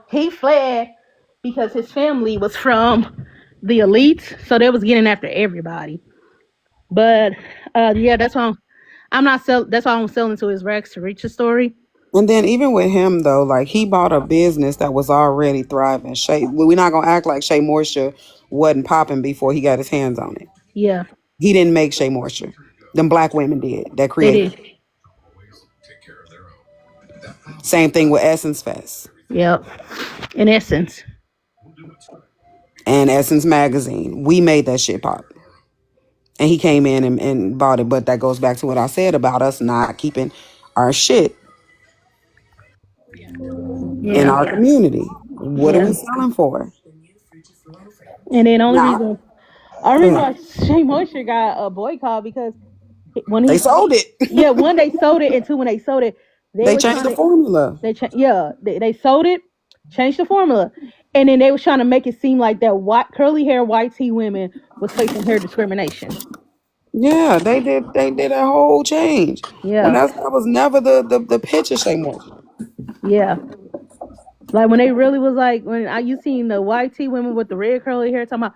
he fled because his family was from the elites, so they was getting after everybody. But yeah, I'm not sell. That's why I'm selling to his Rex to Riches story. And then even with him though, like he bought a business that was already thriving. We're not gonna act like Shea Moisture wasn't popping before he got his hands on it. Yeah, He didn't make Shea Moisture. Them black women did that they created. did. Same thing with Essence Fest Yep. In essence, and Essence Magazine. We made that shit pop. And he came in and bought it. But that goes back to what I said about us not keeping our shit in yeah, our community. What are yeah. we selling for? And then Now, only reason yeah, why Shea Moisture got a boycott because when they he, sold it. yeah, one they sold it, and two when they sold it, they They were changed trying the to formula. they sold it, changed the formula, and then they was trying to make it seem like that white curly hair white tea women was facing hair discrimination. Yeah, they did. They did a whole change. When Yeah, that was never the pitch of Shea Moisture. yeah. Like when they really was like when I you seen the white tea women with the red curly hair talking about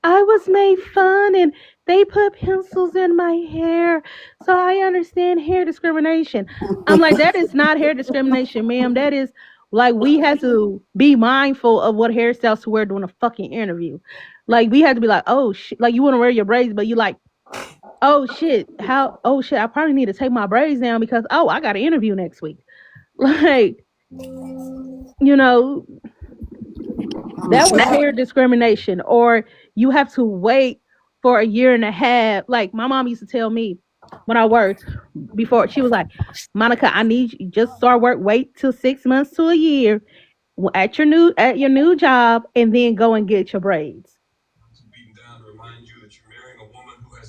I was made fun and they put pencils in my hair, so I understand hair discrimination. I'm like that is not hair discrimination, ma'am. That is like we have to be mindful of what hairstyles to wear during a fucking interview. Like we have to be like, oh shit, like you want to wear your braids, but you like, oh shit, how, oh shit, I probably need to take my braids down because oh I got an interview next week. Like you know, that was hair discrimination. Or you have to wait for a year and a half. Like my mom used to tell me when I worked before, she was like, Monica, I need you just start work, wait till 6 months to a year at your new job, and then go and get your braids.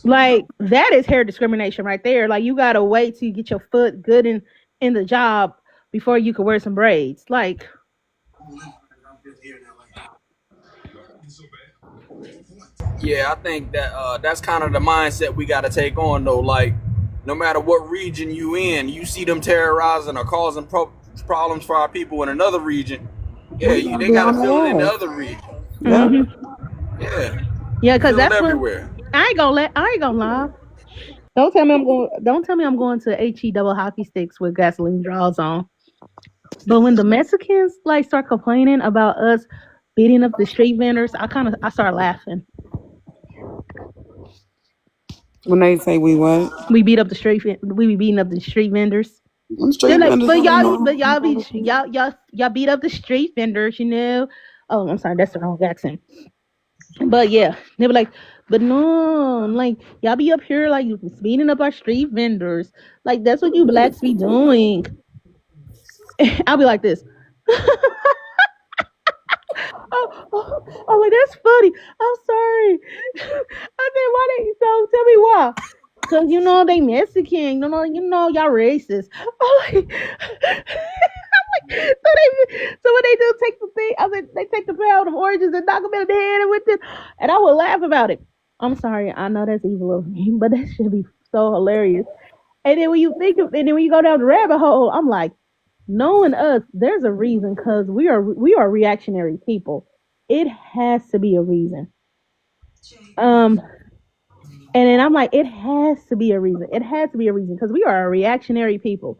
Like that is hair discrimination right there. Like you gotta wait till you get your foot good in the job before you can wear some braids. Like Yeah, I think that that's kind of the mindset we got to take on though. Like, no matter what region you in, you see them terrorizing or causing problems for our people in another region. Yeah, We gotta they be got to on feel it in the their ass. other region. Yeah. hmm Yeah, yeah, they because feel it that's what everywhere. I ain't gonna lie. Don't tell me I'm going to HE double hockey sticks with gasoline draws on. But when the Mexicans like start complaining about us beating up the street vendors, I start laughing. When they say we what? We be beating up the street vendors. Them They're street like, vendors don't be knowing. y'all beat up the street vendors, you know. Oh, I'm sorry, that's the wrong accent. But yeah, they were like, but no, like y'all be up here like beating up our street vendors. Like that's what you blacks be doing. I'll be like this. Oh, like that's funny. I'm sorry. I said, why they? So tell me why. Cause you know they Mexican. Y'all racist. I'm like, so when they do take the thing, I said they take the pound of oranges and knock them in the head with it, and I would laugh about it. I'm sorry, I know that's evil of me, but that should be so hilarious. And then when you go down the rabbit hole, I'm like, knowing us, there's a reason because we are reactionary people. It has to be a reason. Um, and then I'm like, it has to be a reason. It has to be a reason because we are a reactionary people.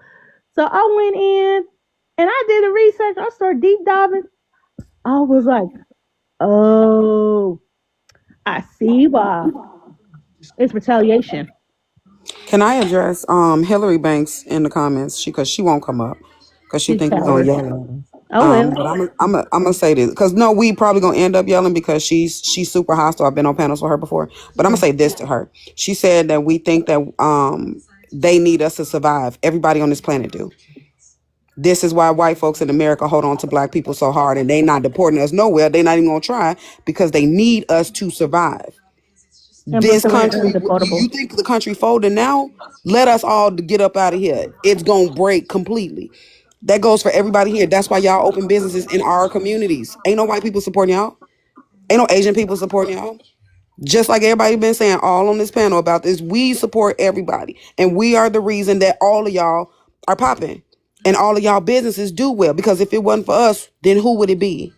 So I went in and I did the research. I started deep diving. I was like, oh, I see why. It's retaliation. Can I address Hillary Banks in the comments? She won't come up because she She's think we gonna coward. yell at her. Oh well. But I'm gonna say this because no, we probably gonna end up yelling because she's super hostile. I've been on panels with her before, but I'm gonna Yeah. say this to her. She said that we think that they need us to survive. Everybody on this planet do. This is why white folks in America hold on to black people so hard, and they not deporting us nowhere. They not even gonna try because they need us to survive. And This Brooklyn is country, undefendable. you think the country folding now? Let us all get up out of here. It's gonna break completely. That goes for everybody here. That's why y'all open businesses in our communities. Ain't no white people supporting y'all. Ain't no Asian people supporting y'all. Just like everybody been saying all on this panel about this, we support everybody. And we are the reason that all of y'all are popping. and all of y'all businesses do well. Because if it wasn't for us, then who would it be?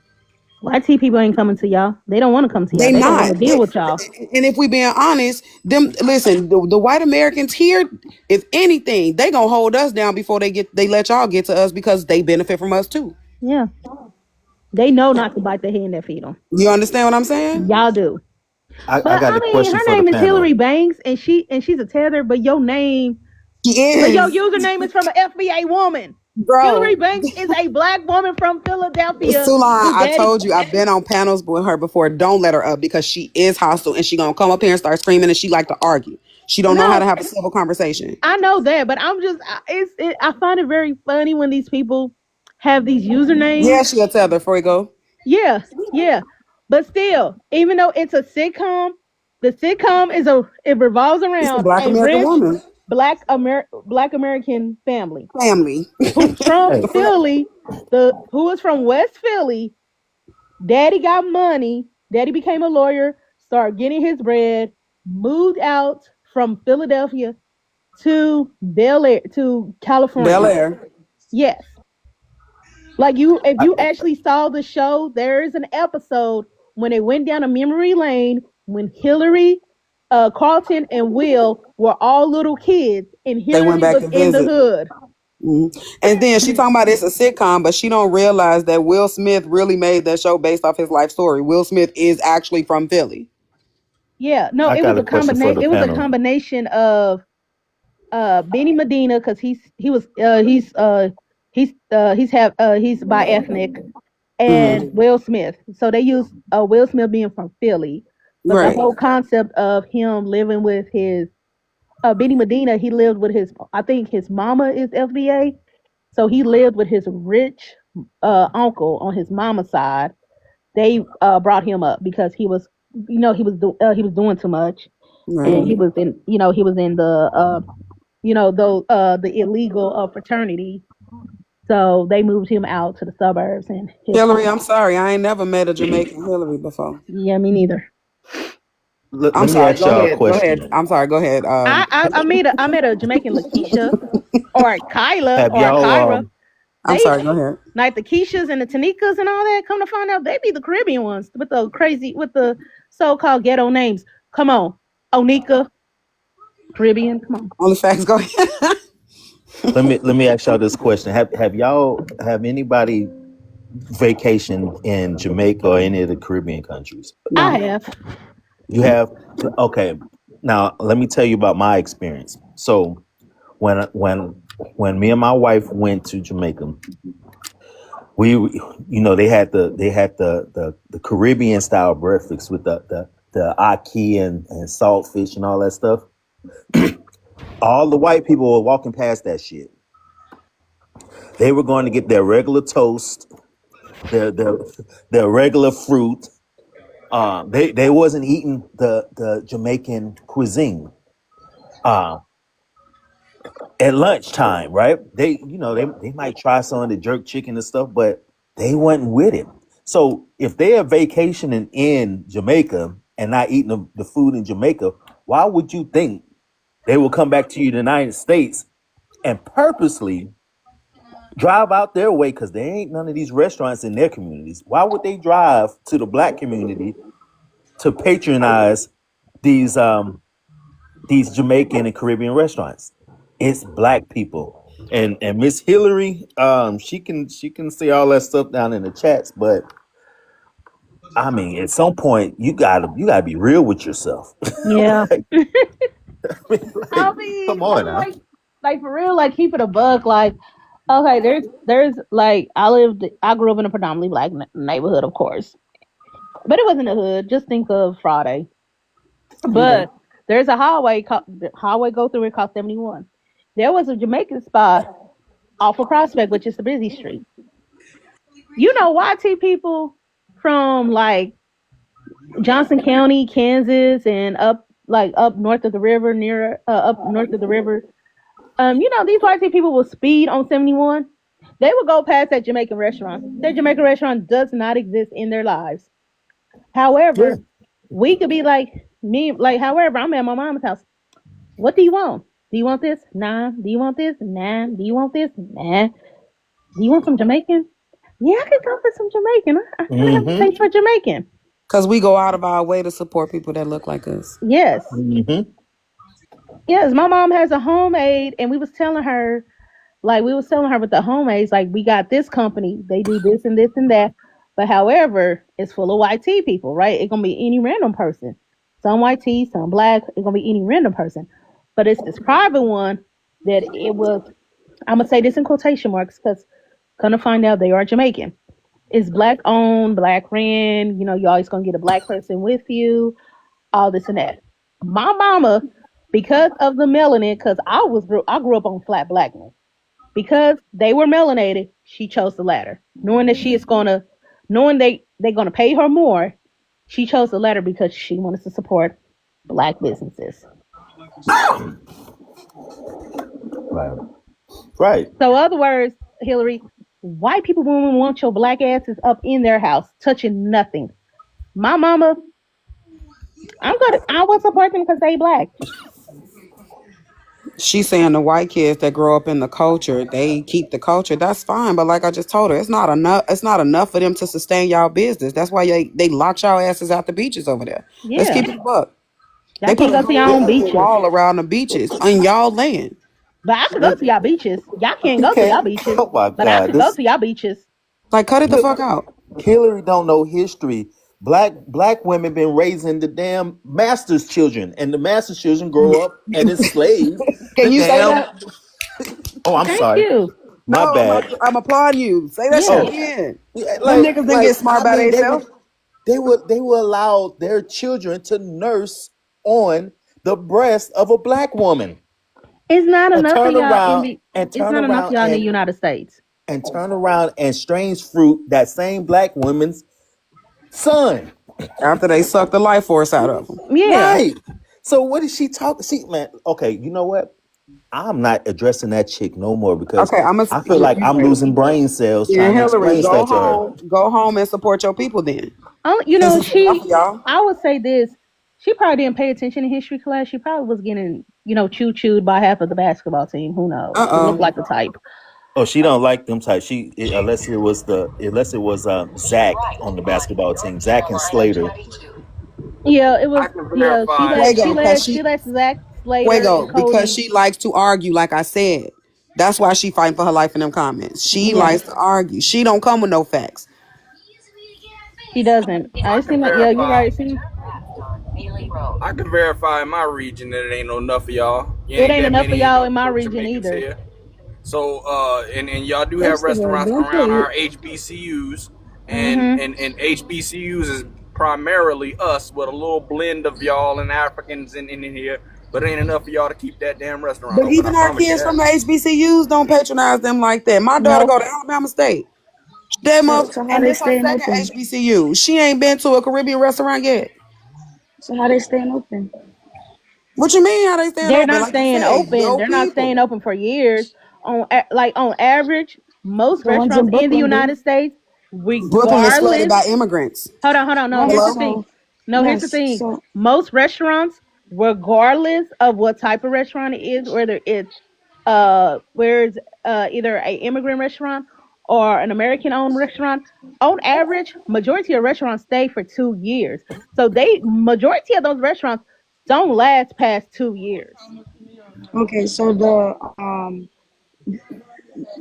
YT people ain't coming to y'all. They don't want to come to y'all. They They don't want not. to deal with y'all. And if we being honest, them listen, the white Americans here, if anything, they gonna hold us down before they let y'all get to us because they benefit from us too. Yeah. They know not to bite the hand that feed them. You understand what I'm saying? Y'all do. I But got I a mean, question her for the name is panel. Hillary Banks, and she's a tether. But your name, She but your is, username is from an FBA woman. Hillary bro. Banks is a black woman from Philadelphia Sulan, who I daddy. told you I've been on panels with her before. Don't let her up because she is hostile and she gonna come up here and start screaming and she like to argue. She don't know how to No, have a civil conversation. I know that, but I find it very funny when these people have these Yeah, usernames. she'll tell her before we go. Yeah, yeah. But still, even though it's a sitcom, the sitcom it revolves It's a around black a American rich woman black American family family. who's from Hey, Philly, who is from West Philly. Daddy got money. Daddy became a lawyer, started getting his bread, moved out from Philadelphia to Bel Air to Bel California. Air. Yes. Like if I, you actually saw the show, there is an episode when they went down a memory lane when Hillary, Carlton, and Will were all little kids, and They went Hillary back was to in the visit. hood. And then she talking about it's a sitcom, but she don't realize that Will Smith really made that show based off his life story. Will Smith is actually from Philly. Yeah, no, I got a question for the it was a panel. combination of Benny Medina because he's bi ethnic, and Hmm. Will Smith. So they used Will Smith being from Philly, but the Right. whole concept of him living with his Benny Medina, he lived with I think his mama is FBA, so he lived with his rich uncle on his mama's side. They brought him up because he was doing too much, and Right. he was in the the illegal fraternity. So they moved him out to the suburbs, and his Hillary, uncle. I'm sorry. I ain't never met a Jamaican Hillary before. Yeah, me neither. I'm Let me sorry. ask Go y'all a ahead. Go ahead. question. I'm sorry. Go ahead. I met a Jamaican Lakeisha or Kyla Have or y'all Kyra. I'm They sorry. Go ahead. like the Keishas and the Tanikas and all that. Come to find out, they be the Caribbean ones with the so-called ghetto names. Come on, Onika, Caribbean. Come on. Only facts. Go ahead. let me ask y'all this question. Have anybody vacationed in Jamaica or any of the Caribbean countries? I No. have. You have. Okay. Now let me tell you about my experience. So when me and my wife went to Jamaica, we they had the Caribbean style breakfast with the ackee and saltfish and all that stuff. All the white people were walking past that shit. They were going to get their regular toast, their regular fruit. They wasn't eating the Jamaican cuisine. Uh, at lunchtime, right? They might try some of the jerk chicken and stuff, but they wasn't with it. So if they are vacationing in Jamaica and not eating the food in Jamaica, why would you think they will come back to the United States and purposely drive out their way because there ain't none of these restaurants in their communities? Why would they drive to the black community to patronize these these Jamaican and Caribbean restaurants? It's black people. And Miss Hillary, she can see all that stuff down in the chats, but I mean, at some point you gotta be real with yourself. Yeah. like, I mean, come on now. like for real, like keep it a buck. Like, okay, there's like I grew up in a predominantly black neighborhood, of course, but it wasn't a hood. Just think of Friday. Right. But there's a the highway go through it called 71. There was a Jamaican spot off of Prospect, which is the busy street. You know, YT people from like Johnson County, Kansas, and up north of the river, up north of the river. These YT people will speed on 71. They would go past that Jamaican restaurant. That Jamaican restaurant does not exist in their lives. Yeah. However, we could be however, I'm at my mama's house. What do you want? Do you want this? Nah. Do you want this? Nah. Do you want this? Nah. Do you want some Jamaican? Yeah, I could go for some Jamaican. I have a Mm-hmm. taste for Jamaican. Because we go out of our way to support people that look like us. Yes. Mm-hmm. Yes, my mom has a homemade, and we was telling her with the homemades, like we got this company, they do this and this and that. But however, it's full of white tea people, right? It's gonna be any random person. Some white tea, some black, it's gonna be any random person. But it's this private one that it was I'm gonna say this in quotation marks because gonna find out they are Jamaican. It's black owned, black ran, you always gonna get a black person with you, all this and that. My mama, because of the melanin, because I grew up on flat blackness. Because they were melanated, she chose the latter. Knowing they're gonna pay her more, she chose the latter because she wanted to support black businesses. Right. Right. So, in other words, Hillary, white people won't want your black asses up in their house touching nothing. My mama, I will support them because they black. She's saying the white kids that grow up in the culture, they keep the culture. That's fine, but like I just told her, it's not enough. It's not enough for them to sustain y'all business. That's why they locked y'all asses out the beaches over there. Let's Yeah, keep it a buck. y'all They put can't a go to whole your own fucking beaches. wall around the beaches on y'all land. But I could go Like, to y'all beaches. Y'all can't You go to y'all can't. beaches. Oh my But I God. could go This to y'all beaches. cut it the look. fuck out. Hillary don't know history. Black women been raising the damn master's children, and the master's children grow up and enslave Can the you say damn. that? Oh, I'm Thank sorry. you. My No, bad. I'm applauding you. Say that shit Yeah. Oh, again. yeah, Them niggas didn't get smart I by mean, themselves. they would allow their children to nurse on the breast of a black woman It's not and enough of turn y'all in around the and it's turn not enough of around y'all in the United States. and turn around and strange fruit that same black woman's son. After they suck the life force out of them. Yeah. Right. So what is she talking? See, man. Okay, you know what? I'm not addressing that chick no more because Okay, I'm gonna. I feel like I'm losing brain cells Yeah, trying to Hillary, explain stuff to her. go home and support your people then. Since it's enough She of y'all. I would say this. She probably didn't pay attention in history class. She probably was getting, chewed by half of the basketball team. Who knows? She looked like the type. Oh, she don't like them type. Unless it was Zach on the basketball team, Zach and Slater. I can verify. Fuego, cause She she lets Zach Slater and Fuego, because Cody. she likes to argue, like I said. That's why she fighting for her life in them comments. She Yeah, likes to argue. She don't come with no facts. she doesn't. I I can seem like yeah, you're verify. right. See, I can verify in my region that it ain't no enough of y'all. You it ain't ain't that enough of many y'all in my region Jamaicans either. here. So and y'all do have First of all, restaurants don't around put our HBCUs, Mm-hmm. and HBCUs is primarily us with a little blend of y'all and Africans in here. But it ain't enough of y'all to keep that damn restaurant But open. I even our promise you kids from that. the HBCUs don't patronize them like that. My daughter No, go to Alabama State. That mother, so how and they this her staying second open? HBCU. She ain't been to a Caribbean restaurant yet. So how they staying open? What you mean? How they staying they're open? not Like you staying said, open. yo They're not staying people. open for years. On average, most The ones restaurants in in the Brooklyn United do. States, Brooklyn is flooded regardless. by immigrants. Hold on. No, Right. here's the thing. So No, here's the yes. thing. So Most restaurants, regardless of what type of restaurant it is, whether it's where's either a immigrant restaurant or an American owned restaurant, on average, majority of restaurants stay for 2 years. So they majority of those restaurants don't last past 2 years. okay. So the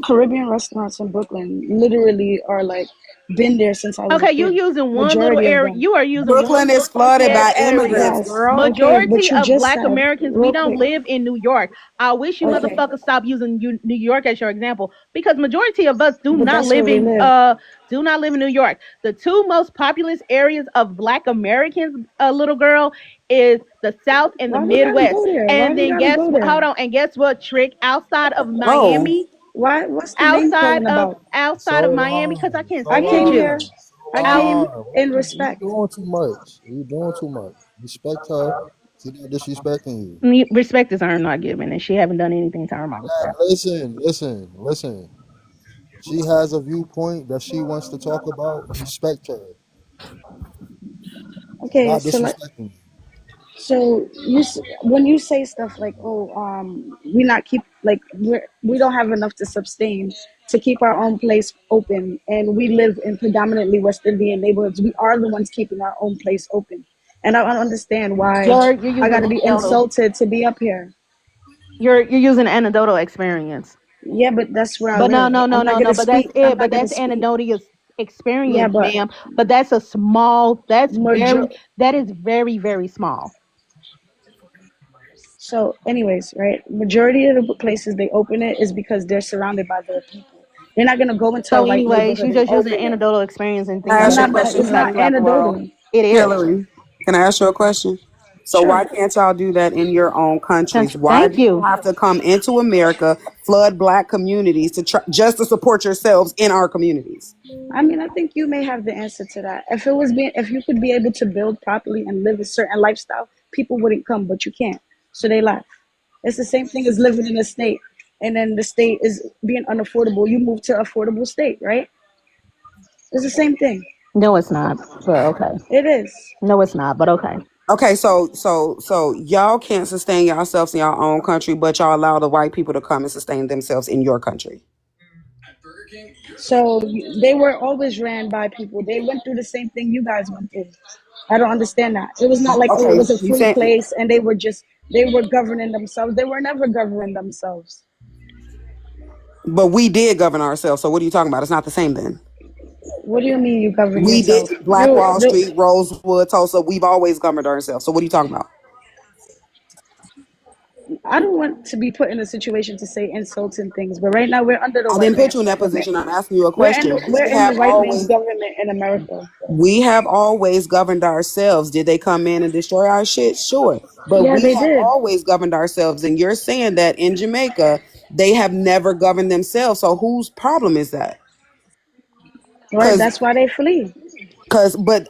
Caribbean restaurants in Brooklyn literally are like been there since I was a Okay, you kid. using one little Majority of area. them. You are using one Brooklyn little is flooded funky ass by area. immigrants, Yes. girl. Okay. But Majority you of just Black said Americans, we real don't quick. live in New York. I wish you Okay. motherfuckers stop using New York as your example because majority of us But that's where we live. do not live in New York. The two most populous areas of Black Americans, little girl, is the South and the Why do you gotta Midwest. go there? Why And do you then gotta go there? hold on, and guess what? Trick outside of Oh, Miami, Why? What's the name calling about? outside of So Miami, because I long, can't so I stand came long, you. here. I so Out came long. in You respect. doing too much. You doing too much. Respect her. She not disrespecting you. respect is earned, not given, and she haven't done anything to earn my Man, respect. listen. She has a viewpoint that she wants to talk about. Respect her. Okay, Not disrespecting you. so when you say stuff like, "Oh, we not keep like we don't have enough to sustain to keep our own place open, and we live in predominantly West Indian neighborhoods. We are the ones keeping our own place open, and I don't understand why You're I got using to be anecdotal. insulted to be up here. You're using anecdotal experience. Yeah, but that's where I But no, live. no, no, I'm not no, gonna no. But that's speak. I'm it. not But gonna that's speak. anecdotal Yeah, experience, but ma'am. But that's a small. That's major. very. That is very very small. So, anyways, right? Majority of the places they open it is because they're surrounded by their people. They're not gonna go into So, a white anyways, neighborhood you're and just using open it. anecdotal experience and Can I thinking I'm ask that you a not. it's But gonna question, it's impact not you out the Hillary? world. anecdotal. It is. Hillary, can I ask you a question? So Sure. why can't y'all do that in your own countries? Why Thank do you you. have to come into America, flood black communities to try, just to support yourselves in our communities? I mean, I think you may have the answer to that. If you could be able to build properly and live a certain lifestyle, people wouldn't come, but you can't. So they left. It's the same thing as living in a state, and then the state is being unaffordable. You move to affordable state, right? It's the same thing. No, it's not. But okay. It is. No, it's not. But okay. Okay, so y'all can't sustain yourselves in your own country, but y'all allow the white people to come and sustain themselves in your country. So they were always ran by people. They went through the same thing you guys went through. I don't understand that. It was not like, oh, it Okay, was a you free saying, place and they were governing themselves. They were never governing themselves. but we did govern ourselves. So what are you talking about? It's not the same then. What do you mean you govern We did yourself? Black Wall Street, Rosewood, Tulsa. We've always governed ourselves. So what are you talking about? I don't want to be put in a situation to say insulting things, but right now we're under the I white didn't put you in man's that government. position. I'm asking you a question. We're in the white man's government in America. We have always governed ourselves. Did they come in and destroy our shit? Sure. But Yeah, we they have did. always governed ourselves. And you're saying that in Jamaica, they have never governed themselves. So whose problem is that? Right, Because that's why they flee.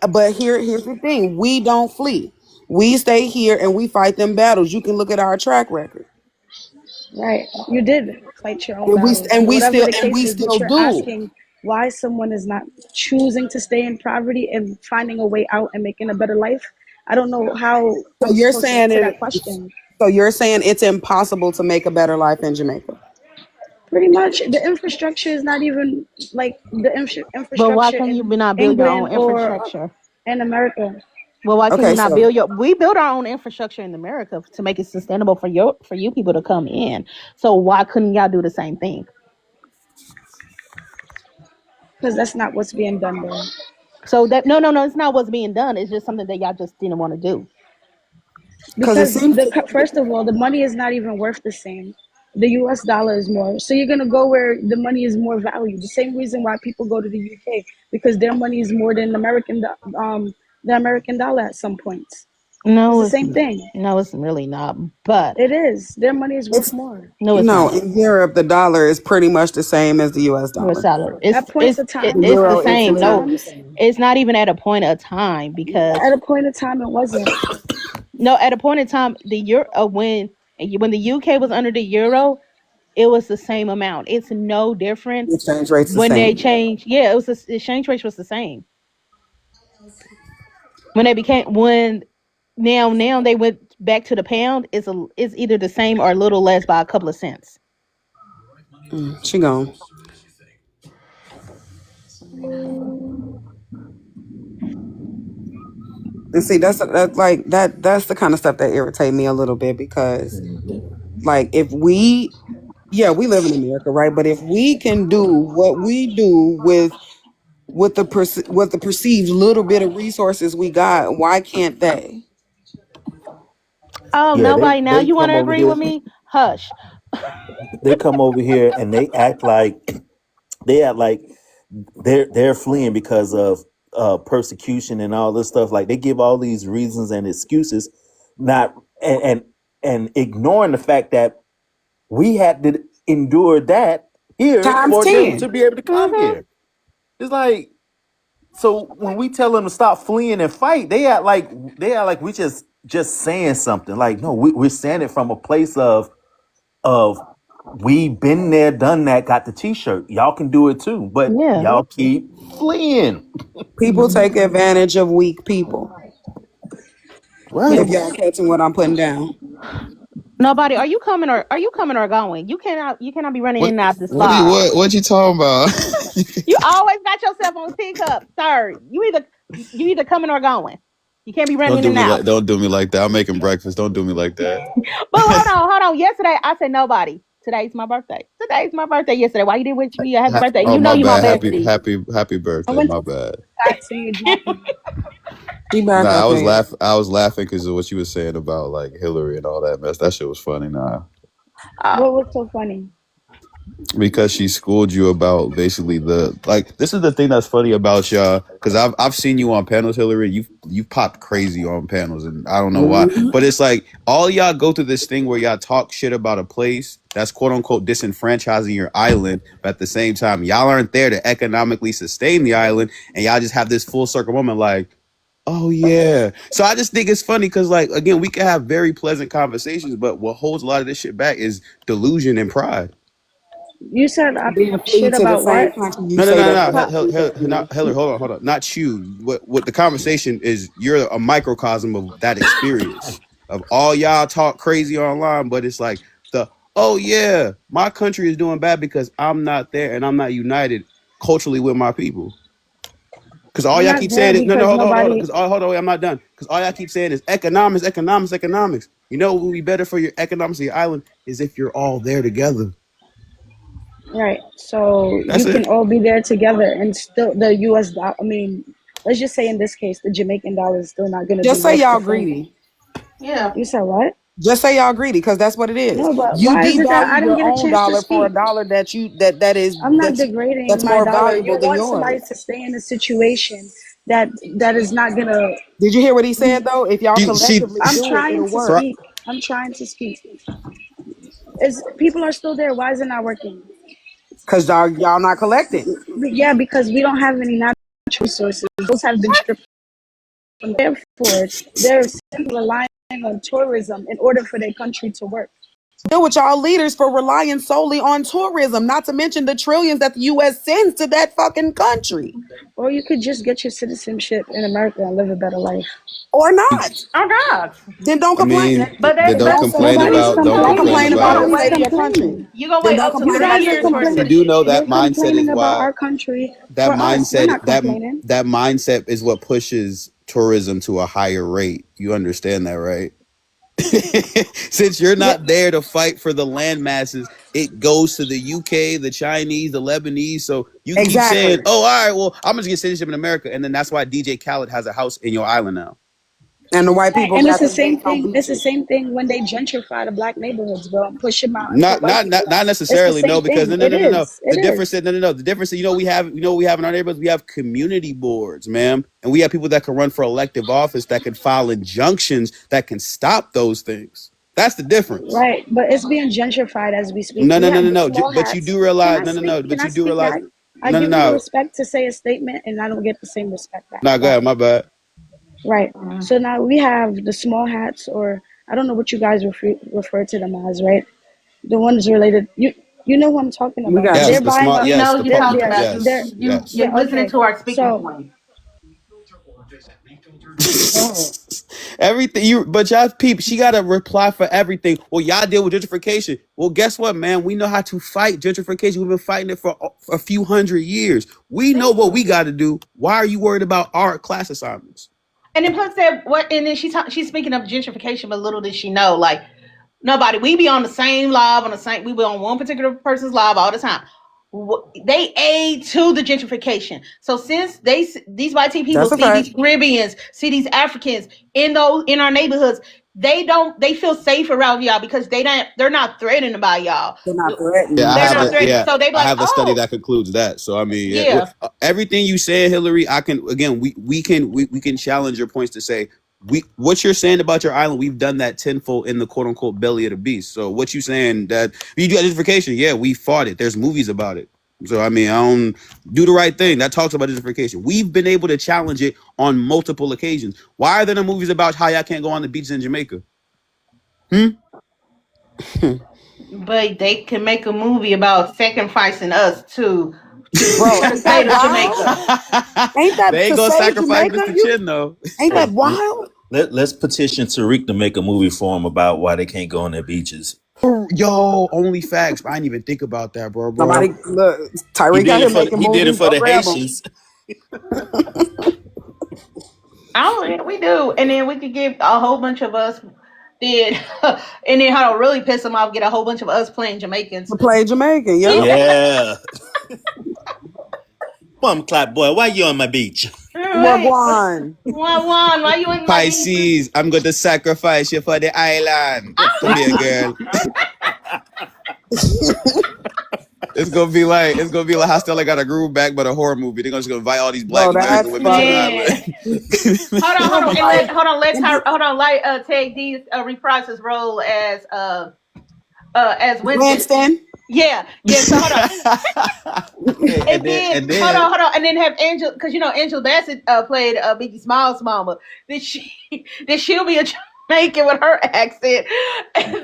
but here's the thing. We don't flee. We stay here and we fight them battles. You can look at our track record. Right. You did fight your own And we battles. and But we whatever still the and case we is, but still you're do. asking why someone is not choosing to stay in poverty and finding a way out and making a better life. I don't know how So I'm you're supposed to saying answer that it question. so you're saying it's impossible to make a better life in Jamaica. Pretty much, the infrastructure is not even like the But why infrastructure can you in not build your England own or infrastructure? in America. Well, why can you Okay, not so build your? We build our own infrastructure in America to make it sustainable for you people to come in. So why couldn't y'all do the same thing? Because that's not what's being done there. So that no, no, no, it's not what's being done. It's just something that y'all just didn't want to do. because it Because seems first of all, the money is not even worth the same. The U.S. dollar is more, so you're gonna go where the money is more valued. The same reason why people go to the U.K. because their money is more than the American dollar at some points. It's No, the it's same thing. no, it's really not. But It is. Their money is worth it's more no, it's no, not. in Europe the dollar is pretty much the same as the US Your dollar. salary. at points of time. The It's the euro At is points same. of too. No, times. it's not even at a point of time because At a point of time, it wasn't. no, at a point in time the euro when the UK was under the euro, it was the same amount. It's no different The exchange rate's the when they same. changed. Yeah, it was the exchange rate was the same when they became when now they went back to the pound. It's either the same or a little less by a couple of cents. She gone. And see, that's like that's the kind of stuff that irritate me a little bit because like if we yeah, we live in America, right? But if we can do what we do with the perceived little bit of resources we got, why can't they? Oh, Yeah, nobody now. they You want come to over agree here. with me? Hush. They come over here and they act like they act like they're fleeing because of persecution and all this stuff. Like they give all these reasons and excuses, not and ignoring the fact that we had to endure that here Times for them 10. to be able to come Mm-hmm. here. It's like so when we tell them to stop fleeing and fight, they act like we just saying something. Like no, we're saying it from a place of we been there, done that, got the t-shirt. Y'all can do it too, but Yeah. y'all keep fleeing. People take advantage of weak people. Yeah. If Right. y'all catching what I'm putting down. Nobody, are you coming or going? You cannot be running in What and out the what do you spa. what you talking about? You always got yourself on pickup, sir. You either coming or going. You can't be running in and out. Don't do me like that. I'm making breakfast. Don't do me like that. But hold on. Yesterday I said nobody. Today's my birthday. Today's my birthday. Yesterday, why you didn't wish me a happy birthday? And Oh, you know my you my bad. bestie. Happy I birthday. went My to bad. that saying exactly. She back Nah, up here. I was laughing because of what you was saying about like Hillary and all that mess. That shit was funny. Nah, Uh, What was so funny? because she schooled you about basically the like. This is the thing that's funny about y'all because I've seen you on panels, Hillary. You popped crazy on panels, and I don't know why, Mhm. but it's like all y'all go through this thing where y'all talk shit about a place that's quote unquote disenfranchising your island, but at the same time y'all aren't there to economically sustain the island, and y'all just have this full circle moment like. Oh yeah. So I just think it's funny because like again, we can have very pleasant conversations, but what holds a lot of this shit back is delusion and pride. You said I Being shit fleeing to the about same what? country, you No, no, say no, that no. they How, Not Heller, hold on. Not you. What the conversation is, you're a microcosm of that experience. Of all y'all talk crazy online, but it's like oh yeah, my country is doing bad because I'm not there and I'm not united culturally with my people. Because all I'm y'all not keep there saying is no, because hold on. nobody. Because hold on, I'm not done. Because all y'all keep saying is economics, economics, economics. You know what would be better for your economics of your island is if you're all there together. Right. So That's you can it. all be there together and still the US dollar, I mean, let's just say in this case the Jamaican dollar is still not going to be just say worth the y'all same. greedy. yeah. You said what? Just say y'all greedy, because that's what it is. No, but You why is it that I devalue didn't your get a own chance to dollar for a speak? dollar I'm not degrading that's my more dollar. valuable You than want somebody yours. to stay in a situation that that is not going to Did you hear what he said be. though? If y'all She collectively I'm do it, trying it'll to work. speak. I'm trying to speak. Is people are still there? Why is it not working? Cause y'all not collecting. Yeah, because we don't have any natural resources. Those have been stripped from. Therefore, they're simply relying on tourism in order for their country to work. Deal with y'all leaders for relying solely on tourism, not to mention the trillions that the US sends to that fucking country. Or you could just get your citizenship in America and live a better life. Or not. Oh God. Then don't I complain. mean, But then that don't that's complain you Nobody's about Don't complain complain complaining. about the about gonna state of wait. Nobody's your country. complaining. You gonna Then wait don't up to You complain three about guys the are years state of for your a you country. do complaining. know citizenship. that You're mindset complaining is about why our country. For us, we're not complaining. that mindset is what pushes tourism to a higher rate. You understand that, right? Since you're Yeah, not there to fight for the land masses, it goes to the UK, the Chinese, the Lebanese. So you keep exactly. saying, "Oh, all right, well, I'm just get citizenship in America," and then that's why DJ Khaled has a house in your island now. And the white Right. people And it's got the them same based on thing. It's the beaches. same thing when they gentrify the black neighborhoods, bro, and push them out and put white people Not out. It's the necessarily same no, because thing. It no. is. It The difference is. is no. The difference is you know what we have in our neighborhoods. We have community boards, ma'am, and we have people that can run for elective office that can file injunctions that can stop those things. That's the difference. Right. But it's being gentrified as we speak. No, We no, no, have no, the no. small But you hats. do Can realize I no. speak? Can But I you do speak realize back? I no, no, give you the no. respect to say a statement and I don't get the same respect back. No, go Why? ahead. My bad. Right. So now we have the small hats, or I don't know what you guys refer to them as, right? The ones related. You know who I'm talking We about. got Yes, They're you. the buying small. up. We Yes, know the you They're, talking yes. about They're yes, yes. you yeah. listening Okay. to our speaking So point. Go ahead. Everything you, but y'all peep, she got to reply for everything. Well, y'all deal with gentrification. Well, guess what, man? We know how to fight gentrification. We've been fighting it for a few hundred years. We know Thank what we you. got to do. Why are you worried about our class assignments? And then plus that what and then she's speaking of gentrification, but little did she know, like nobody. We be on the same live on the same. We be on one particular person's live all the time. They aid to the gentrification. So since these white people That's a see fact. these Caribbeans, see these Africans in our neighborhoods, they feel safe around y'all because they're not threatened by y'all. They're not threatened. They're That's not right. threatened. So they be I like, have a study oh that concludes that. So I mean, yeah, yeah. everything you said, Hillary, I can again, we can challenge your points to say what you're saying about your island, we've done that tenfold in the quote unquote belly of the beast. So what you saying that you do identification? Yeah, we fought it. There's movies about it. So I mean, I don't do the right thing. That talks about identification. We've been able to challenge it on multiple occasions. Why are there no movies about how y'all can't go on the beaches in Jamaica? Hmm? But they can make a movie about sacrificing us Bro, for the ain't that state of wild? Jamaica. Ain't that They to ain't gonna save sacrifice Jamaica? Mr. Chin though. Ain't that wild? Let's petition Tariq to make a movie for him about why they can't go on their beaches. Yo, only facts. I didn't even think about that, bro. Somebody look, Tyreek out here making He did it movies. for Go the grab them. Haitians. We do, and then we could get a whole bunch of us did, and then how to really piss them off, get a whole bunch of us playing Jamaicans. To play Jamaican, yeah. Yeah. Bum clap boy, why you on my beach? Wagwan. Why you in my Pisces, I'm going to sacrifice you for the island. Come here, girl. It's gonna be like how Stella got a groove back, but a horror movie. They're just gonna invite all these black American women to the island. Hold on. Let Ted D reprise his role as Winston. Winston. Yeah. So hold on. and then hold on, and then have Angel, because Angel Bassett played Biggie Smalls' mama. Then she'll be a Jamaican with her accent, and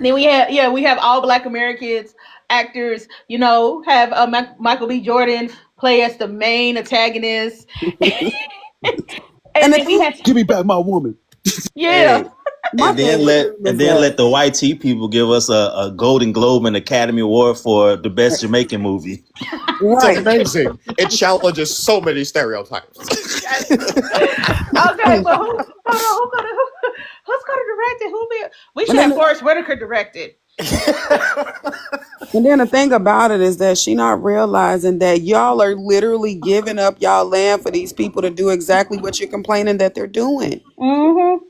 then we have all black Americans actors. Have Michael B. Jordan play as the main antagonist, and then we have give me back my woman. Yeah. Hey. And then let the YT people give us a Golden Globe and Academy Award for the best Jamaican movie. Right. It's amazing. It challenges so many stereotypes. Okay, but who's gonna direct it? We should have Forrest Whitaker directed. And then the thing about it is that she not realizing that y'all are literally giving up y'all land for these people to do exactly what you're complaining that they're doing. Mm-hmm.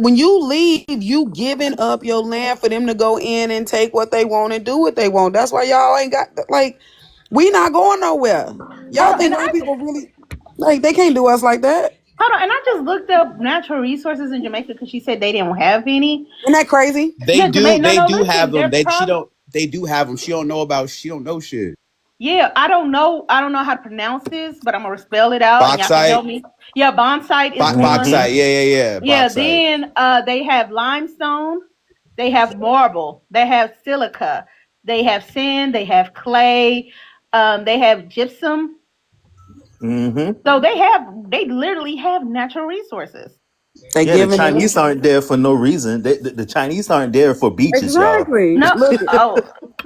When you leave, you giving up your land for them to go in and take what they want and do what they want. That's why y'all ain't got we not going nowhere. Y'all think white people really they can't do us like that? Hold on, and I just looked up natural resources in Jamaica because she said they didn't have any. Isn't that crazy? They do have them. They do have them. She don't know shit. Yeah, I don't know how to pronounce this, but I'm gonna spell it out. Bauxite. And y'all can help me. Yeah, bauxite is one. Bauxite. Yeah. Yeah. Then they have limestone, they have marble, they have silica, they have sand, they have clay, they have gypsum. Mm-hmm. So they literally have natural resources. The Chinese aren't there for no reason. The Chinese aren't there for beaches, exactly. No. Look,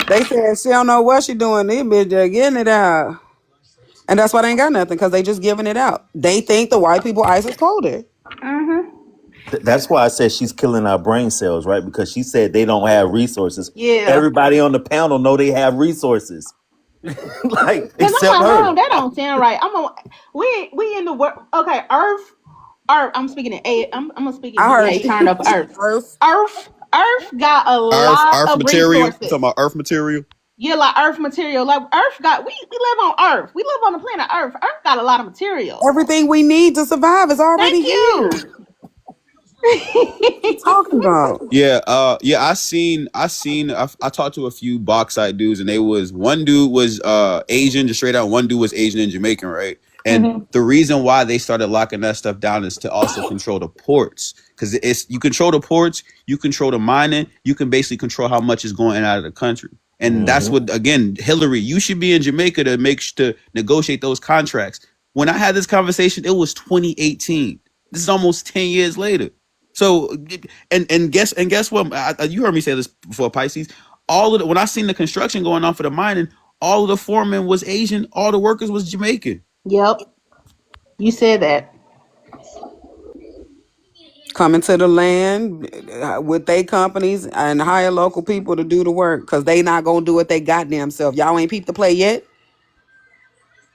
they said she don't know what she doing. These bitches are getting it out. And that's why they ain't got nothing, because they just giving it out. They think the white people ice is colder. Mm-hmm. That's why I said she's killing our brain cells, right? Because she said they don't have resources. Yeah. Everybody on the panel know they have resources. Except her. That don't sound right. We in the world. Okay, Earth. I'm speaking in A. I'm gonna speak in A turn of Earth. Earth got a lot of material. resources. You talking about Earth material? Yeah, like Earth material. Like Earth got. We live on Earth. We live on the planet Earth. Earth got a lot of material. Everything we need to survive is already here. What you talking about? Yeah, I talked to a few bauxite dudes, and one dude was Asian, just straight out. One dude was Asian and Jamaican, right? And the reason why they started locking that stuff down is to also control the ports, because you control the ports, you control the mining, you can basically control how much is going out of the country. And that's what, again, Hillary, you should be in Jamaica to negotiate those contracts. When I had this conversation, it was 2018. This is almost 10 years later. So, and guess what? You heard me say this before, Pisces. When I seen the construction going on for the mining, all of the foremen was Asian, all the workers was Jamaican. Yep, you said that. Coming to the land with their companies and hire local people to do the work, because they not gonna do it they goddamn self. Y'all ain't peeped the play yet.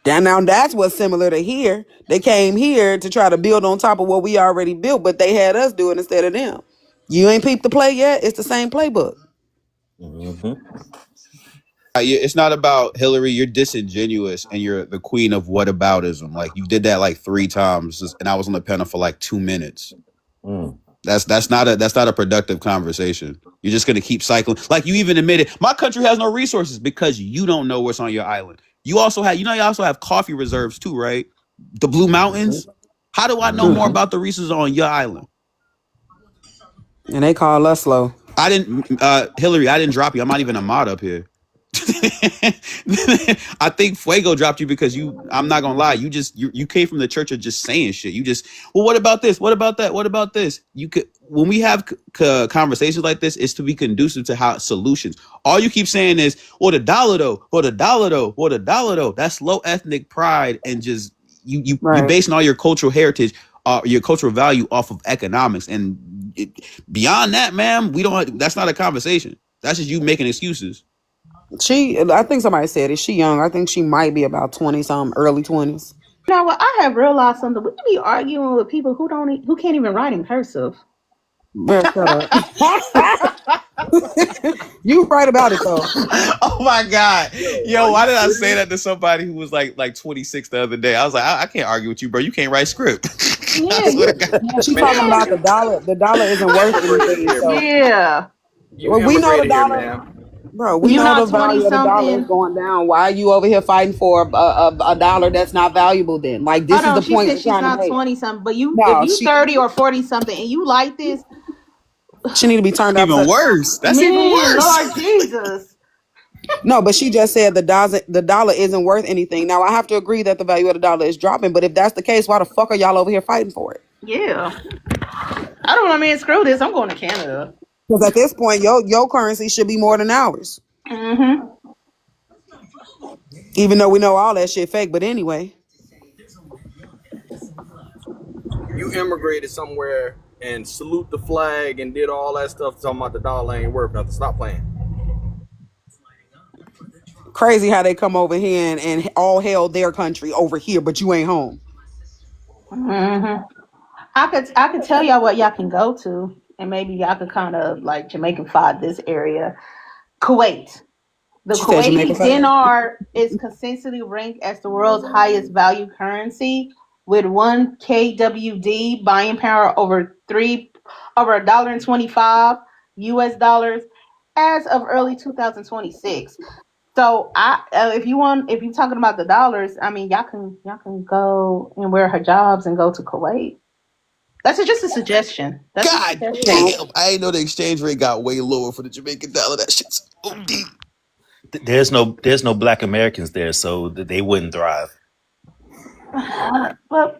Now that's what's similar to here. They came here to try to build on top of what we already built, but they had us do it instead of them. You ain't peeped the play yet. It's the same playbook. It's not about Hillary. You're disingenuous, and you're the queen of whataboutism. Like, you did that like 3 times, and I was on the panel for like 2 minutes. That's not a productive conversation. You're just gonna keep cycling. Like, you even admitted my country has no resources because you don't know what's on your island. You also have coffee reserves too, right? The Blue Mountains. How do I know more about the resources on your island? And they call us slow. Hillary, I didn't drop you. I'm not even a mod up here. I think Fuego dropped you because I'm not gonna lie, you came from the church of just saying shit. You just, well, what about this? What about that? What about this? You could, when we have conversations like this, it's to be conducive to how solutions. All you keep saying is, well, the dollar though, well, the dollar though, well, the dollar though. That's low ethnic pride and just you Right. basing all your cultural heritage, your cultural value off of economics. And beyond that, man, we don't. That's not a conversation. That's just you making excuses. I think somebody said, is she young? I think she might be about 20 something, early 20s. You know what? I have realized something. We be arguing with people who can't even write in cursive. Bruh, shut up. You right about it though. Oh my god, Are yo, you why did I say serious? that to somebody who was like 26 the other day? I was like, I can't argue with you, bro. You can't write script. I Yeah, swear to you, God. Yeah, she talking Ma'am, about yeah, the dollar. The dollar isn't you worth immigrated anything. here, So, ma'am. yeah. You we know the immigrated here, dollar, ma'am. bro. We You know the not 20 value of the dollar is something. going down. Why are you over here fighting for a dollar that's not valuable? Then, like, Hold this is on, the she point said we're she's trying to not make. 20 something, but if No, you 30 or 40 something and you like this, she need to be turned Even upside. worse. That's even man, worse. Lord Jesus. No, but she just said the dollar isn't worth anything. Now I have to agree that the value of the dollar is dropping. But if that's the case, why the fuck are y'all over here fighting for it? Yeah. I don't know, man. Screw this. I'm going to Canada. Because at this point, your currency should be more than ours. Mm-hmm. Even though we know all that shit fake. But anyway, You immigrated somewhere and salute the flag and did all that stuff talking about the dollar ain't worth nothing. Stop playing. crazy how they come over here and all hail their country over here, but you ain't home. Mm-hmm. I could tell y'all what y'all can go to, and maybe y'all could kind of like Jamaican find this area. Kuwait. The She said Jamaica Kuwaiti fight. dinar is consistently ranked as the world's highest value currency, with one KWD buying power over $1.25 US dollars as of early 2026. So if you're talking about the dollars, I mean y'all can go and wear hijabs and go to Kuwait. That's just a suggestion. That's a God suggestion. damn. I ain't know the exchange rate got way lower for the Jamaican dollar. That shit's OD. There's no black Americans there, so they wouldn't thrive. Well,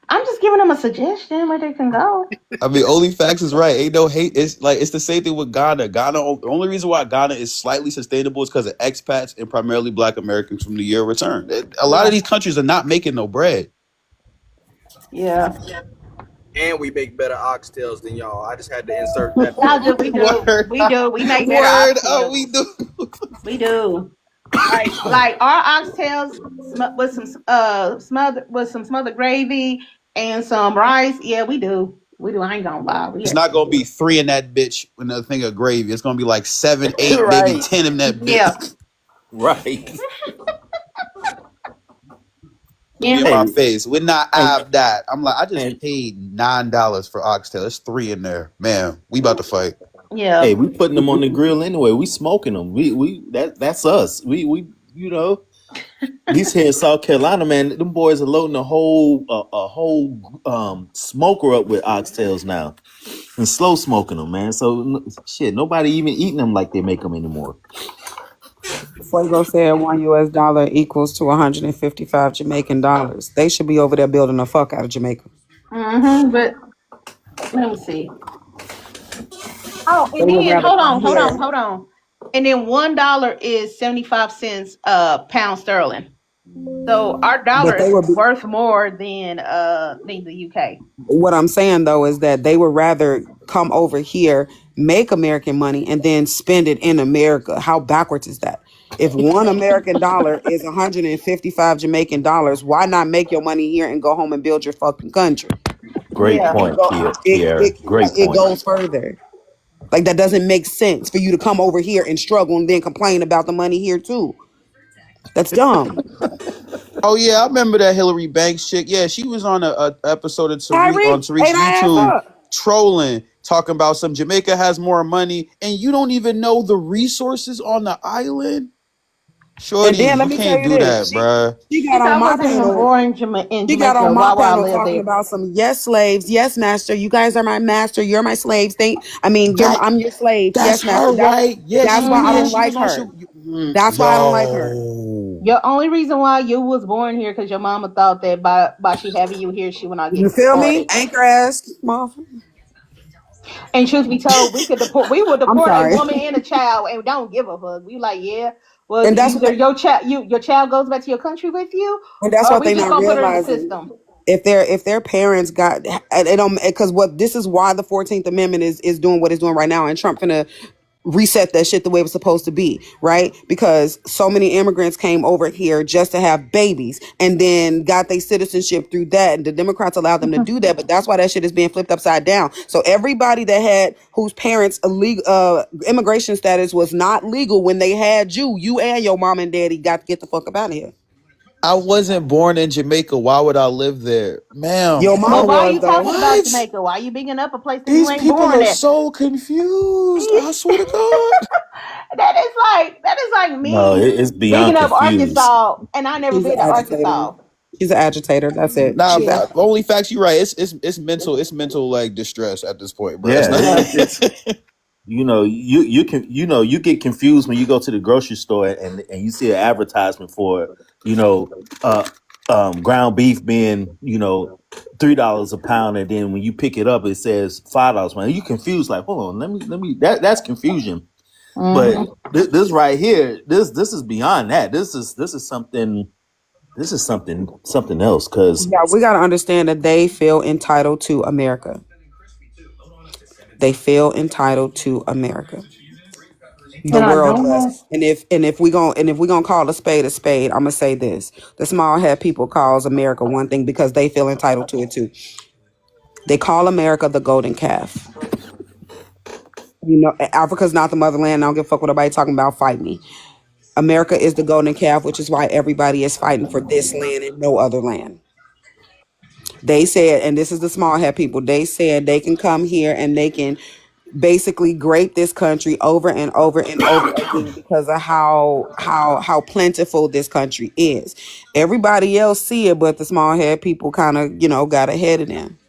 I'm just giving them a suggestion where they can go. I mean, only facts is right. Ain't no hate. It's like it's the same thing with Ghana. The only reason why Ghana is slightly sustainable is because of expats and primarily Black Americans from the year of return. A lot of Yeah, these countries are not making no bread. yeah. And we make better oxtails than y'all. I just had to insert that for the Y'all do. record. We do. Word, We do. We make better word. Oh, oxtails. we do. We do. Like our oxtails with some smothered gravy and some rice. Yeah, we do. We do. I ain't gonna lie. We It's not actually gonna be do. 3 in that bitch with another thing of gravy. It's gonna be like 7, 8, maybe Right, 10 in that Yeah. bitch. right. Be Yeah. in my Hey, face. We're not and ab that. I'm like, I just and paid $9 for oxtail. There's 3 in there. Man, we about to fight. Yeah. hey, we putting them on the grill anyway. We smoking them. That's us. We these here in South Carolina, man. Them boys are loading a whole smoker up with oxtails now and slow smoking them, man. So shit, nobody even eating them like they make them anymore. Fuego said $1 equals to 155 Jamaican dollars. They should be over there building the fuck out of Jamaica. But let me see. Oh, They and would then rather hold come on, hold here. on, hold on. And then $1 is 75 cents pound sterling. So our dollar But they is would be. worth more than the UK. What I'm saying though is that they would rather come over here, make American money, and then spend it in America. How backwards is that? If one American dollar is 155 Jamaican dollars, why not make your money here and go home and build your fucking country? Great Yeah. It point, go, Kiera. Great it point. goes further. Like that doesn't make sense for you to come over here and struggle and then complain about the money here too. That's dumb. Oh yeah, I remember that Hillary Banks chick. Yeah, she was on a episode of Tyreek, Tariq's ain't I ass YouTube up? trolling, talking about some Jamaica has more money, and you don't even know the resources on the island. And Shorty, then let you me tell can't you do this. that, bruh. She She got said on I my wasn't even panel. born in She got on Jamaica. my Why would I panel live talking there? about some yes slaves, yes master. You guys are my master. You're my slaves. That I'm your slave. that's Yes master. her, right? Yeah, That's she why do I that. don't Mm-hmm. She like was on her. show. That's why I don't like her. Yo. Your only reason why you was born here because your mama thought that by she having you here, she would not get You feel me? deported. Anchor ass motherfucker. And truth be told, we would I'm deport a sorry. woman and a child and don't give a fuck. We like, yeah, well, And that's what either your child goes back to your country with you, and that's or what we they just not gonna put her in the realizing. system. If their parents got they don't because what this is why the 14th Amendment is doing what it's doing right now, and Trump finna reset that shit the way it was supposed to be, right? Because so many immigrants came over here just to have babies and then got their citizenship through that. And the Democrats allowed them to do that, but that's why that shit is being flipped upside down. So everybody that had whose parents illegal immigration status was not legal when they had you and your mom and daddy got to get the fuck up out of here. I wasn't born in Jamaica. Why would I live there? Your Ma'am, But mama why are was you though. talking about what? Jamaica? Why are you bigging up a place that you These ain't people born are at? so confused. I swear to God. That is like No, me it's bigging beyond up confused. Arkansas, and I never She's an been to agitator. Arkansas. She's an agitator. That's it. Nah, She's an agitator. only facts. You're right. It's mental. It's mental like distress at this point, bro. It's Yeah, not. Yeah. it's you can you get confused when you go to the grocery store and you see an advertisement for you know uh ground beef being $3 a pound, and then when you pick it up it says $5. Man, you confused like, hold on, let me that's confusion. But Hmm. this right here, this is beyond that. This is something else because Yeah, we got to understand that they feel entitled to America. They feel entitled to America. The And I world don't know. does. And if we gonna call a spade, I'm gonna say this: the small hat people calls America one thing because they feel entitled to it too. They call America the golden calf. Africa's not the motherland. I don't give a fuck what nobody talking about. Fight me. America is the golden calf, which is why everybody is fighting for this land and no other land. They said, and this is the small hat people, they said they can come here and they can basically grape this country over and over and over again because of how plentiful this country is. Everybody else see it, but the small head people kind of, got ahead of them.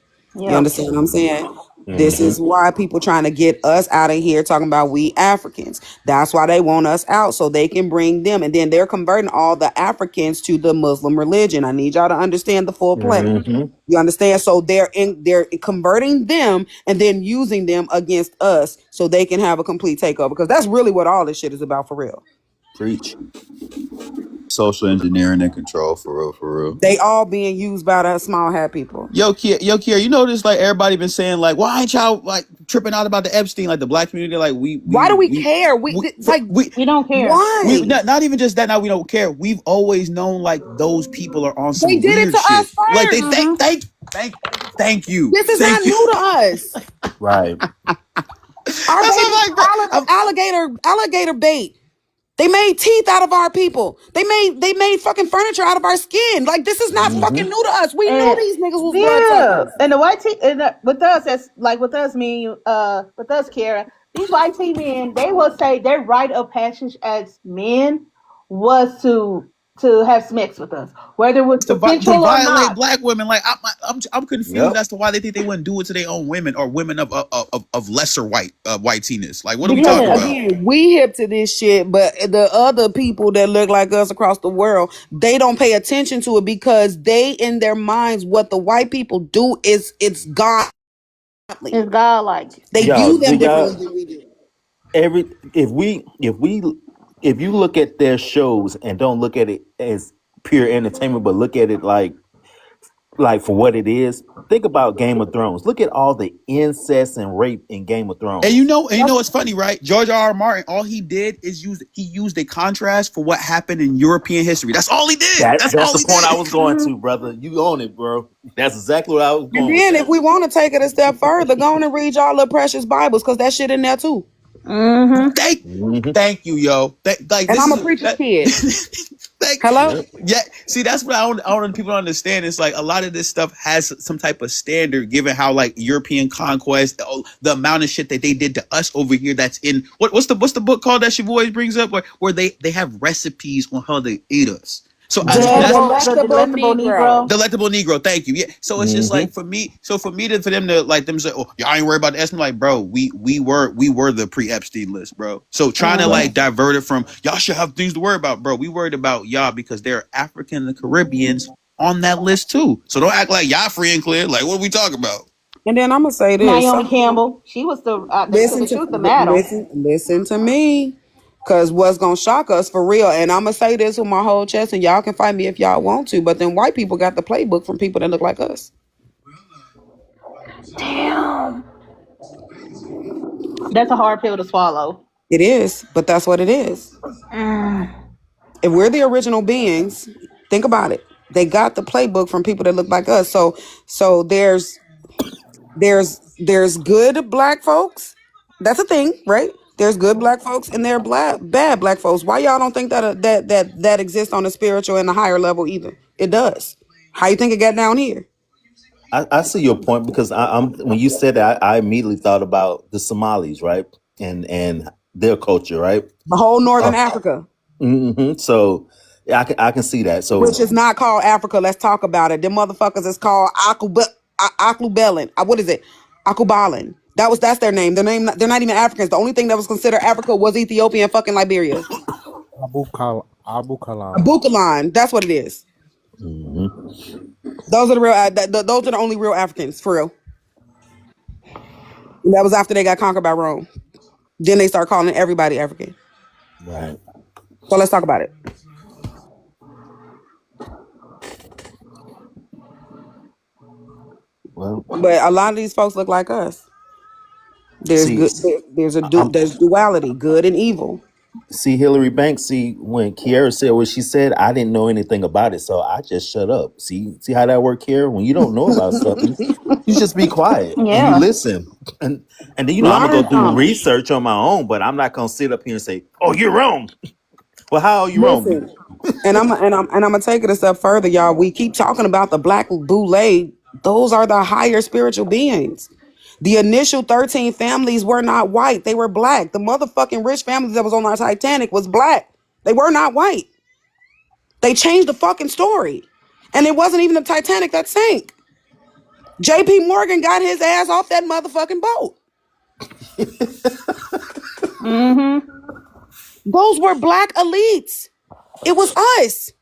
You Yep. understand what I'm saying? This Mhm. is why people trying to get us out of here talking about we Africans. That's why they want us out so they can bring them. And then they're converting all the Africans to the Muslim religion. I need y'all to understand the full play. Mhm. You understand? So they're converting them and then using them against us so they can have a complete takeover. Because that's really what all this shit is about for real. Preach. Social engineering and control, for real, for real. They all being used by the small hat people. Kier, you notice like everybody been saying like, why ain't y'all like tripping out about the Epstein, like the black community, like Why do we care? we Like, We don't care. we why? not even just that. Now we don't care. We've always known like those people are on They some did it weird to shit. us Like they first. Hmm. thank you, This is not thank you. new to us. Right. Our That's babies not like, bro. alligator bait. They made teeth out of our people. They made fucking furniture out of our skin. Like this is not fucking Mhm. new to us. We knew And these niggas was yeah, bloodsuckers. and the white tea and with us, that's like with us, me, with us, Kara. These white tea men, they will say their rite of passage as men was to have sex with us, whether it was To consensual or violate not. black women. Like I'm confused Yep. as to why they think they wouldn't do it to their own women or women of lesser whiteness. Like what are we Because talking Yeah, about? again, we hip to this shit, but the other people that look like us across the world, they don't pay attention to it because they in their minds what the white people do is it's godly. it's godlike. They Y'all, view do them differently y'all than we do. every if you look at their shows and don't look at it as pure entertainment, but look at it like for what it is, think about Game of Thrones. Look at all the incest and rape in Game of And Thrones. what's funny, right? George R. R. Martin, all he did is used a contrast for what happened in European history. That's all he did. That's That's all the he point I did. was going to, brother. You own it, bro. That's exactly what I was And going with then if that. we want to take it a step further, go on and read y'all little precious Bibles because that shit in there too. Mm-hmm. Thank you, yo. Like And this I'm a is preacher's that. kid. Thank Hello? Yep. yeah. See, that's what I don't want people to understand. It's like a lot of this stuff has some type of standard, given how like European conquest, the amount of shit that they did to us over here. That's in what's the book called that she always brings up, where they have recipes on how they eat us. So The Yeah, that's the delectable delectable Negro. Negro. Delectable Negro, thank you. Yeah. So it's just like for me, for them to like them say, oh, y'all ain't worried about the estimate. Like, bro, we were the pre-Epstein list, bro. So trying to Mm-hmm. like divert it from y'all should have things to worry about, bro. We worried about y'all because there are African and Caribbeans on that list too. So don't act like y'all free and clear. Like, what are we talking about? And then I'm gonna say this. Naomi Some Campbell. She was the to listen the to truth, the madam. listen to me. Cause what's gonna shock us for real, and I'm gonna say this with my whole chest, and y'all can fight me if y'all want to, but then white people got the playbook from people that look like us. Damn. That's a hard pill to swallow. It is, but that's what it is. Mm. If we're the original beings, think about it. They got the playbook from people that look like us. So there's good black folks. That's a thing, right? There's good black folks and there are bad black folks. Why y'all don't think that exists on a spiritual and a higher level either? It does. How you think it got down here? I see your point because I'm when you said that I immediately thought about the Somalis, right, and their culture, right. The whole northern Africa, So yeah, I can see that. which So is not called Africa. Let's talk about it. Them motherfuckers is called Akubelin. What is it? Akubalin. That's their name. Their name. They're not even Africans. The only thing that was considered Africa was Ethiopia and fucking Liberia. Abu Kalam. Bukalan. That's what it is. Those are the real. Those are the only real Africans for real. And that was after they got conquered by Rome. Then they start calling everybody African. right, So let's talk about it. well, But a lot of these folks look like us. There's see, good. I'm There's duality, good and evil. see Hillary Banks. See when Kiara said what she said, I didn't know anything about it, so I just shut up. See how that worked, Kiara. When you don't know about stuff, you just be quiet and you Yeah. listen, and then I'm gonna Learn go do from it. research on my own. But I'm not gonna sit up here and say, "Oh, you're wrong." Well, how are you wrong? Listen, and I'm gonna take it a step further, y'all. We keep talking about the black boule. Those are the higher spiritual beings. The initial 13 families were not white; they were black. The motherfucking rich families that was on our Titanic was black. They were not white. They changed the fucking story, and it wasn't even the Titanic that sank. J.P. Morgan got his ass off that motherfucking boat. Mm-hmm. Those were black elites. It was us.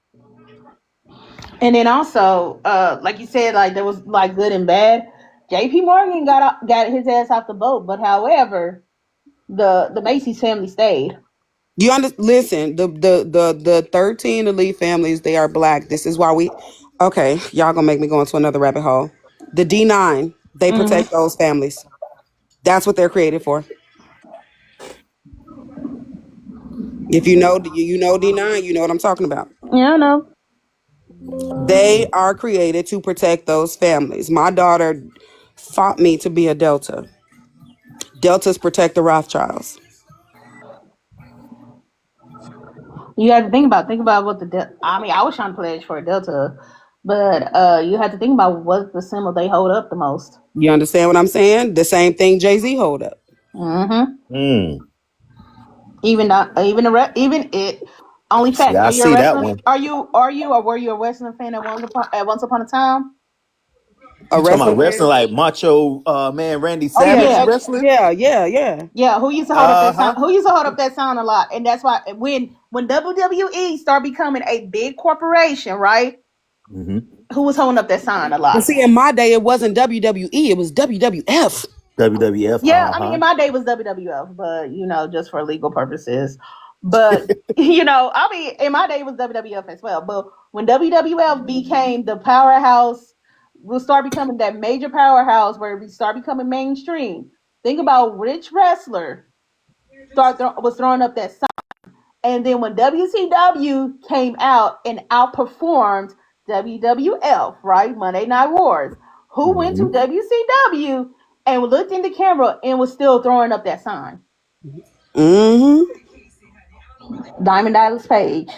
And then also, like you said, like there was like good and bad. J.P. Morgan got his ass off the boat, but however, the Macy's family stayed. Listen, the 13 elite families, they are black. This is why we okay, y'all gonna make me go into another rabbit hole. The D9, they protect Mm-hmm. those families. That's what they're created for. If you know D9, you know what I'm talking about. Yeah, I know. They are created to protect those families. My daughter fought me to be a Delta. Deltas protect the Rothschilds. You have to think about what I mean, I was trying to pledge for a Delta, but you have to think about what the symbol they hold up the most. You understand what I'm saying? The same thing Jay-Z hold up. Mm-hmm. Hmm. Even not even even it. Only See, fact: I Are you a see that wrestling? one. Are you or were you a wrestling fan at once upon a time? A You talking about wrestling wrestling fan? like Macho Man Randy Oh yeah, Savage Yeah, wrestling? yeah. yeah. Who used to hold up Uh that sound? huh. Who used to hold up that sound a lot? And that's why when WWE started becoming a big corporation, right? Mm-hmm. Who was holding up that sign a And lot? see, in my day, it wasn't WWE, it was WWF. WWF. Yeah, Uh I mean, huh. in my day it was WWF, but just for legal purposes. But I mean, in my day it was WWF as well. But when WWF became the powerhouse, we'll start becoming that major powerhouse where we start becoming mainstream. Think about which wrestler was throwing up that sign, and then when WCW came out and outperformed WWF, right, Monday Night Wars, who went to Mm-hmm. WCW and looked in the camera and was still throwing up that sign? Mm-hmm. Diamond Dallas Page.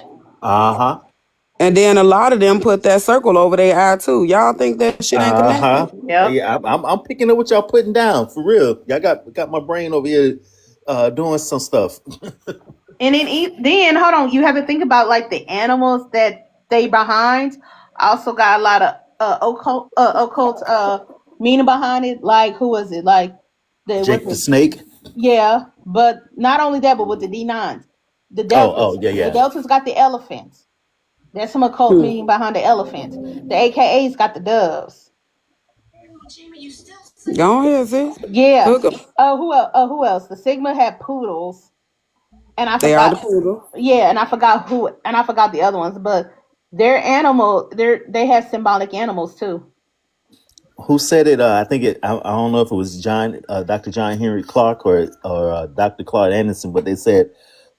Uh-huh. And then a lot of them put that circle over their eye too. Y'all think that shit ain't connected? Uh-huh. Yep. Yeah, I'm picking up what y'all putting down for real. Y'all got my brain over here doing some stuff. And then hold on, you have to think about like the animals that they behind. Also got a lot of occult meaning behind it. Like who was it? Like the what's Jake the it? Snake. Yeah, but not only that, but with the D9s, the Oh, deltas. yeah, The yeah. deltas got the elephants. There's some occult Hmm. meaning behind the elephants. The AKAs got the doves. Go ahead, sis. Yeah. Cook 'em. Who else? Who else? The Sigma had poodles, and I They are the forgot. poodle. Yeah, and I forgot who, and I forgot the other ones. But their animal, they have symbolic animals too. Who said it? I think it. I don't know if it was Dr. John Henry Clark or Dr. Claude Anderson, but they said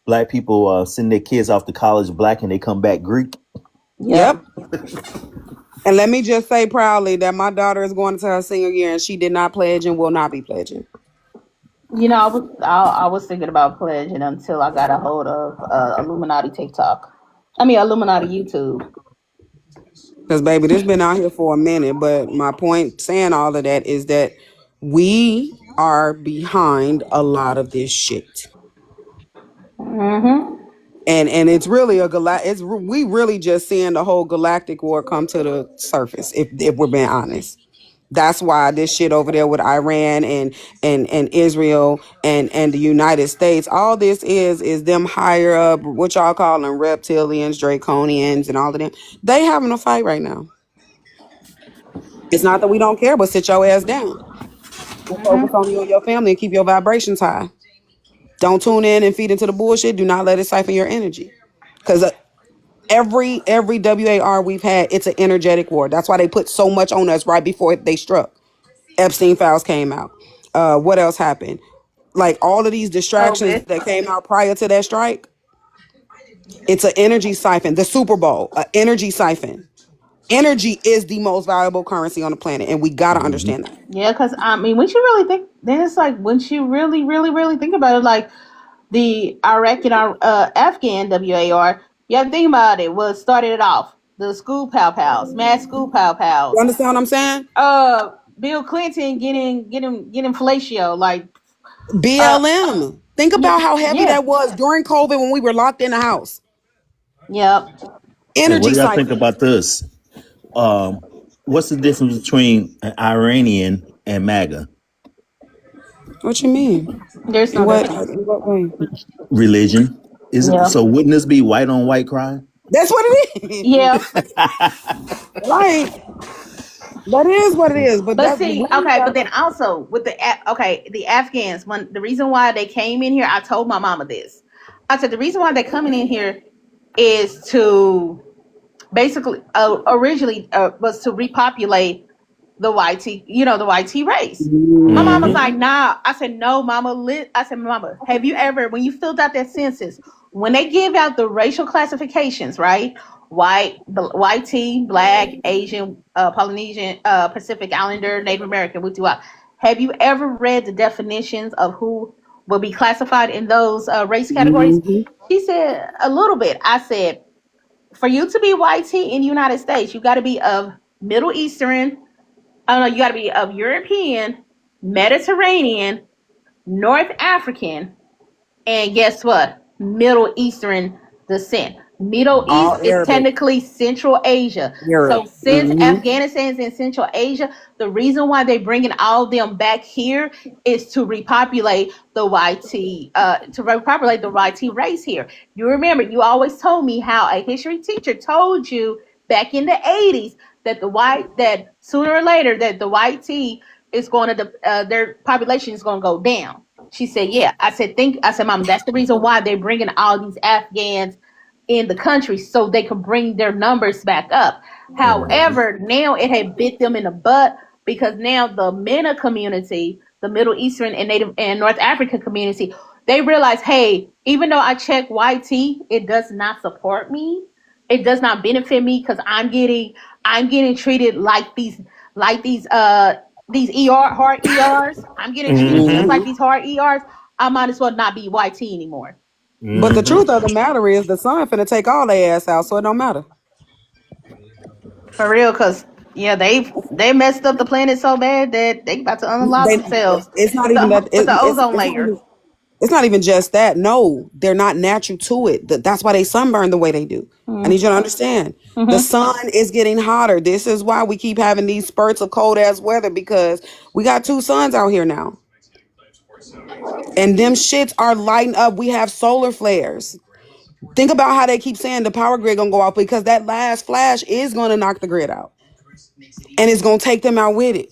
black people send their kids off to college black and they come back Greek. Yep. Yep. And let me just say proudly that my daughter is going into her senior year and she did not pledge and will not be pledging. You know, I was thinking about pledging until I got a hold of Illuminati TikTok. I mean, Illuminati YouTube. Because, baby, this been out here for a minute. But my point saying all of that is that we are behind a lot of this shit. Mm-hmm. And it's really we really just seeing the whole galactic war come to the surface, if we're being honest. That's why this shit over there with Iran and Israel and the United States, all this is them higher up, what y'all call them, reptilians, draconians, and all of them. They having a fight right now. It's not that we don't care, but sit your ass down and focus Mm-hmm. on you and your family and keep your vibrations high. Don't tune in and feed into the bullshit. Do not let it siphon your energy. Because every WAR we've had, it's an energetic war. That's why they put so much on us right before they struck. Epstein files came out. What else happened? Like all of these distractions COVID. that came out prior to that strike, it's an energy siphon. The Super Bowl, an energy siphon. Energy is the most valuable currency on the planet, and we gotta Hmm. understand that. Yeah, because I mean, when you really think, then it's like when you really, really, really think about it, like the Iraq and Afghan WAR. You have to think about it. What started it off? The school pow pows, mass school pow You pows. understand what I'm saying? Bill Clinton getting fellatio, like uh, BLM. Think yeah, about how heavy yeah, that was during COVID when we were locked in the house. yep. Hey, what Energy do y'all think siphon. about this? Um, what's the difference between an Iranian and MAGA? What you mean? There's In no what difference. in what way? Religion. Isn't Yeah, so? Wouldn't this be white on white crime? That's what it is. yeah. Right. That is what it is. But But that see, we okay, but got then also with the Afghans, when the reason why they came in here, I told my mama this. I said the reason why they're coming in here is to basically originally was to repopulate the YT, the YT race. My mom was Hmm. like, nah. I said, no, mama. I said, mama, have you ever, when you filled out that census, when they give out the racial classifications, right? YT, Black, Asian, Polynesian, Pacific Islander, Native American, have you ever read the definitions of who will be classified in those race categories? mm-hmm. She said, a little bit. I said, for you to be YT in the United States, you got to be of Middle Eastern. I don't know. You got to be of European, Mediterranean, North African, and guess what? Middle Eastern descent. Middle East All is Arabic. technically Central Asia. Arab. So since Mm-hmm. Afghanistan is in Central Asia, the reason why they're bringing all them back here is to repopulate the YT race here. You remember, you always told me how a history teacher told you back in the 80s that that sooner or later that the YT is going to their population is going to go down. She said, "Yeah." I said, "Mom, that's the reason why they're bringing all these Afghans in the country so they can bring their numbers back up." However, now it had bit them in the butt because now the MENA community, the Middle Eastern and Native and North African community, they realize, hey, even though I check YT, it does not support me. It does not benefit me because I'm getting treated like these ER hard ERs. I'm getting treated just Hmm. like Mm-hmm. these hard ERs. I might as well not be YT anymore. But the Mm-hmm. truth of the matter is the sun finna take all their ass out, so it don't matter. For real, cause yeah, they messed up the planet so bad that they about to unlock They, themselves it's not with even that the ozone it's not layer. even it's not even just that. No, they're not natural to it. That's why they sunburn the way they do. I need you to understand. The Mm-hmm. sun is getting hotter. This is why we keep having these spurts of cold ass weather because we got two suns out here now. And them shits are lighting up. We have solar flares. Think about how they keep saying the power grid gonna go out because that last flash is gonna knock the grid out. And it's gonna take them out with it.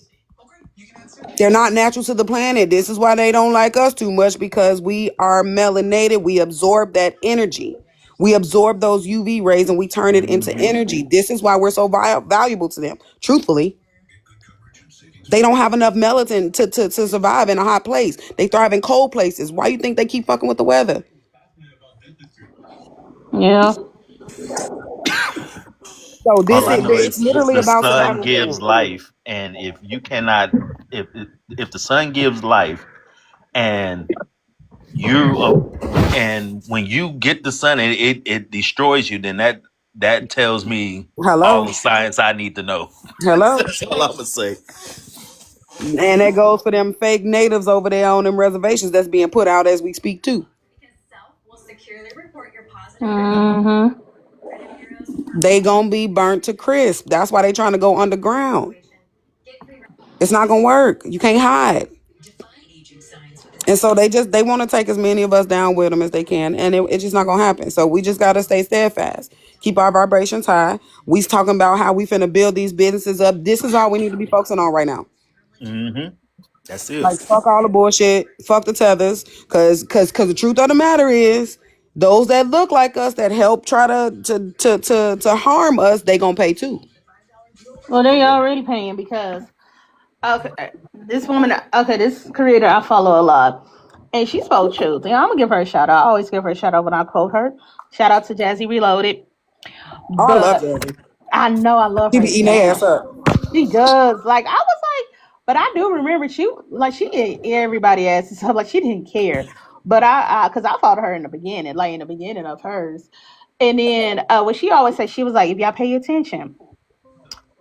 They're not natural to the planet. This is why they don't like us too much because we are melanated. We absorb that energy. We absorb those UV rays and we turn it into Mm-hmm. energy. This is why we're so valuable to them. Truthfully, they don't have enough melatonin to survive in a hot place. They thrive in cold places. Why you think they keep fucking with the weather? Yeah. So All I know it's is literally the about sun survival for gives them. life, and if you cannot, if if the sun gives life, and you and when you get the sun and it destroys you, then that tells me all Hello, the science I need to know. hello, That's all I'm gonna say. and that goes for them fake natives over there on them reservations that's being put out as we speak too. Mm-hmm. They gonna be burnt to crisp. That's why they trying to go underground. It's not gonna work. You can't hide. And so they want to take as many of us down with them as they can, and it's just not gonna happen. So we just gotta stay steadfast, keep our vibrations high. We talking about how we finna build these businesses up. This is all we need to be focusing on right now. Mm-hmm. That's Like it. fuck all the bullshit, fuck the tethers, cause the truth of the matter is, those that look like us that help try to harm us, they gonna pay too. Well, they already paying because okay, this woman, okay, this creator I follow a lot, and she spoke truth. And I'm gonna give her a shout out. I always give her a shout out when I quote her. Shout out to Jazzy Reloaded, Oh, I love but Jazzy. I know I love She her be too. eating their ass up. She does. Like I was like, but I do remember she didn't everybody asks stuff like she didn't care. But because I followed her in the beginning, like in the beginning of hers, and then what she always said, she was like, if y'all pay attention,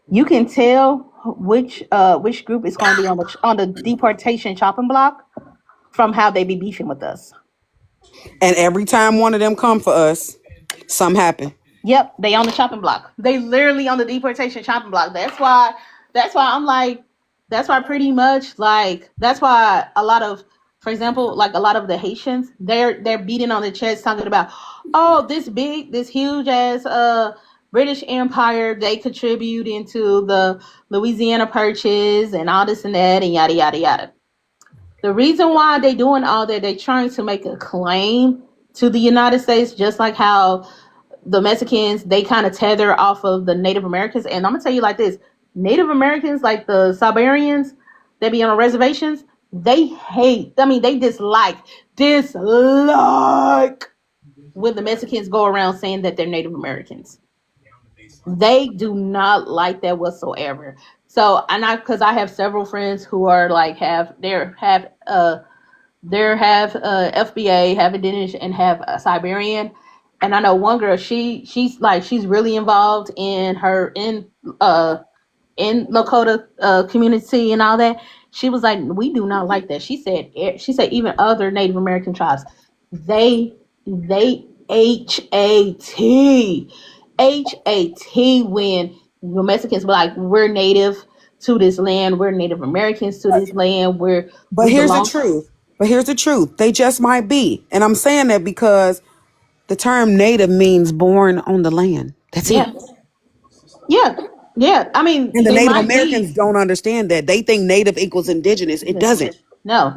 you can tell which group is going to be on the deportation chopping block from how they be beefing with us. And every time one of them come for us, something happen. Yep, they on the chopping block. They literally on the deportation chopping block. That's why I'm like that's why pretty much like that's why a lot of for example, like a lot of the Haitians, they're beating on the chest talking about, oh, this huge ass British Empire, they contribute into the Louisiana Purchase and all this and that and yada yada yada. The reason why they doing all that, they trying to make a claim to the United States, just like how the Mexicans, they kind of tether off of the Native Americans. And I'm gonna tell you like this: Native Americans, like the Siberians, they be on reservations. They hate. I mean, they dislike when the Mexicans go around saying that they're Native Americans. They do not like that whatsoever. So, and because I have several friends who are like have FBA, have Indigenous, and have Siberian. And I know one girl, she's really involved in her in Lakota community and all that. She was like, we do not like that. She said even other Native American tribes, they HAT when Mexicans were like, we're native to this land, we're Native Americans to this land, But we here's the belong. truth. But here's the truth. They just might be. And I'm saying that because the term native means born on the land. That's it. Yeah, yeah, yeah. I mean, And the they Native might be. Americans don't understand that. They think native equals indigenous. It doesn't. No,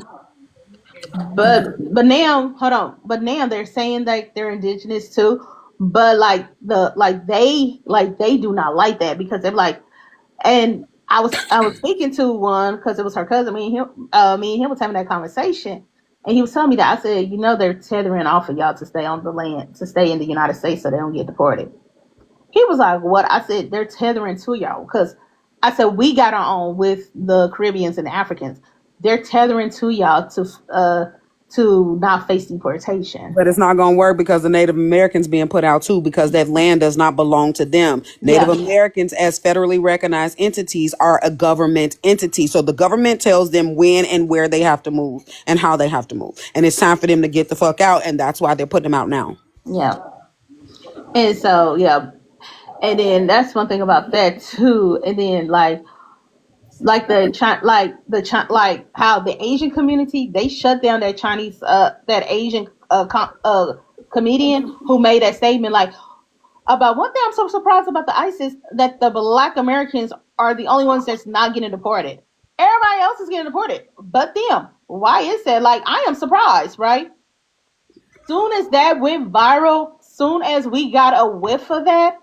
but now hold on. But now they're saying that they're indigenous too. But like they do not like that because they're like, and I was speaking to one because it was her cousin. Me and him was having that conversation, and he was telling me that I said, they're tethering off of y'all to stay on the land, to stay in the United States, so they don't get deported. He was like, "What?" I said, "They're tethering to y'all because I said we got our own with the Caribbeans and the Africans. They're tethering to y'all to not face deportation. But it's not going to work because the Native Americans being put out too, because that land does not belong to them. Native Yeah, Americans, as federally recognized entities, are a government entity. So the government tells them when and where they have to move and how they have to move. And it's time for them to get the fuck out. And that's why they're putting them out now. yeah. And so yeah, and then that's one thing about that too. And then like how the Asian community, they shut down that Chinese that Asian comedian who made that statement like about one thing. I'm so surprised about the ISIS that the Black Americans are the only ones that's not getting deported. Everybody else is getting deported, but them. Why is that? Like I am surprised, right? Soon as that went viral, soon as we got a whiff of that,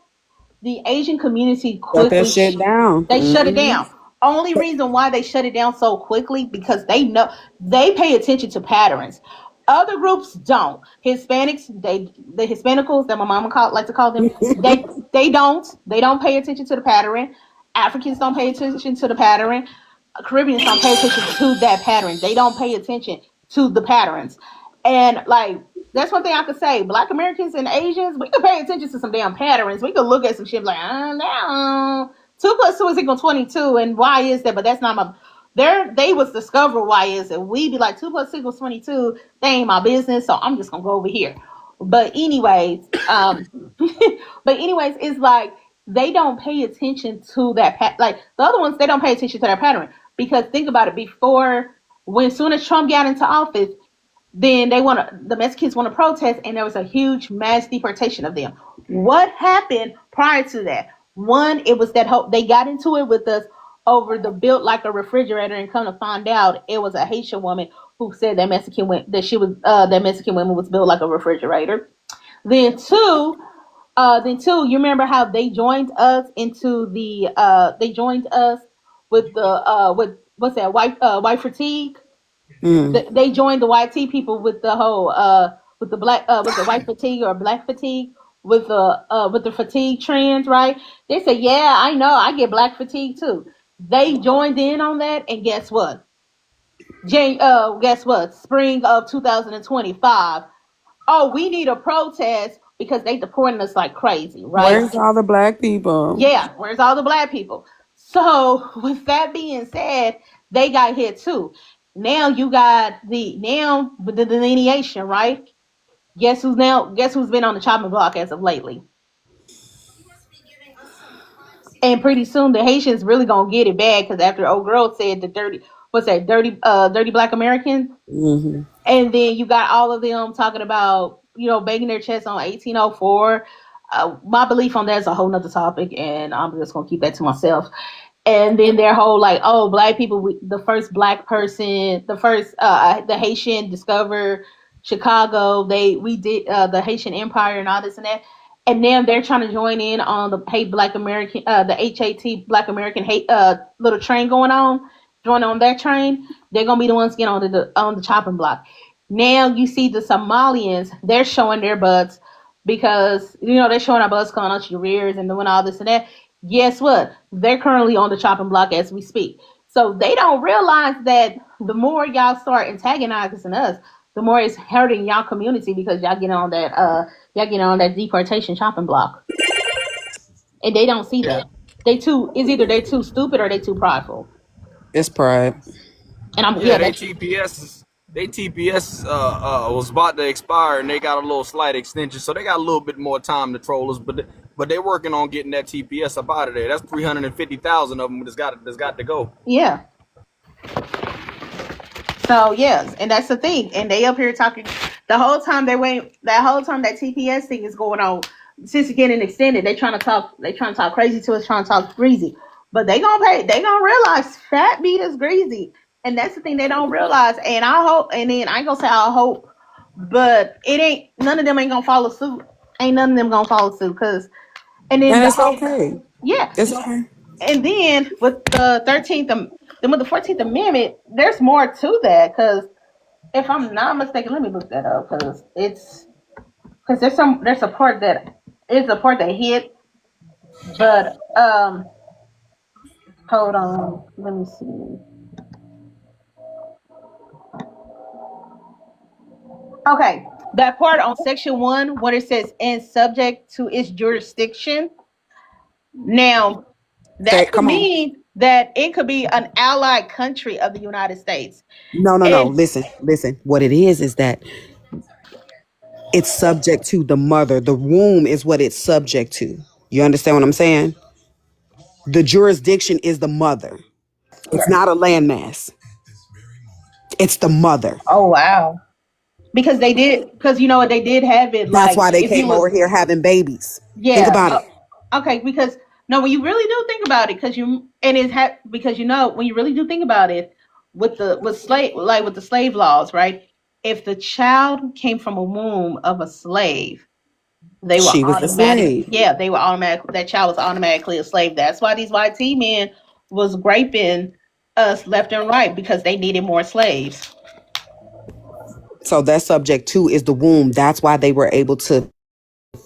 the Asian community Shut that shit down. they shut it down. Only reason why they shut it down so quickly because they know they pay attention to patterns. Other groups don't. Hispanics, the Hispanicals that my mama like to call them, they don't pay attention to the pattern. Africans don't pay attention to the pattern. Caribbeans don't pay attention to that pattern. They don't pay attention to the patterns. And like that's one thing I could say. Black Americans and Asians, we could pay attention to some damn patterns. We could look at some shit like, no. 2 + 2 is equal 22, and why is that? But that's not my. They was discover why is it. We be like 2 + 2 equals 22. They ain't my business, so I'm just gonna go over here. But anyways, it's like they don't pay attention to that. Like the other ones, they don't pay attention to that pattern because think about it. Before, when soon as Trump got into office, then the Mexicans want to protest, and there was a huge mass deportation of them. What happened prior to that? One, it was that they got into it with us over the built like a refrigerator, and come to find out, it was a Haitian woman who said that that Mexican woman was built like a refrigerator. Then two, you remember how they joined us into they joined us with the with what's that white fatigue? They joined the YT people with the whole with the black with the white fatigue or black fatigue with the fatigue trends, right? They said, yeah, I know, I get black fatigue too. They joined in on that, and guess what? Guess what? Spring of 2025. Oh, we need a protest because they deporting us like crazy, right? Where's all the black people? Yeah, where's all the black people? So, with that being said, they got hit too. Now you got the delineation, right? Guess who's been on the chopping block as of lately? And pretty soon the Haitians really gonna get it bad because after old girl said the dirty black American, Mm-hmm. and then you got all of them talking about banging their chest on 1804. My belief on that is a whole nother topic, and I'm just gonna keep that to myself. And then their whole like, oh, black people, the first black person, the Haitian discovered Chicago. We did the Haitian Empire and all this and that. And now they're trying to join in on the hate Black American, the HAT Black American hate little train going on. Join on that train. They're gonna be the ones getting on the chopping block. Now you see the Somalians, they're showing their butts because they're showing our butts calling out your rears and doing all this and that. Guess what? They're currently on the chopping block as we speak. So they don't realize that the more y'all start antagonizing us, the more it's hurting y'all community because y'all get on that deportation chopping block. And they don't see Yeah, that. Either they too stupid or they too prideful. It's pride. And yeah. that's They TPS was about to expire, and they got a little slight extension, so they got a little bit more time to troll us. But they're working on getting that TPS up out of there. That's 350,000 of them that's got to go. yeah. So yes, and that's the thing. And they up here talking the whole time they wait. That whole time that TPS thing is going on, since it's getting extended, they trying to talk. They trying to talk crazy to us, trying to talk greasy. But they gonna pay. They gonna realize fat meat is greasy, and that's the thing they don't realize. And I hope. And then I ain't gonna say I hope, but it ain't. None of them ain't gonna follow suit. Ain't none of them gonna follow suit. Cause and then And the it's whole okay. yeah. It's okay. And then with the 13th, then with the 14th Amendment, there's more to that. Because if I'm not mistaken, let me look that up. Because there's a part that hit, but hold on, let me see. Okay, that part on section 1 where it says and subject to its jurisdiction. Now, Say, that could come on. mean that it could be an allied country of the United States. No, no, no. And Listen, listen. What it is that it's subject to the mother. The womb is what it's subject to. You understand what I'm saying? The jurisdiction is the mother. It's not a landmass. It's the mother. oh wow. Because they did, because you know what, they did have it That's like why they if you came over was, here having babies. Think yeah, about it. okay, because no, when you really do think about it, because you and because you know when you really do think about it, with slave, like with the slave laws, right? If the child came from a womb of a slave, they were She was a automatic, slave. yeah, they were automatic. That child was automatically a slave. That's why these white tea men was raping us left and right because they needed more slaves. So that subject too is the womb. That's why they were able to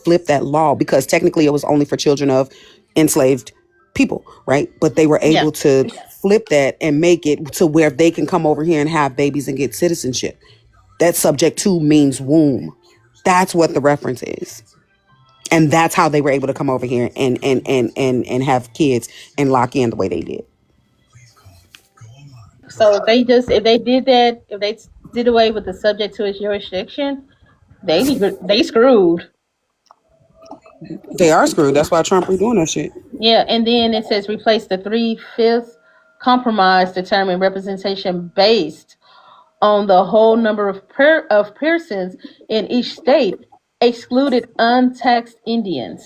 flip that law because technically it was only for children of enslaved people, right? But they were Yeah. able to flip that and make it to where they can come over here and have babies and get citizenship. That subject to means womb. That's what the reference is. And that's how they were able to come over here and have kids and lock in the way they did. So if they did that, if they did away with the subject to its jurisdiction, they screwed. They are screwed. That's why Trump is doing that shit. Yeah, and then it says replace the 3/5 compromise determined representation based on the whole number of persons in each state, excluded untaxed Indians.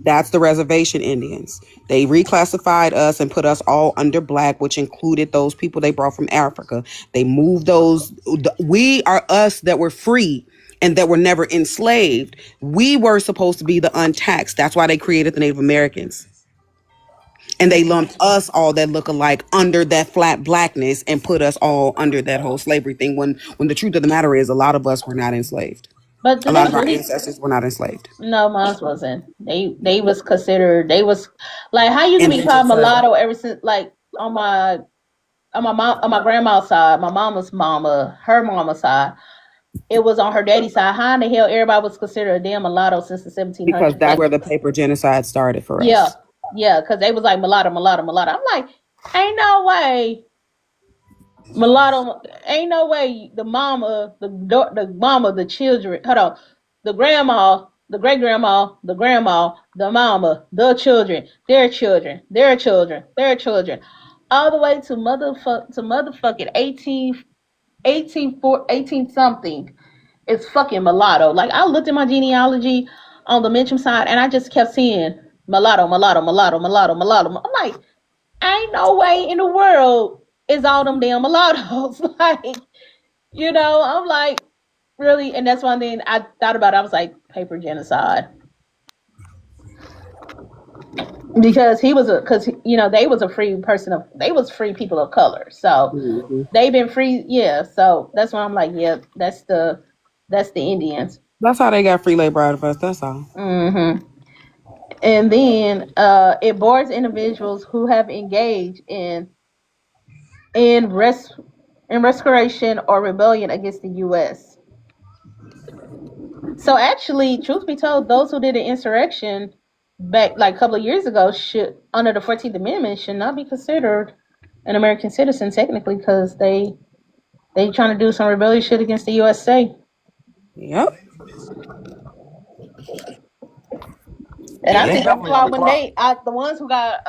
That's the reservation Indians. They reclassified us and put us all under black, which included those people they brought from Africa. They moved those. We are us that were free and that were never enslaved. We were supposed to be the untaxed. That's why they created the Native Americans. And they lumped us all that look alike under that flat blackness and put us all under that whole slavery thing. When the truth of the matter is, a lot of us were not enslaved. But A did lot they of our really? ancestors were not enslaved. No, mine wasn't. They was considered. They was like how you can be Indentured called servant. mulatto ever since like on my mom on my grandma's side, my mama's mama, her mama's side. It was on her daddy's side. How in the hell everybody was considered a damn mulatto since the Because 1700s? that's Like, where the paper genocide started for yeah, us. yeah, because they was like mulatto, mulatto, mulatto. I'm like, ain't no way mulatto, ain't no way the mama, the mama, the children. Hold on, the grandma, the great grandma, the grandma, the mama, the children, their children, their children, their children, all the way to motherfucking 18 something. It's fucking mulatto. Like I looked at my genealogy on the Mention side, and I just kept seeing mulatto, mulatto, mulatto, mulatto, mulatto. I'm like, ain't no way in the world is all them damn mulattoes. Like, I'm like, really? And that's one thing I thought about. I was like, paper genocide. Because they was a free they was free people of color. So Mhm. they've been free, yeah. So that's why I'm like, yeah, that's the Indians. That's how they got free labor out of us. That's all. Hmm. And then it bars individuals who have engaged in res in restoration or rebellion against the U.S. So actually, truth be told, those who did an insurrection back like a couple of years ago should, under the 14th Amendment, should not be considered an American citizen technically because they trying to do some rebellious shit against the USA. Yep. And Yeah, I they think that's definitely on why the when clock. the ones who got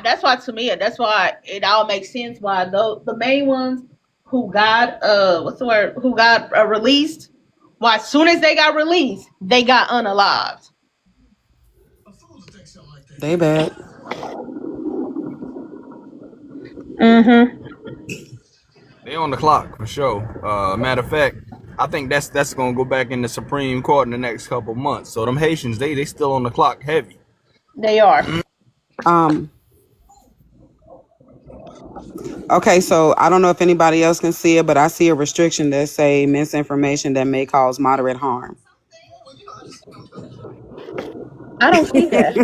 that's why to me that's why it all makes sense why the main ones who got what's the word, who got released, why as soon as they got released they got unalived. They bad. Mm-hmm. They on the clock for sure. Matter of fact, I think that's gonna go back in the Supreme Court in the next couple months. So them Haitians, they still on the clock heavy. They are. Um. Okay, so I don't know if anybody else can see it, but I see a restriction that say misinformation that may cause moderate harm. I don't see that.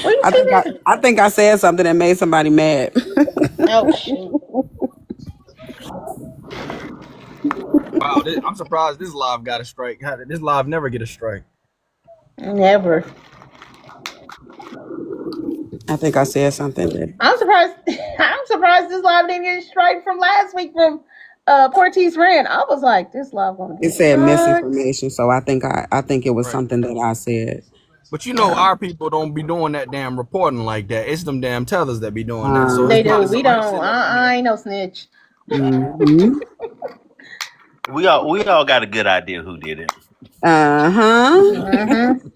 Where you I see think I, that? I think I said something that made somebody mad. Oh shoot. Wow, I'm surprised this live got a strike. How did this live never get a strike? Never. I think I said something that I'm surprised. I'm surprised this live didn't get a strike from last week from Porties ran. I was like, this live gonna it get a said strike. misinformation. So I think it was Right. something that I said. But you know, our people don't be doing that damn reporting like that. It's them damn tethers that be doing that. So it's They Uh, do. probably We somebody don't. sitting up in there. I ain't no snitch. mm-hmm. We all got a good idea who did it. Uh-huh. Mm-hmm.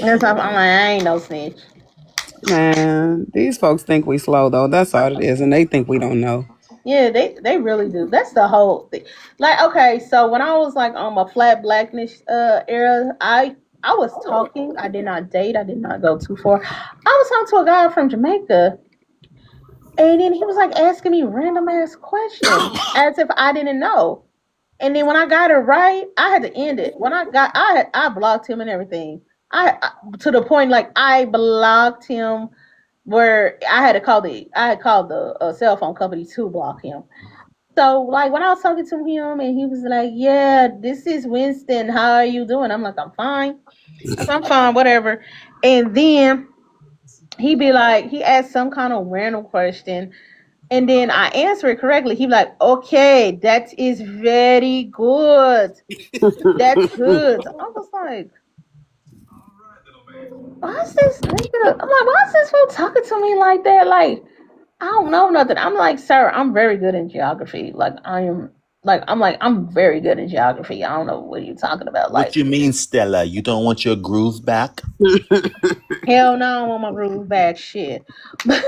That's why I'm like, I ain't no snitch. Man, these folks think we slow though. That's all it is, and they think we don't know. Yeah, they really do. That's the whole thing. Like, okay, so when I was like on my flat blackness era, I was talking. I did not date. I did not go too far. I was talking to a guy from Jamaica, and then he was like asking me random ass questions as if I didn't know. And then when I got it right, I had to end it. When I blocked him and everything. I to the point like I blocked him where I had called the cell phone company to block him. So like when I was talking to him and he was like, "Yeah, this is Winston. How are you doing?" I'm like, "I'm fine. I'm fine, whatever." And then he asked some kind of random question, and then I answer it correctly. He be like, "Okay, that is very good. That's good." I was like, "Why is this nigga?" I'm like, "Why is this fool talking to me like that?" Like, I don't know nothing. I'm like, "Sir, I'm very good in geography. Like, I'm very good in geography. I don't know what are you talking about. What Like, you mean, Stella? You don't want your groove back? hell no, I don't want my groove back. Shit." But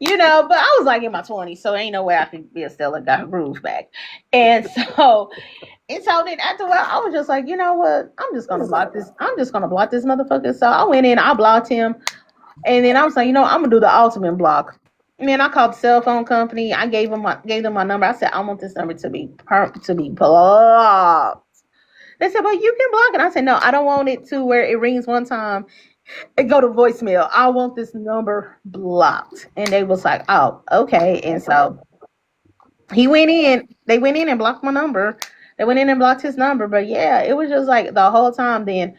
I was like in my 20s, so ain't no way I could be a Stella got her groove back. And so, then after a while, I was just like, you know what? I'm just gonna block this. I'm just gonna block this motherfucker. So I went in, I blocked him, and then I was like, I'm gonna do the ultimate block. And then I called the cell phone company. I gave them my number. I said, I want this number to be blocked. They said, well, you can block it. I said, no, I don't want it to where it rings one time and go to voicemail. I want this number blocked. And they was like, oh, okay. And so they went in and blocked my number. They went in and blocked his number. But yeah, it was just like the whole time then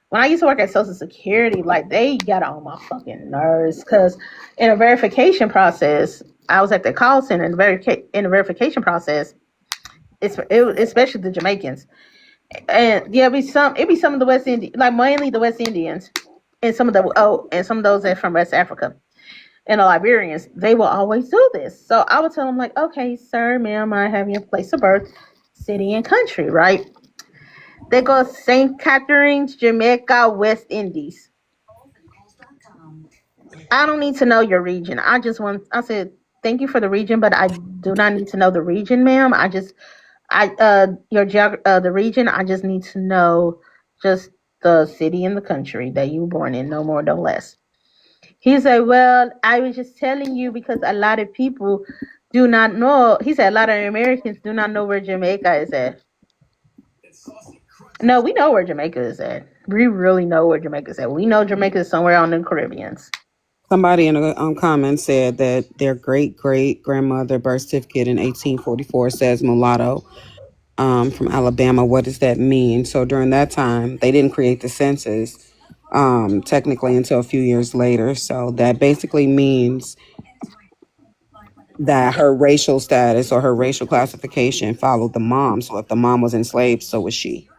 when I used to work at Social Security, like they got on my fucking nerves because in a verification process, I was at the call center in the verification process. Especially the Jamaicans, and yeah, it be some of the West Indians, like mainly the West Indians, and some of those that from West Africa and the Liberians. They will always do this. So I would tell them like, okay, sir, ma'am, I have your place of birth, city, and country, right? They go St. Catharines, Jamaica, West Indies. I don't need to know your region. I said, thank you for the region, but I do not need to know the region, ma'am. The region, I just need to know just the city and the country that you were born in, no more, no less. He said, well, I was just telling you because a lot of people do not know. He said, a lot of Americans do not know where Jamaica is at. No, we know where Jamaica is at. We really know where Jamaica is at. We know Jamaica is somewhere on the Caribbeans. Somebody in a comment said that their great great grandmother birth certificate in 1844 says mulatto from Alabama. What does that mean? So during that time, they didn't create the census technically until a few years later. So that basically means that her racial status or her racial classification followed the mom. So if the mom was enslaved, so was she.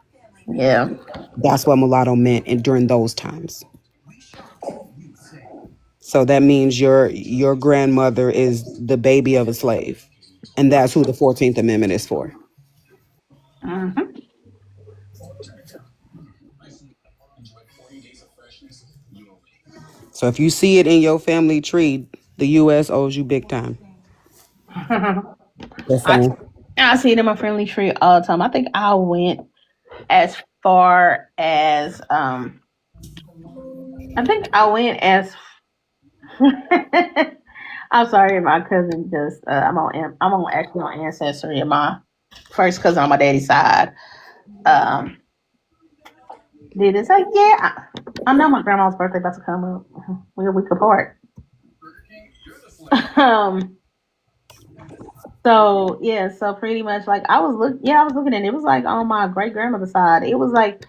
Yeah. That's what mulatto meant during those times. So that means your grandmother is the baby of a slave, and that's who the 14th Amendment is for. Mm-hmm. So if you see it in your family tree, the U.S. owes you big time. Just I saying. I see it in my friendly tree all the time. I think I went as far as I think I went as I'm sorry, my cousin just actually on ancestry of my first cousin on my daddy's side. Um, did it say yeah? I know my grandma's birthday about to come up. We're a week apart. Um, So yeah, so pretty much like I was looking at it. It was like on my great grandmother's side. It was like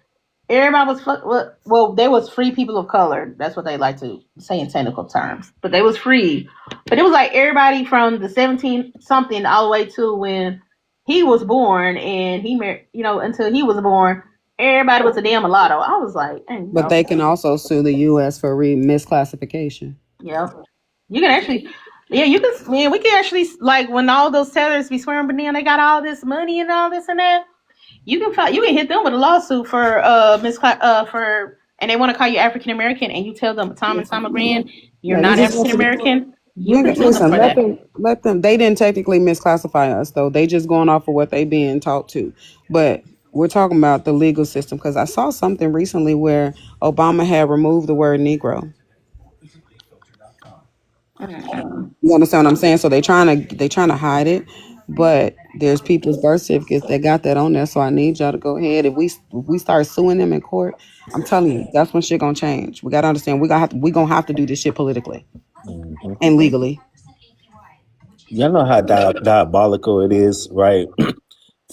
everybody was well, there was free people of color. That's what they like to say in technical terms. But they was free. But it was like everybody from the 17 something all the way to when he was born and he married, until he was born. Everybody was a damn mulatto. I was like, But they can also sue the U.S. for misclassification. yeah. You can actually, yeah, you can, man, we can actually, like, when all those tellers be swearing, but then they got all this money and all this and that, you can hit them with a lawsuit for, and they want to call you African American, and you tell them time and time again, you're Yeah, you not just African American, you can sue them listen. for that. Let them. They didn't technically misclassify us though. They just going off of what they being taught to. But we're talking about the legal system because I saw something recently where Obama had removed the word Negro. Mm-mm. You understand what I'm saying? So they trying to hide it, but there's people's birth certificates that got that on there. So I need y'all to go ahead. If we start suing them in court, I'm telling you, that's when shit gonna change. We gotta understand. We gonna have to do this shit politically Hmm. and legally. Y'all know how diabolical it is, right?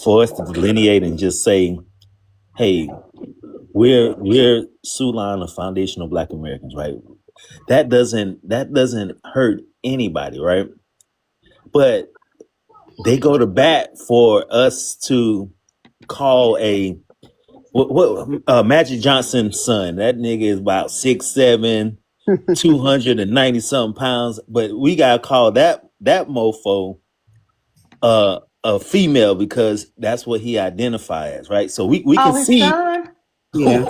For us to delineate and just say, "Hey, we're Sioux line of foundational Black Americans," right? That doesn't hurt anybody, right? But they go to bat for us to call a what Magic Johnson's son. That nigga is about 6'7", 290 something pounds, but we gotta call that mofo a female because that's what he identifies as, right? So we can Oh, his see son? Yeah.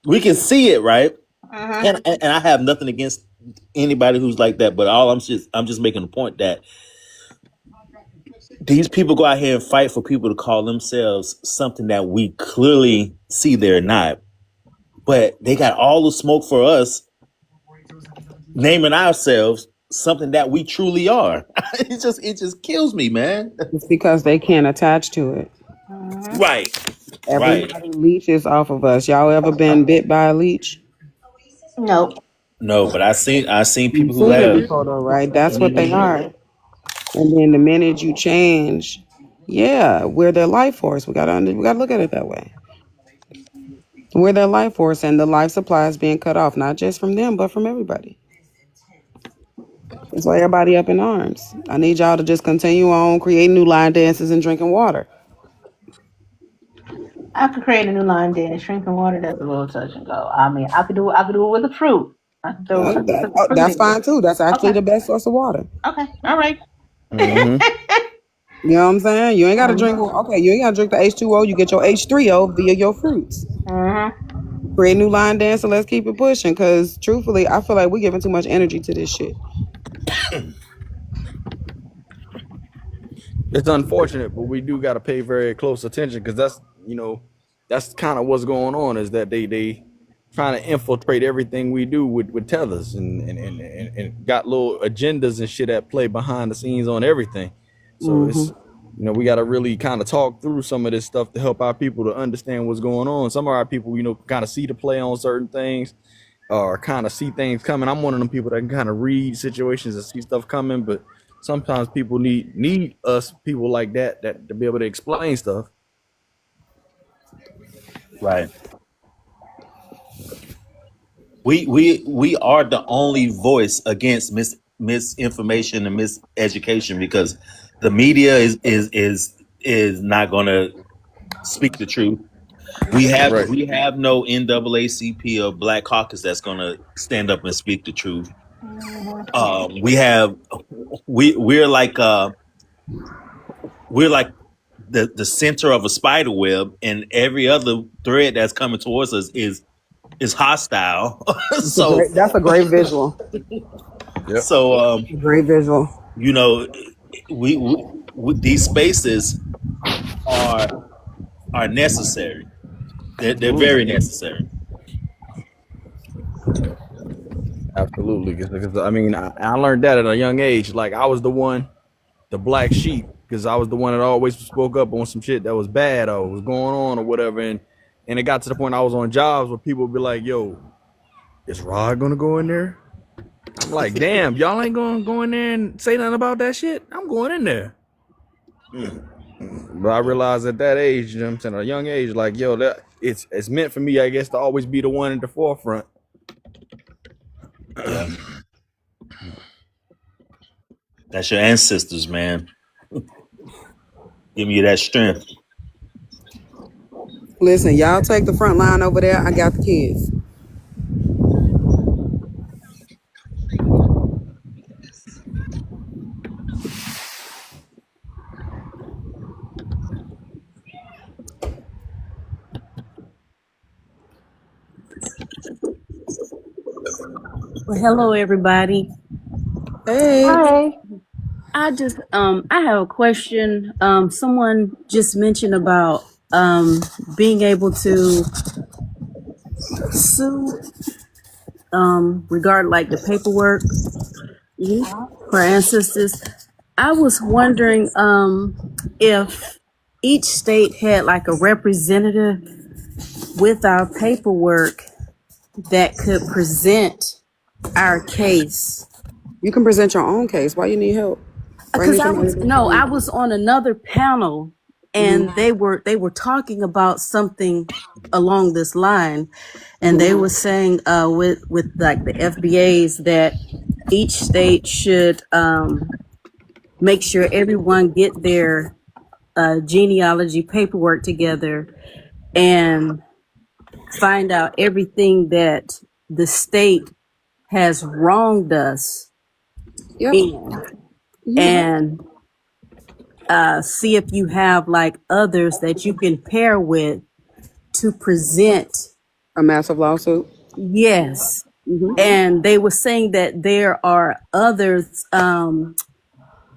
we can see it, right? Uh-huh. And I have nothing against anybody who's like that, but I'm just making the point that these people go out here and fight for people to call themselves something that we clearly see they're not. But they got all the smoke for us naming ourselves something that we truly are. it just kills me, man. It's because they can't attach to it. Uh-huh. Right. Right. Everybody leeches off of us. Y'all ever been bit by a leech? Nope. No, but I seen You've people who seen it have. before, though, right? That's what they Mhm. are. And then the minute you change, yeah, we're their life force. We gotta look at it that way. We're their life force, and the life supply is being cut off, not just from them, but from everybody. That's why everybody up in arms. I need y'all to just continue on creating new line dances and drinking water. I could create a new line dance, drinking water, that's a little touch and go. I mean, I could do it with the fruit. I could put the fruit That's in it. fine too. That's actually Okay. the best source of water. Okay. All right. Mhm. You know what I'm saying? You ain't got to drink. Uh-huh. Okay, you ain't got to drink the H2O. You get your H3O via your fruits. Uh-huh. Create a new line dance and let's keep it pushing. Cause truthfully, I feel like we're giving too much energy to this shit. It's unfortunate, but we do got to pay very close attention because that's kind of what's going on is that they trying to infiltrate everything we do with tethers and got little agendas and shit at play behind the scenes on everything. So Hmm. it's we got to really kind of talk through some of this stuff to help our people to understand what's going on. Some of our people, kind of see the play on certain things or kind of see things coming. I'm one of them people that can kind of read situations and see stuff coming, but sometimes people need us people like that to be able to explain stuff. Right. We are the only voice against misinformation and miseducation because the media is not going to speak the truth. We have Right. we have no NAACP or Black Caucus that's going to stand up and speak the truth. We have we're like the center of a spider web, and every other thread that's coming towards us is hostile. so That's a great visual. Yep. so Great visual. you know we these spaces are necessary. They're Absolutely. very necessary. Absolutely. Because I mean, I learned that at a young age. Like I was the black sheep, because I was the one that always spoke up on some shit that was bad or was going on or whatever. And it got to the point I was on jobs where people would be like, "Yo, is Rod gonna go in there?" I'm like, "Damn, y'all ain't gonna go in there and say nothing about that shit. I'm going in there." But I realized at that age, you know what I'm saying, at a young age, like, yo, that it's meant for me, I guess, to always be the one in the forefront. Yeah. That's your ancestors, man. Giving you that strength. Listen, y'all take the front line over there. I got the kids. Well, hello everybody. Hey. Hi. I have a question. Someone just mentioned about being able to sue regard like the paperwork Mm-hmm. for ancestors. I was wondering if each state had like a representative with our paperwork that could present our case. You can present your own case. Why you need help? Why you Because need somebody to no, defend I you? was on another panel and Mm-hmm. they were talking about something along this line, and they Mm-hmm. were saying with like the FBAs that each state should make sure everyone get their genealogy paperwork together and find out everything that the state has wronged us Yep. in, Mm-hmm. and see if you have like others that you can pair with to present. A massive lawsuit. Yes. Mm-hmm. And they were saying that there are others,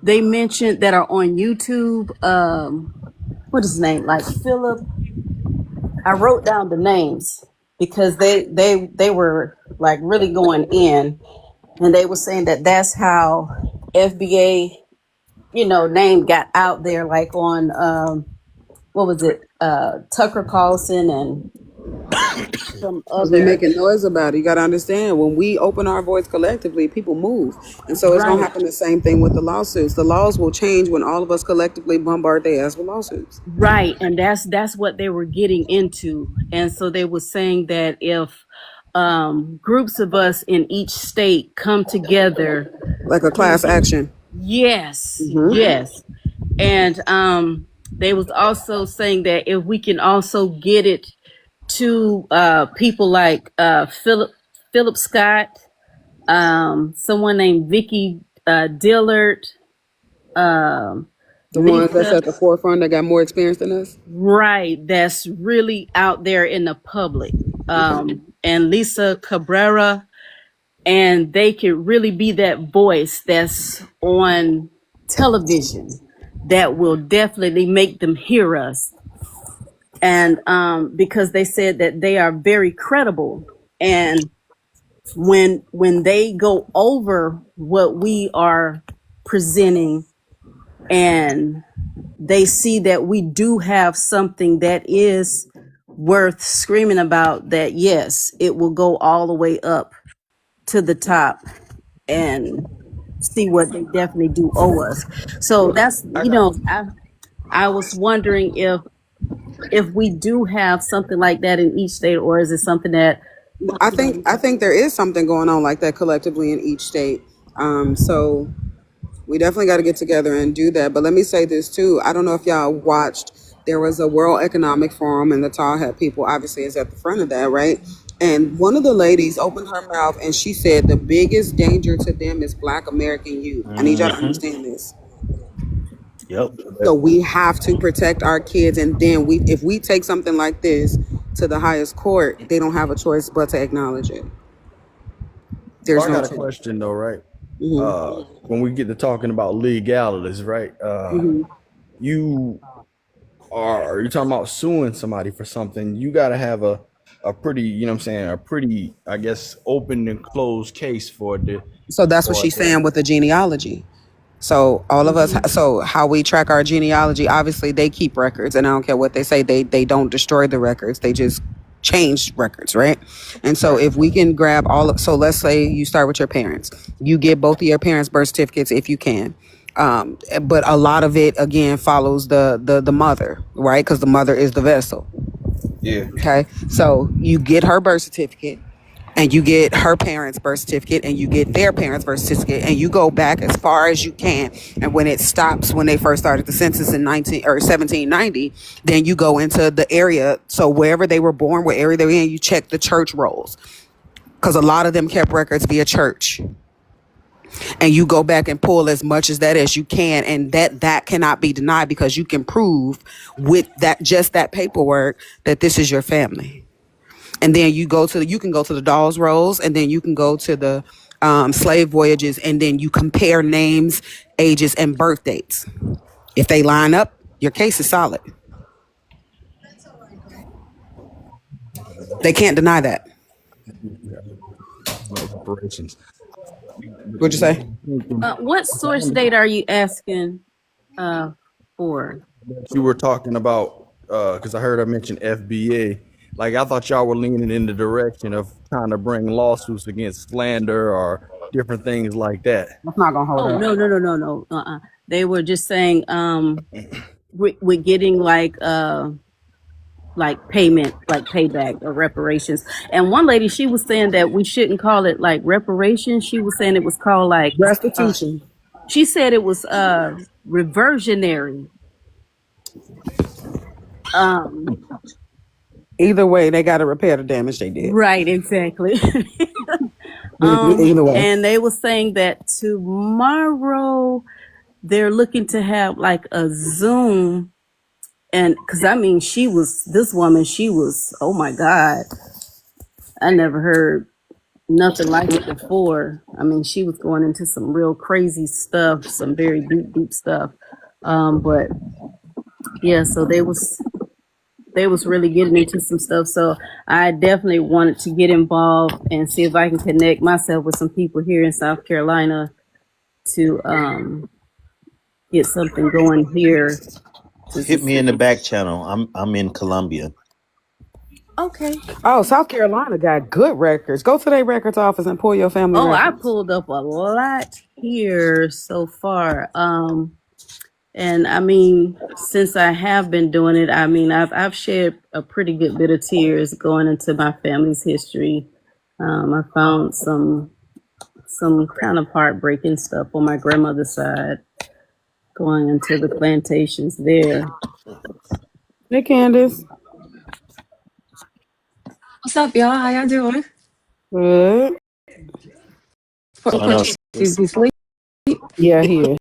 they mentioned that are on YouTube. What is his name? Like Philip. I wrote down the names because they were like really going in, and they were saying that that's how FBA, name got out there, like on what was it, Tucker Carlson and some Because we other. making noise about it. You got to understand, when we open our voice collectively, people move. And so it's going to Right, happen the same thing with the lawsuits. The laws will change when all of us collectively bombard their ass with lawsuits. right, and that's what they were getting into. And so they were saying that if groups of us in each state come together, Like a class action. yes, Mm-hmm. yes. And they was also saying that if we can also get it to people like Philip Scott, someone named Vicky Dillard, um, The ones that's Lisa, at the forefront that got more experience than us. right, that's really out there in the public, Okay. and Lisa Cabrera, and they could really be that voice that's on television that will definitely make them hear us. And because they said that they are very credible, and when they go over what we are presenting and they see that we do have something that is worth screaming about, that yes, it will go all the way up to the top, and see what they definitely do owe us. So Well, that's, I got I was wondering if we do have something like that in each state, or is it something that I think there is something going on like that collectively in each state. So we definitely got to get together and do that. But let me say this too. I don't know if y'all watched. There was a World Economic Forum, and the tall hat people obviously is at the front of that, right? And one of the ladies opened her mouth and she said the biggest danger to them is Black American youth. I need y'all to Mm-hmm. understand this. Yep. So we have to protect our kids, and then if we take something like this to the highest court, they don't have a choice but to acknowledge it. well, There's I no got a choice. question though, right? Hmm. When we get to talking about legalities, right? Hmm. You are you talking about suing somebody for something? You got to have a pretty, you know what I'm saying, a pretty, I guess, open and closed case for the So that's what for she's the saying with the genealogy. So all of us, so how we track our genealogy, obviously they keep records, and I don't care what they say, they don't destroy the records, they just change records, right? And so right. if we can grab all of, so let's say you start with your parents, you get both of your parents' birth certificates if you can. But a lot of it again follows the mother, right? Because the mother is the vessel. Yeah. Okay, so you get her birth certificate, and you get her parents' birth certificate, and you get their parents' birth certificate, and you go back as far as you can. And when it stops, when they first started the census in 1790, then you go into the area. So wherever they were born, what area they were in, you check the church rolls, because a lot of them kept records via church. And you go back and pull as much as that as you can, and that cannot be denied, because you can prove with that, just that paperwork, that this is your family. And then you can go to the Dawes Rolls, and then you can go to the slave voyages, and then you compare names, ages, and birth dates. If they line up, your case is solid. They can't deny that. Reparations. What'd you say? What source date are you asking for? You were talking about because I heard I mentioned FBA. Like I thought y'all were leaning in the direction of trying to bring lawsuits against slander or different things like that. That's not gonna hold Oh, up. no. They were just saying we're getting like payment, like payback or reparations. And one lady, she was saying that we shouldn't call it like reparations. She was saying it was called like Restitution. she said it was reversionary. Either way, they got to repair the damage they did. Right, exactly. Either way. And they were saying that tomorrow they're looking to have like a Zoom. And because I mean, this woman, oh my God, I never heard nothing like it before. I mean, she was going into some real crazy stuff, some very deep stuff. But yeah, so they was really getting into some stuff. So I definitely wanted to get involved and see if I can connect myself with some people here in South Carolina to get something going here. Hit me in the back channel. I'm in Columbia. Okay. Oh, South Carolina got good records. Go to their records office and pull your family records. I pulled up a lot here so far. And I mean, since I have been doing it, I mean, I've shed a pretty good bit of tears going into my family's history. I found some kind of heartbreaking stuff on my grandmother's side, going into the plantations there. Hey, Candace. What's up, y'all? How y'all doing? Good. Excuse me, sleep. Yeah, he is.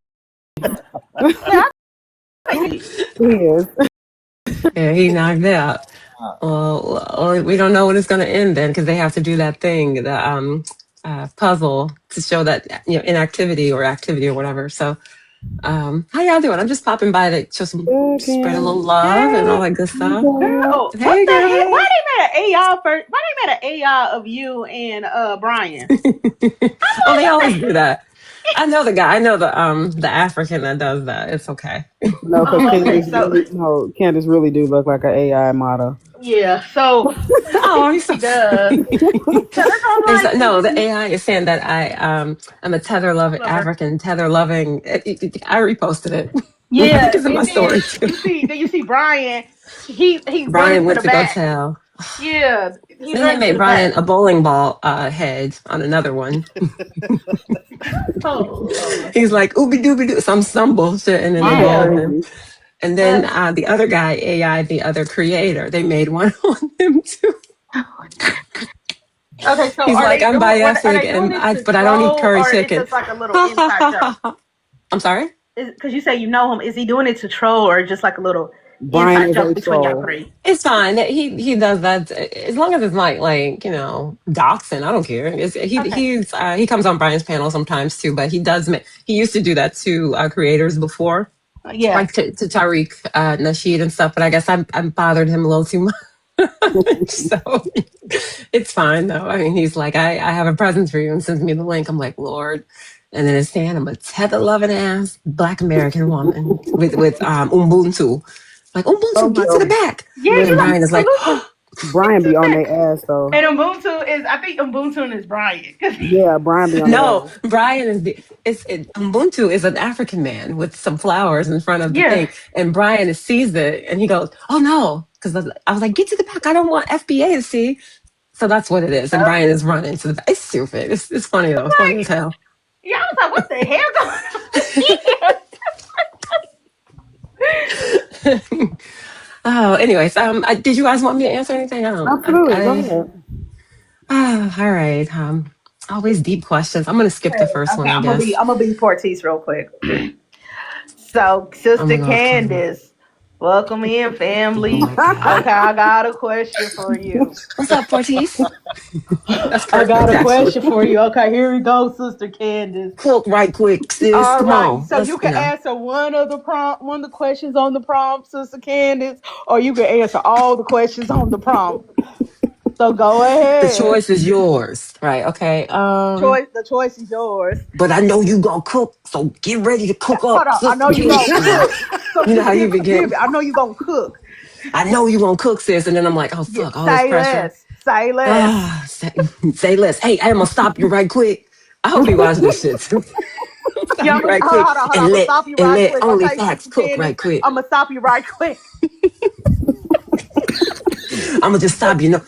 He is. Yeah, he knocked out. Well, we don't know when it's going to end then, because they have to do that thing, the puzzle to show that inactivity or activity or whatever. So, how y'all doing? I'm just popping by to show some, spread a little love and all that good stuff. Girl, Hey, girl. Heck? Why they made an AI first? Why they made an AI of you and Brian? Oh, they always do that. I know the guy. I know the African that does that. It's okay. No, because Candace really do look like an AI model. Yeah. So. He's so does. No, the AI is saying that I'm a tether loving African tether loving. I reposted it. Yeah. It's in my story. You see Brian. He Brian went to go back. tell. Yeah. Then they made Brian a bowling ball head on another one. He's like ooby dooby doo, some bullshit, and then they bowled him. And then the other guy, AI, the other creator, they made one on him too. Okay, so he's like, I'm biassic, but I don't eat curry chicken. It's just like a little inside joke. I'm sorry? Because you say you know him. Is he doing it to troll or just like a little Brian inside joke between y'all three? It's fine. He does that as long as it's not like doxing. I don't care. He comes on Brian's panel sometimes too, but he used to do that to creators before. Yeah, like to Tariq Nasheed and stuff. But I guess I bothered him a little too much. So it's fine though. I mean, he's like, I have a present for you, and sends me the link. I'm like, Lord. And then it's saying I'm a tether loving ass Black American woman with Ubuntu. Like Ubuntu, get to the back. Yeah, and Brian is like, Brian be on their ass though. And Ubuntu is, I think Ubuntu is Brian. Yeah, Brian be on their No, ass. Brian is Ubuntu is an African man with some flowers in front of the Yeah. thing, and Brian sees it and he goes, "Oh no!" Because I was like, "Get to the back! I don't want FBA to see." So that's what it is, and Brian is running to the back. It's stupid. It's funny though. It's funny as hell. Yeah, I was like, what the hell going on here? Oh, anyways, did you guys want me to answer anything? I don't. Absolutely, go ahead. All right. Always deep questions. I'm gonna skip the first one, Okay, I guess. I'm gonna be Porties real quick. So, I'm Sister gonna go come. Candace, welcome in, Oh family. my god. Okay, I got a question for you. What's up, Portis? That's I got perfect, a actually. question for you. Okay, here we go, Sister Candace. Cook right quick, sis. All Come right, on. so you can answer one of the questions on the prompt, Sister Candace, or you can answer all the questions on the prompt. So go The ahead. choice is yours. Right. Okay. The choice is yours. But I know you gonna cook, so get ready to cook Hold up, on, I sister. know you gonna cook. So You know how you give begin. it. I know you gonna cook. I know you gonna cook, sis. And then I'm like, oh Yeah, fuck, all this say pressure. less. Say less. Ah, say less. Hey, I'm gonna stop you right quick. I hope you watch this shit too. Stop Yeah, you right hold quick on, hold on. I'm and gonna let stop you and right let quick. only Okay, facts Sister cook Candace, right quick. I'm gonna stop you right quick. I'm gonna just stop you. No,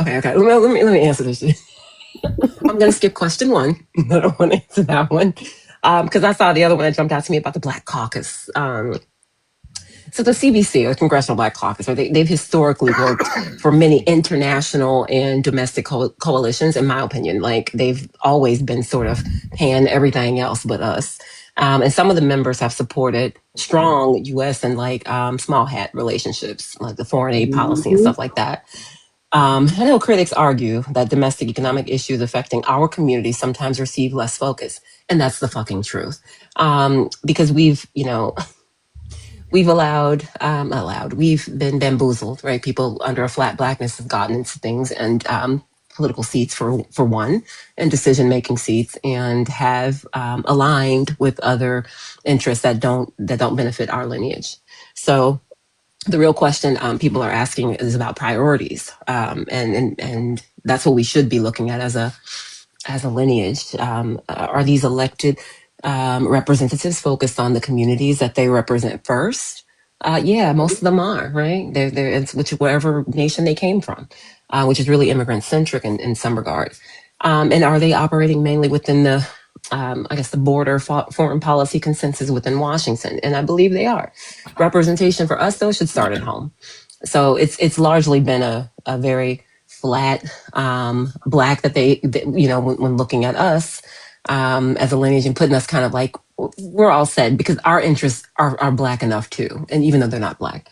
okay. Let me answer this shit. I'm gonna skip question one. I don't want to answer that one because I saw the other one that jumped out to me about the Black Caucus. So the CBC, or Congressional Black Caucus, right, they've historically worked for many international and domestic coalitions, in my opinion. Like they've always been sort of pan everything else but us. And some of the members have supported strong U.S. and like small hat relationships, like the foreign aid policy and stuff like that. I know critics argue that domestic economic issues affecting our community sometimes receive less focus, and that's the fucking truth. Because we've we've been bamboozled, right? People under a flat blackness have gotten into things and political seats for one, and decision making seats, and have aligned with other interests that don't benefit our lineage. So the real question people are asking is about priorities, and that's what we should be looking at as a lineage. Are these elected representatives focused on the communities that they represent first? Yeah, most of them are, right? It's whatever nation they came from, which is really immigrant centric in some regards. And are they operating mainly within the, I guess, the border foreign policy consensus within Washington? And I believe they are. Representation for us, though, should start at home. So it's largely been a very flat black that when looking at us as a lineage and putting us kind of like we're all said because our interests are black enough too, and even though they're not black.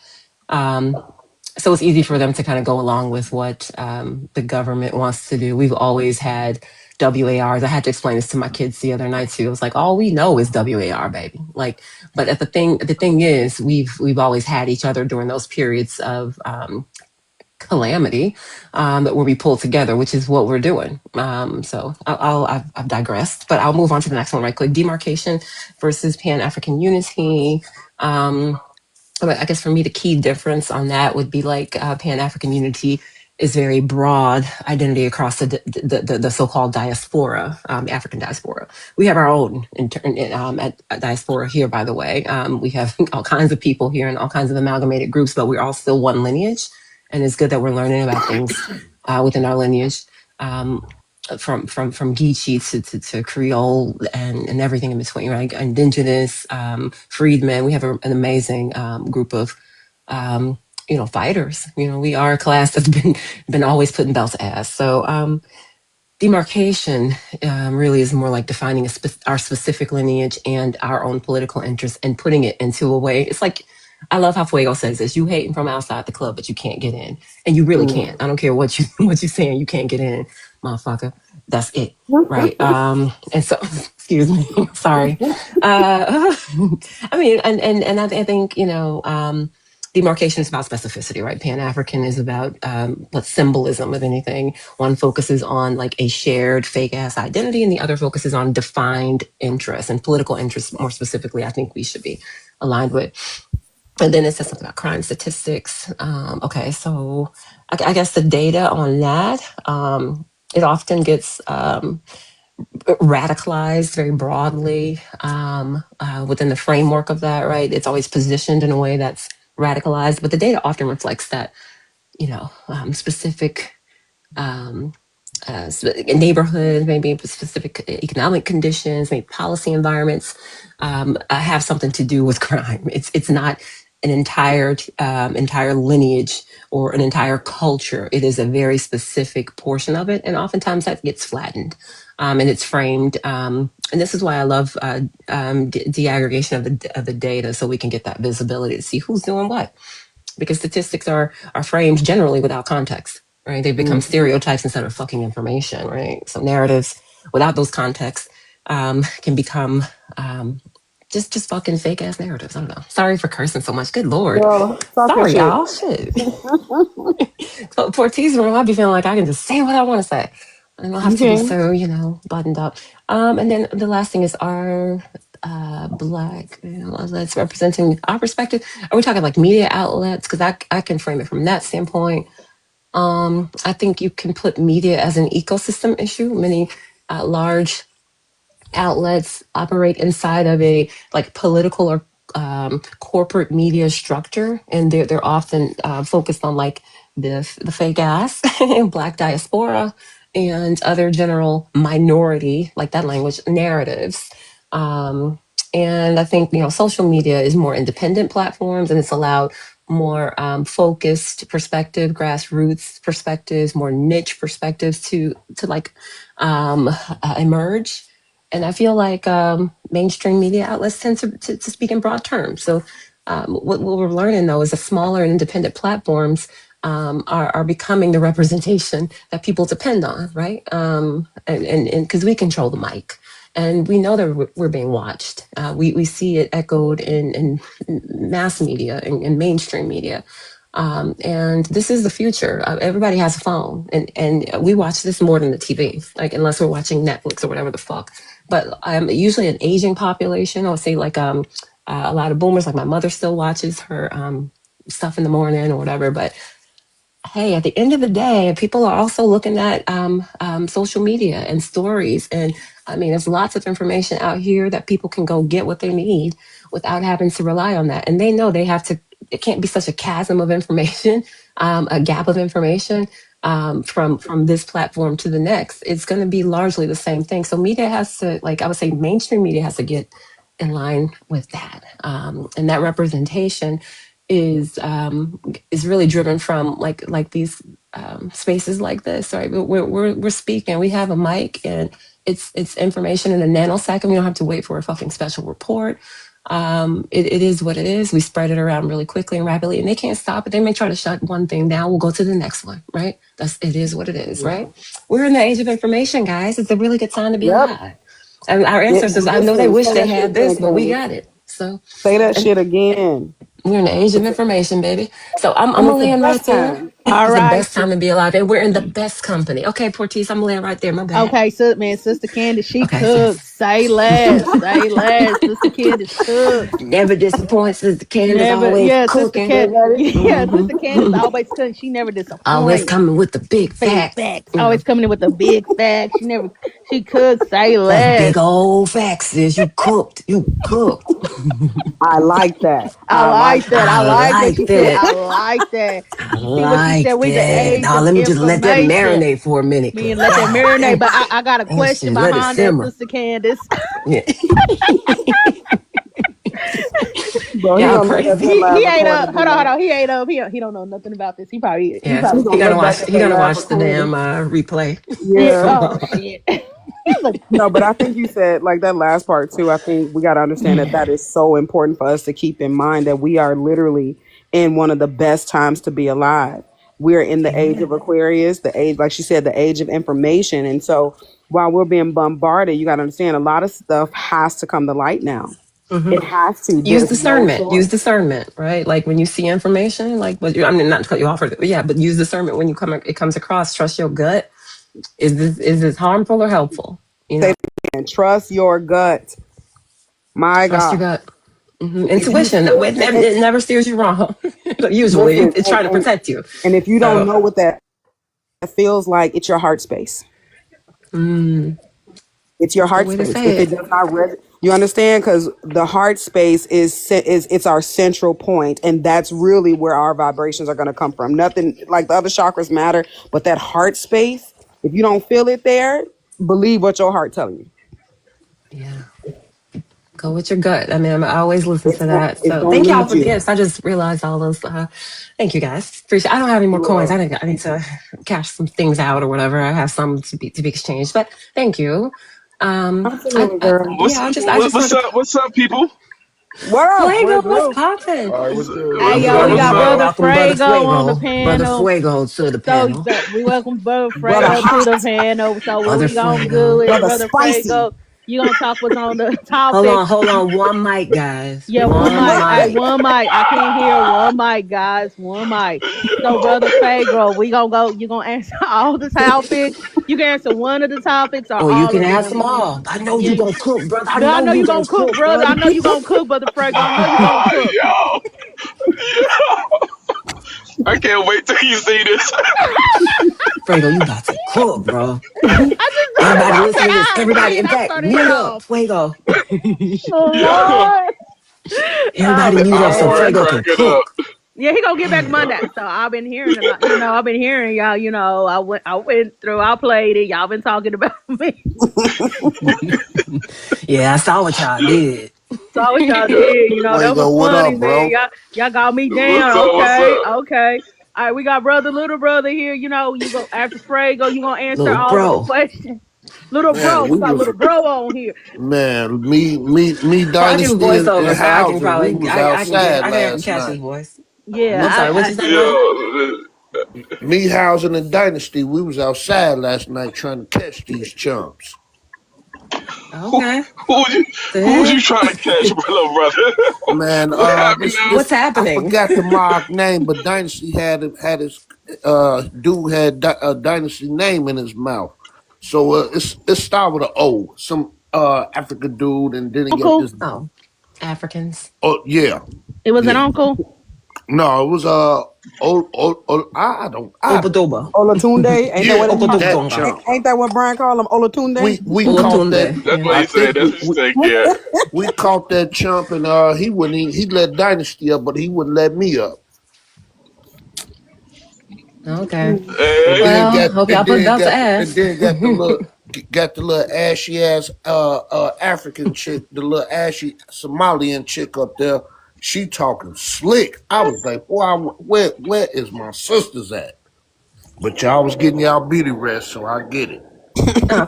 So it's easy for them to kind of go along with what the government wants to do. We've always had WARs. I had to explain this to my kids the other night too. It was like, all we know is WAR, baby. Like, but the thing is, we've always had each other during those periods of calamity where we pull together, which is what we're doing. So I've digressed, but I'll move on to the next one right quick. Demarcation versus Pan-African unity. I guess for me, the key difference on that would be like Pan-African unity is very broad identity across the so-called diaspora, African diaspora. We have our own at diaspora here, by the way. We have all kinds of people here and all kinds of amalgamated groups, but we're all still one lineage. And it's good that we're learning about things within our lineage, from Geechee to Creole and everything in between, right? Indigenous, freedmen. We have an amazing group of fighters. We are a class that's been always putting belts ass. So demarcation really is more like defining our specific lineage and our own political interests and putting it into a way. It's like, I love how Fuego says this: you hating from outside the club, but you can't get in, and you really can't. I don't care what you're saying, you can't get in, motherfucker. That's it, right? And so, excuse me, sorry. I mean, and I think demarcation is about specificity, right? Pan-African is about what symbolism of anything. One focuses on like a shared fake ass identity, and the other focuses on defined interests and political interests. More specifically, I think we should be aligned with. And then it says something about crime statistics. Okay, so I guess the data on that, it often gets radicalized very broadly within the framework of that, right? It's always positioned in a way that's radicalized, but the data often reflects that, specific um, neighborhoods, maybe specific economic conditions, maybe policy environments have something to do with crime. It's not an entire lineage or an entire culture. It is a very specific portion of it, and oftentimes that gets flattened. And it's framed, and this is why I love de-aggregation of the data, so we can get that visibility to see who's doing what, because statistics are framed generally without context, right? They become stereotypes instead of fucking information, right? So narratives without those contexts can become just fucking fake ass narratives. I don't know. Sorry for cursing so much. Good lord. Girl, talk your Sorry, shit. y'all. Shit. So Porties room, I be feeling like I can just say what I want to say. I don't have to be so, buttoned up. And then the last thing is our black outlets representing our perspective. Are we talking like media outlets? Because I can frame it from that standpoint. I think you can put media as an ecosystem issue. Many large outlets operate inside of a like political or corporate media structure, and they're often focused on like the fake ass black diaspora and other general minority, like that language, narratives. And I think social media is more independent platforms, and it's allowed more focused perspective, grassroots perspectives, more niche perspectives to like emerge. And I feel like mainstream media outlets tend to speak in broad terms. So what we're learning, though, is the smaller and independent platforms are becoming the representation that people depend on, right? And because we control the mic. And we know that we're being watched. We see it echoed in mass media and mainstream media. And this is the future. Everybody has a phone, and we watch this more than the TV, like unless we're watching Netflix or whatever the fuck. But usually an aging population. I would say like a lot of boomers, like my mother still watches her stuff in the morning or whatever. But hey, at the end of the day, people are also looking at social media and stories. And I mean, there's lots of information out here that people can go get what they need without having to rely on that. And they know they have to, it can't be such a chasm of information, a gap of information from this platform to the next. It's going to be largely the same thing. So media has to, like I would say, mainstream media has to get in line with that. And that representation is really driven from like these spaces like this, right? We're speaking. We have a mic, and it's information in a nanosecond. We don't have to wait for a fucking special report. It is what it is. We spread it around really quickly and rapidly, and they can't stop it. They may try to shut one thing down. We'll go to the next one, right? It is what it is, right? We're in the age of information, guys. It's a really good time to be Yep. alive. And our ancestors, I know they Listen, wish say they that shit had this, again, but we Candy. got it. So Say that and shit again. we're in the age of information, baby. So I'm And gonna it's the land right best there. time. All It's the right. best time to be alive, and we're in the best company. Okay, Portis, I'm gonna land right there. My bad. Okay, so man, Sister Candace, she Okay, sis. cooks. Say less. Say less. Sister Candace cooks. Never disappoints. Sister Candace Never, always yeah, Sister cooking. Say Cat, that yeah, Sister Candace hmm always cooking. She never Always disappoints. coming with the big Big facts. facts. Always coming in with the big facts. She cooks. Say That's big less. old facts, sis. You cooked. You cooked. I like that. I I like like that. that. I I like that. She liked said, it. I like that. I You see what she said? liked We the it. age Now of let me just let that information. marinate for a minute, Me cause and let that God marinate. damn, But I got a that question shit, let it behind that, simmer. Sister Candace. Yeah. Bro, he Y'all gonna look at crazy. that He live ain't recording up. and be Hold on, hold like, on. He ain't up. He don't know nothing about this. He Yeah, he probably gonna he gonna look sleep. back watch. at He that gonna live watch the recording. damn replay. Yeah. Yeah. Oh shit. He's like, No, but I think you said like that last part too. I think we got to understand that that is so important for us to keep in mind that we are literally in one of the best times to be alive. We're in the age Amen. of Aquarius, the age, like she said, the age of information. And so while we're being bombarded, you got to understand a lot of stuff has to come to light now. hmm It has to. Use There's no discernment. Use choice. discernment, right? Like when you see information, like what you, I mean, not to cut you off, but yeah, but use discernment when it comes across. Trust your gut. Is this harmful or helpful? You Say know, and trust your gut. My trust your God. gut. If you Intuition, it never steers you wrong. Usually, listen, it's trying to protect you. and if you don't So, know what that feels like, it's your heart space. mm, It's your good heart way to space. say If it it. does not you understand, because the heart space is it's our central point, and that's really where our vibrations are going to come from. Nothing like the other chakras matter, but that heart space. If you don't feel it there, believe what your heart telling you. Yeah. Go with your gut. I mean, I always listen to that. It's So gonna thank y'all lead for the you. gifts. I just realized all those. Thank you guys. Appreciate. I don't have any more coins. I need to cash some things out or whatever. I have some to be exchanged. But thank you. Absolutely, girl. Yeah. I just What's wanted to. up? What's up, people? What up? Fuego, Wake what's up. poppin'? All right, What's what's good? Hey, What's what's yo, up? we good? What's got up? Brother Welcome, brother Frago on the Fuego. Brother panel. Fuego to the So panel. we welcome Brother Brother Frago to the Hot, panel. So what Brother we gonna do Fuego. is brother Brother Spicy. Frago, you gonna talk what's on the topic. Hold on. One mic, guys. Yeah, one One mic. Wait. mic. One mic. I can't hear one mic, guys. One mic. So, Brother Fagro, we gonna go. You gonna answer all the topics. You can answer one of the topics or Oh, you all can of ask them. them all. I know you Yeah, gonna cook, brother. I but I know know you you gonna gonna cook, cook, brother. I brother. know you gonna cook, Brother Fagro. I know you gonna cook. Yo, I can't wait till you see this. Fuego, you about to cook, bro. I just thought Everybody about listen to this. that. Everybody, in I fact, started it mute up. off. Fuego. Yo, Lord. Everybody Oh mute up I'm so man. already Fuego can cracking up. cook. Yeah, he gonna get back Monday. So I've been hearing a lot. I've been hearing y'all. I went through. I played it. Y'all been talking about me. Yeah, I saw what y'all did. So what y'all Yeah. did. That was Fuego, what funny, up, man. bro? Y'all got me What's down. up? What's Okay, up? okay. All right, we got little brother here. You go after Frago. You gonna answer Little all of the bro. questions. Little bro, Man, we we got was little bro on here. me, I do Dynasty voiceover, and so I can Hauser. We probably was I outside can last catch his night. voice. Yeah, I'm sorry, what you say, brother? Yo, Me, Hauser, and Dynasty. We was outside last night trying to catch these chumps. who, Okay. who was you The trying to catch, little brother? Man, What happened this now? What's this I happening? forgot the mock name, but Dynasty had his dude had a Dynasty name in his mouth. So it started with an O, some African dude, and then he got uncle. this. Oh, Africans. Oh yeah, It was an yeah. uncle. No, it was I don't Obadoba. Olatunde, ain't that yeah, what that Obadoba. chump. ain't that what Brian called him? Olatunde. We caught that. Olatunde. That's Yeah. what I he said. think That's what he said. Yeah. we caught that chump, and he wouldn't. He let Dynasty up, but he wouldn't let me up. Okay. And Hey, then Well, hope y'all put belt to and ass. then got the little ashy ass African chick, the little ashy Somalian chick up there. She talking slick. I was like, boy, where is my sisters at? But y'all was getting y'all beauty rest, so I get it.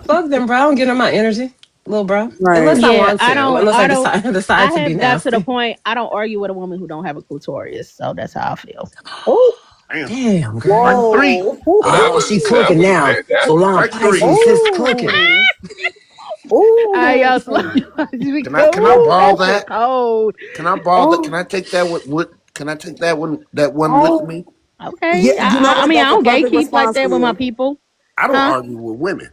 Fuck them, bro. I don't give them my energy, little bro. Right. Unless I Yeah, want to. Unless I I don't. decide I to be have got to the nasty. point. I don't argue with a woman who don't have a clitoris. So that's how I feel. Oh, Damn, Damn, strike girl. three, whoa. well, that Oh, she was that cooking was now. that. That Solar strike three. Pisces is cooking. Oh, Hey, yo, oh, Can I ooh, borrow that shit that? cold. Can I borrow that? Can oh, I take that with can I take that one with oh. me? Yeah, Okay. you know I what? mean, I That's a don't perfect gatekeep like response for that with my you. people, I don't huh? argue with women.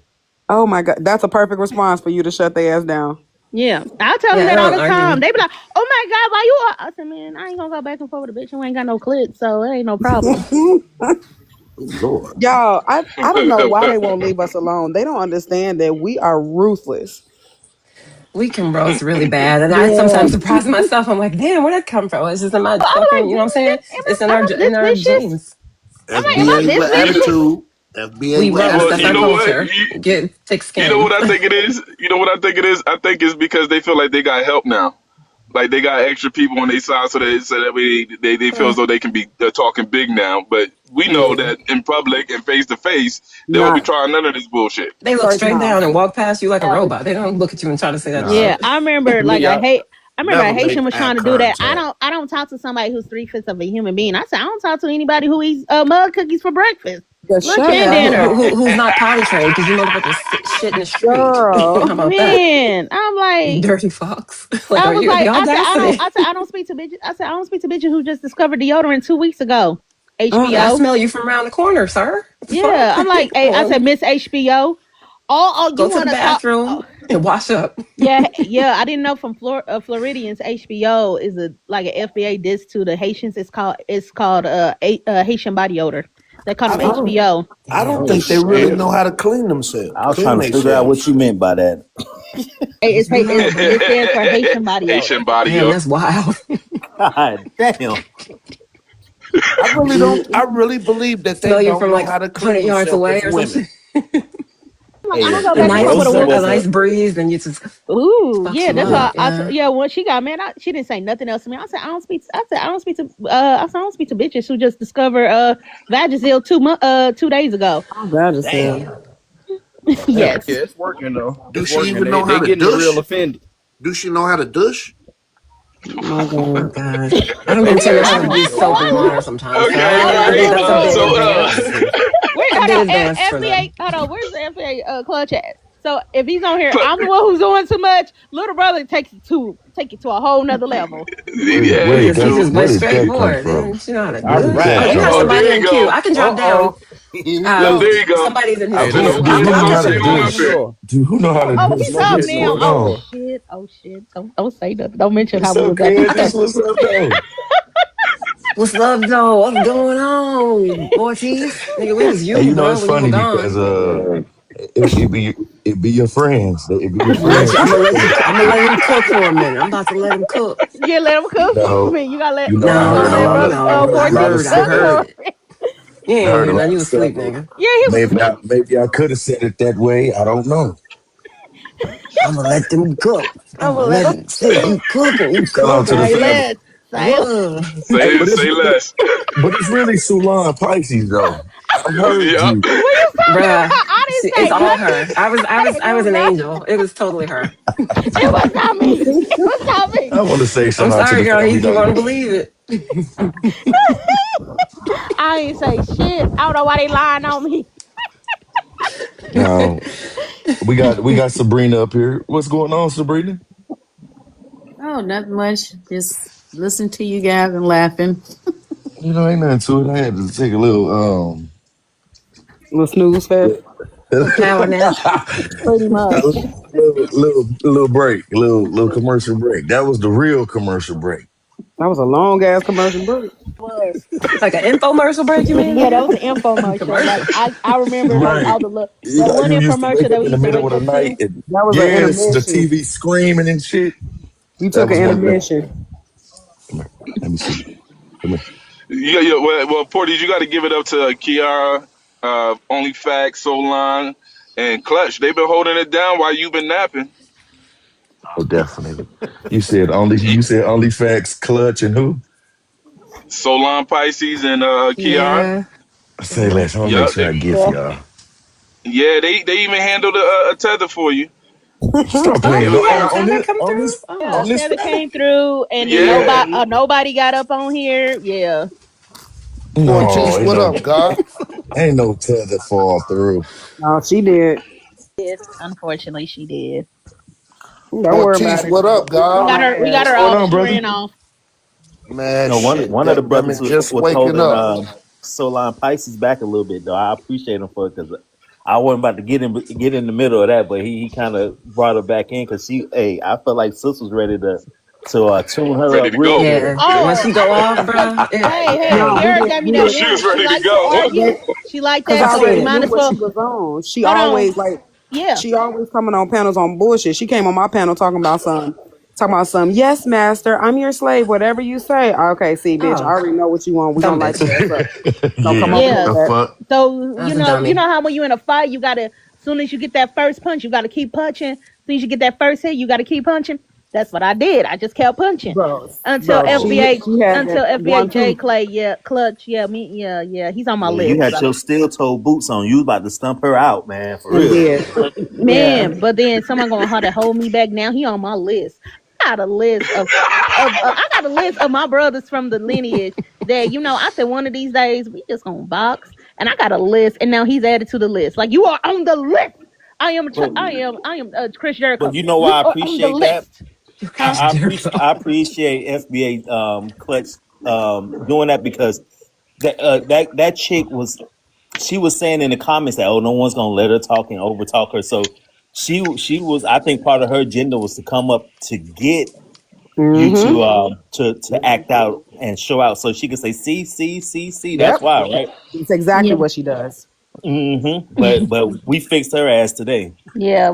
Oh my God, that's a perfect response for you to shut their ass down. Yeah, I tell them Yeah, I that all don't the time. argue. They be like, "Oh my god, why you?" I said, "Man, I ain't gonna go back and forth with a bitch who ain't got no clit, so it ain't no problem." Oh, Lord. Y'all, I don't know why they won't leave us alone. They don't understand that we are ruthless. We can roast really bad, and I Yeah. sometimes surprise myself. I'm like, damn, where'd that come from? It's just in my I'm fucking, like, you know what I'm saying? It's am I in this our vicious? genes. I'm like, am I FBA this with vicious? attitude. FBA We with roast. well, That's you our know attitude. what? culture. Get thick You know skin. what I think it is. You know what I think it is. I think it's because they feel like they got help now. Like they got extra people on their side, so that way they feel as though they can be they're talking big now. But we know Yeah. that in public and face to face, they won't be Not trying none of this bullshit. They look first straight no. down and walk past you like a Never. robot. They don't look at you and try to say that Nah, Yeah, shit. I remember me, I remember a never Haitian make was eye trying to do that. contact. I don't talk to somebody who's 3/5 of a human being. I said I don't talk to anybody who eats mud cookies for breakfast, Just lunch shut and Yeah, dinner. up, who's not potty trained because you motherfuckers shit in the street. How girl. about that? Man, I'm You like, dirty fox. Like, I are was you the like, audacity? I said I don't speak to bitches. I said I don't speak to bitches who just discovered deodorant 2 weeks ago. But I HBO. smell you from around the corner, sir. What the fuck? Yeah, I'm like, hey, I said Well, Miss HBO. Oh, go you to the want to talk? bathroom. Wash up. Yeah, yeah. I didn't know from Floridians. HBO is a like an FBA diss to the Haitians. It's called Haitian body odor. They call I them don't. Oh, HBO. I don't Oh think they really shit! know how to clean themselves, I was clean trying to figure out what themselves. you meant by that. It's, must be horrible. it stands for Haitian body Haitian odor. body, Damn, yo. that's wild. God damn. I really Do don't. I you really believe that they smell you don't from know like how to 100 clean yards themselves away as or some women. shit? I'm like, I Hey, don't go A back and forth with nice, a Rosa woman. a was nice a breeze, and you just Ooh, fucks yeah, you that's up. why. Yeah. Yeah, when she got mad, she didn't say nothing else to me. I said, I don't speak. I said, I don't speak to. I said, I don't speak to bitches who just discovered Vagisil 2 days ago. I'm glad to say. damn. Damn. Yeah, Yes. it's working though. Do It's she working. even They know how they to getting the real douche? offended. Do she know how to douche? My Oh God. God, I don't even tend Okay, to know how I to don't. use Well, soap why and you? water sometimes. So okay. Why I you think asking that's a me? bit So, advanced. Wait, A hold bit on. advanced for them. FBA, hold on. Where's the FBA clutch at? So if he's on here, I'm the one who's doing too much. Little brother take it to a whole nother level. yeah, He he just he do. just went Where did straight that come for it. from? Didn't you know how to Where All did douche? that Oh, right. you come have Oh, from? somebody there in you the queue. go. I can Uh drop down. oh. Here we Yep, go. there you go. Somebody's in I his Hey, mean, there's queue. a do I'll who there's drop know a how to down. table on the douche? floor. Do who know how to Oh, douche? he's Let's up get to now. it Oh on. shit. Oh shit. Don't say nothing. Don't mention how What's we up, was acting. kid? This what's up, though. What's up, though? What's going on, Porties? Nigga, we was Hey, you, you know bro, it's when you were funny because gone. it be your friends. It be your I'm gonna let you. friends. I'm gonna let you. I'm gonna let him cook for a minute. I'm about to let him cook. Yeah, let him You cook for know, me. You gotta let you know, I you No, gonna heard a let lot no, of brother no. I lot of Porties heard. I cook stuff. for heard. me. You I ain't heard a hear lot nothing. You of was stuff. asleep, nigga. Yeah, he was asleep. Maybe I could have said it that way. I don't know. I'm gonna let them cook. I'm I'm gonna gonna let let him him sit. cook. You cooking. You Shout out to the cooking. Say family. less. Say less. Ugh. Hey, Say say less. but it's really Sulan Pisces though. I heard Yep. you. What you talking Bruh, about? I see, didn't it's say all nothing. her. I was, I I was, didn't I do was an nothing. angel. It was totally her. It was not me. It was not me. I want to say I'm shout out to sorry, the girl. family You though. gonna believe it? I ain't say shit. I don't know why they lying on me. Now we got Sabrina up here. What's going on, Sabrina? Oh, nothing much. Just listen to you guys and laughing. You know, ain't nothing to it. I had to take a little Little snooze fest. a A power nap. Pretty much. little break, little commercial break. That was the real commercial break. That was a long ass commercial break. Was. Like an infomercial break, you mean, Yeah, that nigga? was an infomercial. Like Commercial. I remember like Right. all the look You that know, one you used to infomercial wake that up we in the used to middle wake of the up night to. and That was an yes, the intermission. TV screaming and shit. You That took an was one of them. intermission. Come here. Let me see. Come here. Yeah, yeah. Well, Porties, you got to give it up to Kiara, Only Facts, Solon, and Clutch. They've been holding it down while you've been napping. Oh, definitely. You said only facts, clutch, and who? Solon Pisces and Kiara. Yeah. Say Yeah. less. I'm gonna make Yep. sure I gift Yeah. y'all. Yeah, they even handled a tether for you. Stop Oh, playing It you was had a on tether this come on through? this Yeah, on Oh. this Tether thing. came through and then yeah. nobody got up on here. Yeah. No, Portice, ain't what no up, God? ain't no tether fall through. No, she did. Did. Unfortunately she did. Don't worry about Portice, it. what up, It's We God? on got her her we got ass. What's her going off. on, She brother? ran off. Man, No, shit, one of the that brothers mean just was waking holding up. Solon Pisces back a little bit though. I appreciate him for it because I wasn't about to get in the middle of that, but he kind of brought her back in because I felt like Sis was ready to tune her Ready up to real go. good. Yeah. Once Oh, you I go didn't off, bro. hey, Hey, No, we Kiara didn't. gave me We that didn't. She was warning. She ready to liked to go. argue. She liked Because that, I so already we shit. might knew as what she well was on. She hold on. always like. Yeah. She always coming on panels on bullshit. She came on my panel talking about some. Yes, master, I'm your slave. Whatever you say. Okay, see, bitch, I Oh, already know what you want. We dumb gonna light bitch. your ass up. Don't come Yeah. over here with Yeah. The that. fuck? So That's a you dummy. know how when you're in a fight, you gotta as soon as you get that first punch, you gotta keep punching. As soon as you get that first hit, you gotta keep punching. That's what I did. I just kept punching Bro, until bro, Oh, FBA she had until that FBA one J too. Clay, yeah, clutch, yeah, me, yeah, yeah. He's on my Yeah, you list. had your steel toe boots on. You was about to stump her out, man, for And real. did. Yeah. Man, but then someone gonna have to hold me back. Now he on my list. I got a list of I got a list of my brothers from the lineage that I said one of these days we just gonna box, and I got a list, and now he's added to the list. Like you are on the list. But I am Chris Jericho. but you know You why I are on the appreciate that? list, huh? I appreciate FBA clutch doing that because that chick was she was saying in the comments that no one's gonna let her talk and overtalk her. So She was. I think part of her agenda was to come up to get you Mm-hmm. to act out and show out, so she could say, "See, see, see, see." That's Yep. why, right? That's exactly Yeah. what she does. But we fixed her ass today. Yeah,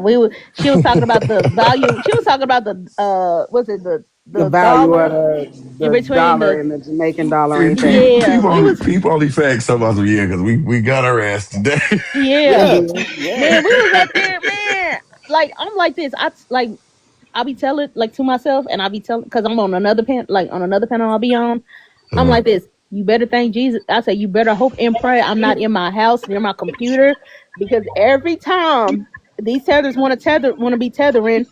she was talking about the value. She was talking about the was it The the value of dollar the between dollar the and the Jamaican dollar See, ain't that. yeah, we was people only facts some other year because we got our ass today. We yeah. Yeah, did. yeah. Man, we was up there, man. Like I'm like this. I'll be telling like to myself, and I'll be telling because I'm on another on another panel I'll be on. I'm Uh, like this. You better thank Jesus. I say you better hope and pray I'm not in my house near my computer because every time these tethers want to be tethering,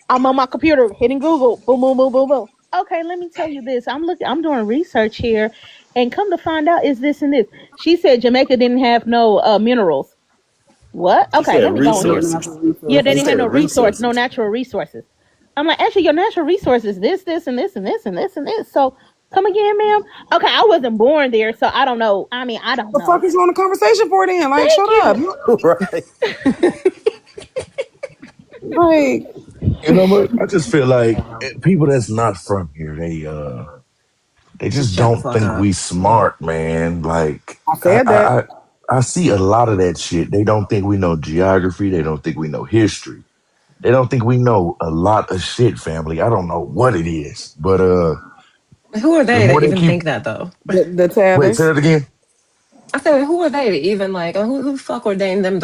I'm on my computer hitting Google. Boom, boom, boom, boom, boom. Okay, let me tell you this. I'm doing research here, and come to find out is this and this. She said Jamaica didn't have no minerals. What? She Okay, said let me go in No here. natural resources. Yeah, they She didn't resources. have said no no resources. natural resources. I'm like, actually, your natural resources, this, and this, and this, and this, and this. So, come again, ma'am. Okay, I wasn't born there, so I don't know. I mean, I don't The fuck know. is you on the conversation for then? Like, Thank shut up. you. Right. Like, but I just feel like people that's not from here, they Just just shut the don't fuck think up. we smart, man. Like I I, said I, that. I I see a lot of that shit. They don't think we know geography. They don't think we know history. They don't think we know a lot of shit, family. I don't know what it is, but Who are the they more to they even keep think that though? The wait, say tethers. that again. I said, who are they to even like? Who the fuck ordained them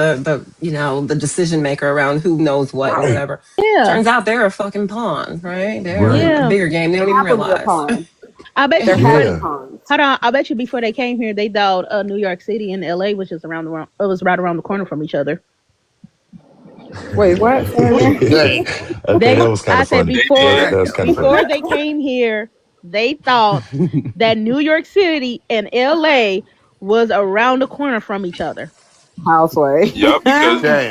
the decision maker around who knows what or Right, whatever? Yeah, Turns out they're a fucking pawn, right? They're right. a yeah. bigger game. They don't even Happily a realize. pawn. I bet you They're before. happy Yeah, pawns. Hold on. I bet you before they came here, they thought New York City and L.A. was just it was right around the corner from each other. Wait, what? Say Well, that again. damn. okay, that was kind I of said funny. They before, did. That was kind of funny. before they came here, they thought that New York City and L.A. was around the corner from each other. Houseway. Yup, because Damn. they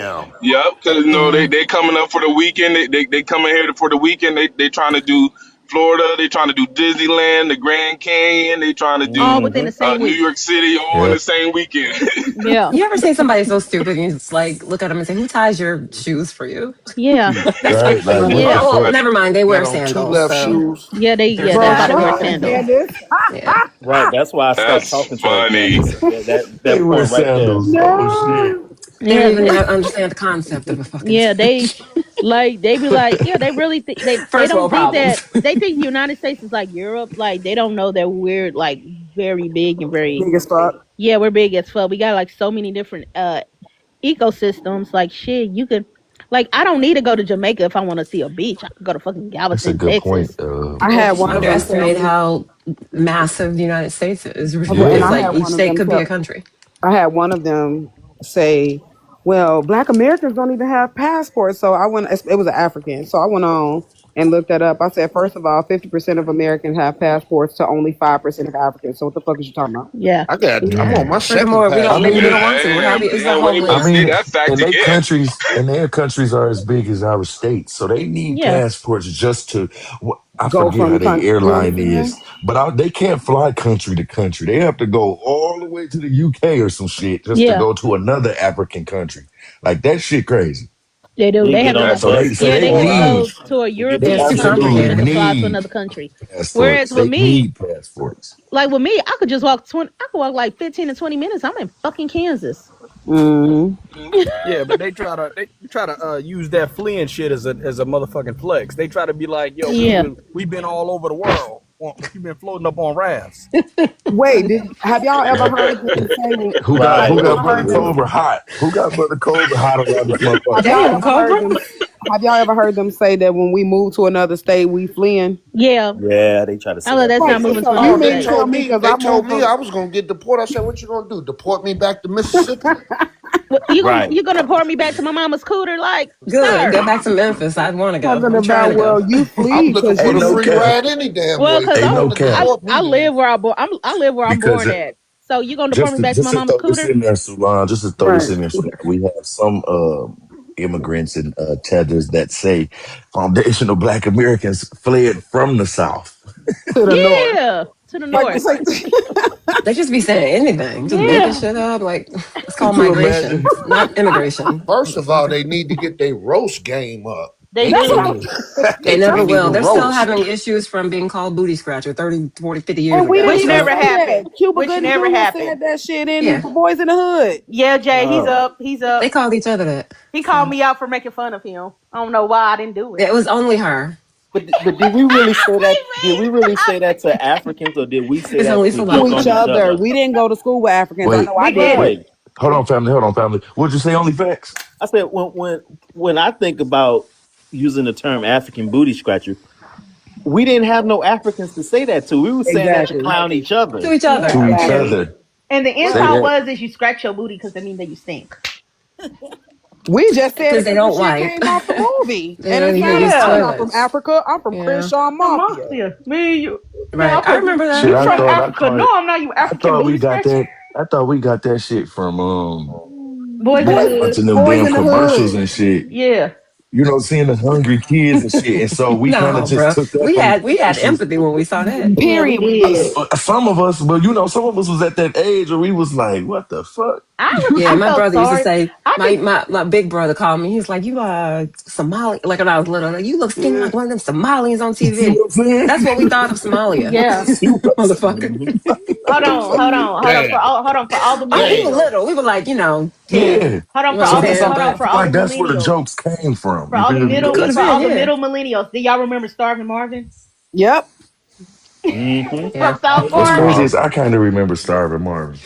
Yeah. they coming up for the weekend. They coming here for the weekend. They trying to do Florida. They trying to do Disneyland, the Grand Canyon. They trying to do All within Hmm the same New week. York City all in Yeah, the same weekend. Yeah, You ever see somebody so stupid and you just like look at them and say, "Who ties your shoes for you?" yeah, That's right. Like, what yeah, the That's well, fuck? funny. never mind. They Got wear on two sandals, left so shoes. they're they Bro, know how to shut status. wear up, Yeah, sandals. Candace. yeah. Right. That's why I stopped That's talking to her, funny. Candace. They That wear point right there. sandals. Oh shit. No. They don't Yeah, even understand the concept of a fucking. yeah, they be like, yeah, they really they First don't world think that problems. they think the United States is like Europe. Like they don't know that we're like very big and very Big as fuck. yeah, we're big as fuck. We got like so many different ecosystems. Like shit, you could like I don't need to go to Jamaica if I want to see a beach. I could go to fucking That's a Galveston, good point. Texas. I People had just one of them tell underestimate me, how massive the United States is. and Yeah. It's I like had each one of state them could be a tell, country. I had one of them say, "Well, Black Americans don't even have passports." So I went. It was an African. So I went on and looked that up. I said, first of all, 50% of Americans have passports to only 5% of Africans. So what the fuck is you talking about? Yeah, I'm on my Yeah. second Furthermore, we don't. I Maybe passport. we mean, don't want to. We're happy. It's a Damn, we whole ain't I even list. say mean, that fact and they again. countries and their countries are as big as our states, so they need yeah, passports just to. I Go forget how from their country. You airline understand? is, but they can't fly country to country. They have to go all the way to the UK or some shit just to yeah. go to another African country. Like that shit crazy. They do. You They get have to on a go. That's So a they bus, so Yeah, they they have to need go fact. to a You get the they European It's too country absolutely to complicated. fly to need another country. Whereas passports. with They me, need passports. like with me, I could just walk 20. I could walk like 15 to 20 minutes. I'm in fucking Kansas. Mm-hmm. Yeah, but they try to use that fleeing shit as a motherfucking flex. They try to be like, yo, Yeah, we've been all over the world. We've been floating up on rafts. Wait, have y'all ever Yeah. heard them say? Who got Have Right. who you got ever Brother heard them? Cobra hot? Who got Brother Cobra hot around this motherfucker? Have y'all Damn, ever heard Cobra. them? Have y'all ever heard them say that when we move to another state, we fleeing? yeah. Yeah, they try to I say love that that's part. Right. not So, moving so to you Oh, another they mean to state. tell told me me because they I told moved me from I was gonna get deported. I said, "What you gonna do? Deport me back to Mississippi?" What, Right. you gonna pour me back to my mama's cooter, like Good. sir? Go back to Memphis. I'd want to go. talking I'm trying about, to go. well, you I'm flee looking because for Ain't the no you. free cap. ride any damn Well, way. If cause you Ain't no want to cap. deport me, I then live where I live where I'm Because born at. So you gonna deport just me to, back to just my to mama's throw this cooter? in there, Sulan, just to throw this Right. in there, Sulan, we have some immigrants and tethers that say foundational Black Americans fled from the South. To the north. Yeah, to the Like, north. it's like They just be saying anything, just making Yeah. shit up. Like it's Could called you imagine? migration, not immigration. First of all, they need to get their roast game up. They They That's what do. can't. I'm. They They never can't will. even They're still roast. having issues from being called booty scratcher 30, 40, 50 years And we ago. didn't Which even So never say that. happened. Cuba Which Gooding never Jr. happened. said that shit in yeah, Boys in the Hood. Yeah, Jay, he's Oh. up. He's up. they called each other that. He called So me out for making fun of him. I don't know why I didn't do it. it was only her. But did we really say that? Did we really say Stop that it. to Africans, or did we say It's that only to To just Salaka. each on each other. other? We didn't go to school with Africans. I Wait, know I We did. did. Wait, hold on, family. Hold on, family. What'd you say? Only facts? I said when I think about using the term African booty scratcher, we didn't have no Africans to say that to. We were saying that to Exactly. clown each To other. each other. To Yeah. each Yeah. Exactly. other. And the Say insult Right. that. was is you scratch your booty because that means that you stink. We just said Because it they because the don't shit wipe. came off the movie. They And don't it's even not. use I'm Yeah. not from toilets. Africa. I'm from Yeah. Crenshaw The Mafia. mafia. Me, you. Man, Right. I remember Shit, you that. I from Yeah. thought I Africa? caught No, it. I'm not. You I African thought we booty got scratcher. that. I thought we got that shit from Boys in the hood. watching them Boys damn in the commercials Hood. and shit. Yeah. You know, seeing the hungry kids and shit. And so we kind of No, just bro. took that We from the had commercials. empathy when we saw that. Yeah, we Period. We did. did. Some of us, but you know, some of us was at that age where we was like, "What the fuck?" Yeah, I my felt brother used to sorry. say, I my, think my, my big brother called me. He's like, you are Somali. Like when I was little, like, you look skinny Yeah. like one of them Somalians on You see TV. what I'm saying? That's what we thought of Somalia. yeah. You see what I'm saying? Motherfucker. Hmm. Damn. Hold on for all the We were Damn. millennials. little. We were like, 10. Yeah. You know what I'm saying? I But feel like The that's where the millennials. jokes came from. For You all the feel me? it middle could have for been, all the yeah. middle millennials. Do y'all remember Starving Marvin Yep. Hmm. from Yeah. South What's Park? crazy is Marvin. I kind of remember Starving Marvin.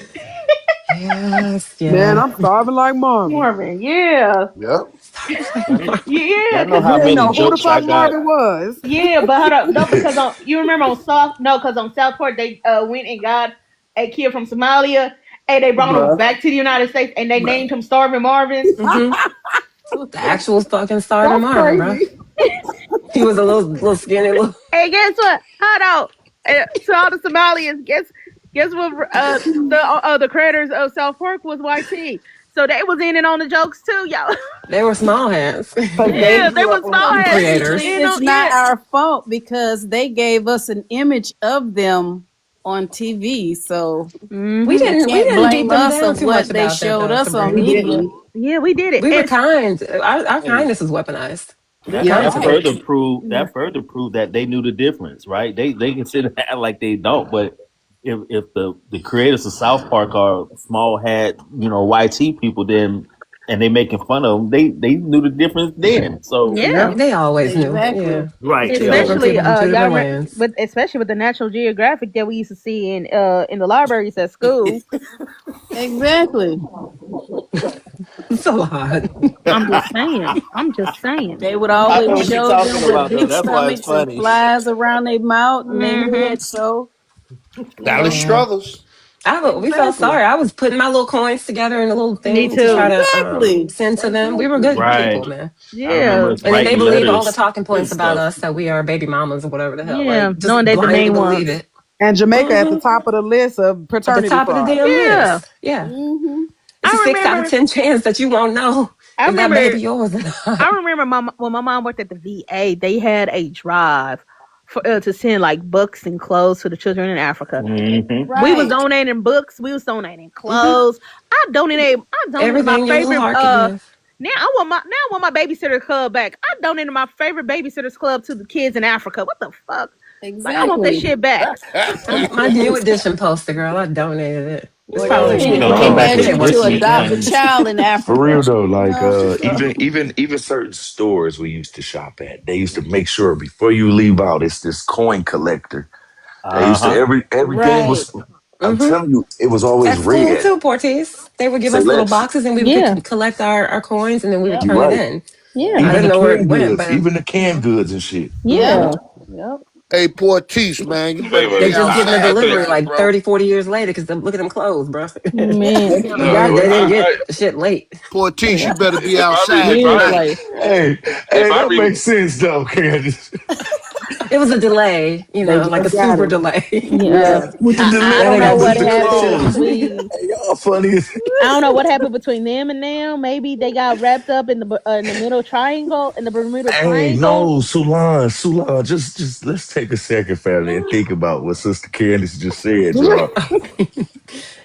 Yes, Man, yeah. I'm starving like Marvin. Marvin, yeah. Yep. Yeah, Y'all know cause You how didn't many know who the jokes I fuck got. Marvin was. yeah, but hold up, no, because on you remember on Soft no, because on South Park they went and got a kid from Somalia and they brought him Bruh. back to the United States and they Bruh. named him Starving Marvin. Mm-hmm. The actual fucking starving That's Marvin, bro. crazy. He was a little skinny little. And guess what? Hold on. To all the Somalians, guess what? The creators of South Park was YT, so they was in it on the jokes too, y'all. They were small hands. Because they Yeah, they grew up was on small The heads. TV. Basically, creators. You know, it's not yeah. our fault because they gave us an image of them on TV. So We Hmm. you didn't we can't didn't beat blame them us down of too much what they about that showed though, us on We Sabrina. media. didn't. Yeah, we did it. We were It's kind. Our Hey, kindness was weaponized. We were that Yep. kind that to them. Right. further proved Yeah. that they knew the difference, right? They consider act like they don't, but if the creators of South Park are small hat, YT people, then and they making fun of them, they knew the difference then. So yeah. Yep. They always knew. Exactly. Yeah. right, Two they different always Especially people knew. from two y'all different remember, lands. but especially with the National Geographic that we used to see in the libraries at school. Exactly. It's a lot. I'm just saying. I'm just saying. They would I know always what you're show talking them with about though. big That's why it's stomachs and funny. flies around their mouth and their Hmm. head. So, Dallas Yeah. Struthers. We felt exactly. sorry. I was putting my little coins together in a little Me thing to try too. to Exactly. send to them. We were good Right. people, man. I remember Yeah. us And then they writing believe all the letters talking and points about stuff. us that we are baby mamas or whatever the hell. Yeah. Like just Knowing they the blindly main believe ones. it. And Jamaica at the Hmm. top of the list of At the paternity top of the fraud. damn Yeah. list. Yeah. Hmm. It's a I 6 out of remember 10 chance that you won't know I if that remember baby yours or not. I remember when my mom worked at the VA, they had a drive to send like books and clothes to the children in Africa. Hmm. We was Right. donating books, we was donating Hmm. clothes. I donated my Everything your little favorite heart could give. now I want my babysitter club back. I donated my favorite babysitters club to the kids in Africa. What the fuck? Like I want that Exactly. shit back. My new edition poster, girl. I donated it. It's Or probably they like You can't gonna even come No, back it with ain't imagine worth to shit, Christmas adopt but a things. child in for Africa. real though. You Like know? So, even certain stores we used to shop at, they used to make sure before you leave out, it's this coin collector. They used to Uh-huh. everything right. was. I'm hmm telling you, it was always at school red. too, Porties. They would give Say us little less. boxes and we would Yeah. collect our coins and then we would Yep. You turn it right. in. I Yeah. Even didn't the know where it canned went, goods, but even the canned goods and shit. Yep. Yeah. Yep. Hey, Portice, man, you better Flavor. they be just getting the outside delivery today, like bro. 30, 40 years later because look at them clothes, bro. Man. they No, didn't get the shit late. Portice, you better be if I outside Years tonight. later. Hey, if hey, I that re, makes sense though, Candace. It was a delay, They like a just got super it. delay. Yeah, Yeah, with the I Now don't they know got with what the super happened shit. clothes. between. Hey, y'all funny as I don't know what happened between them and now. Maybe they got wrapped up in the middle triangle in the Bermuda Hey, Triangle. no, Sulan, just let's take a second, family, and think about what Sister Candace just said, y'all.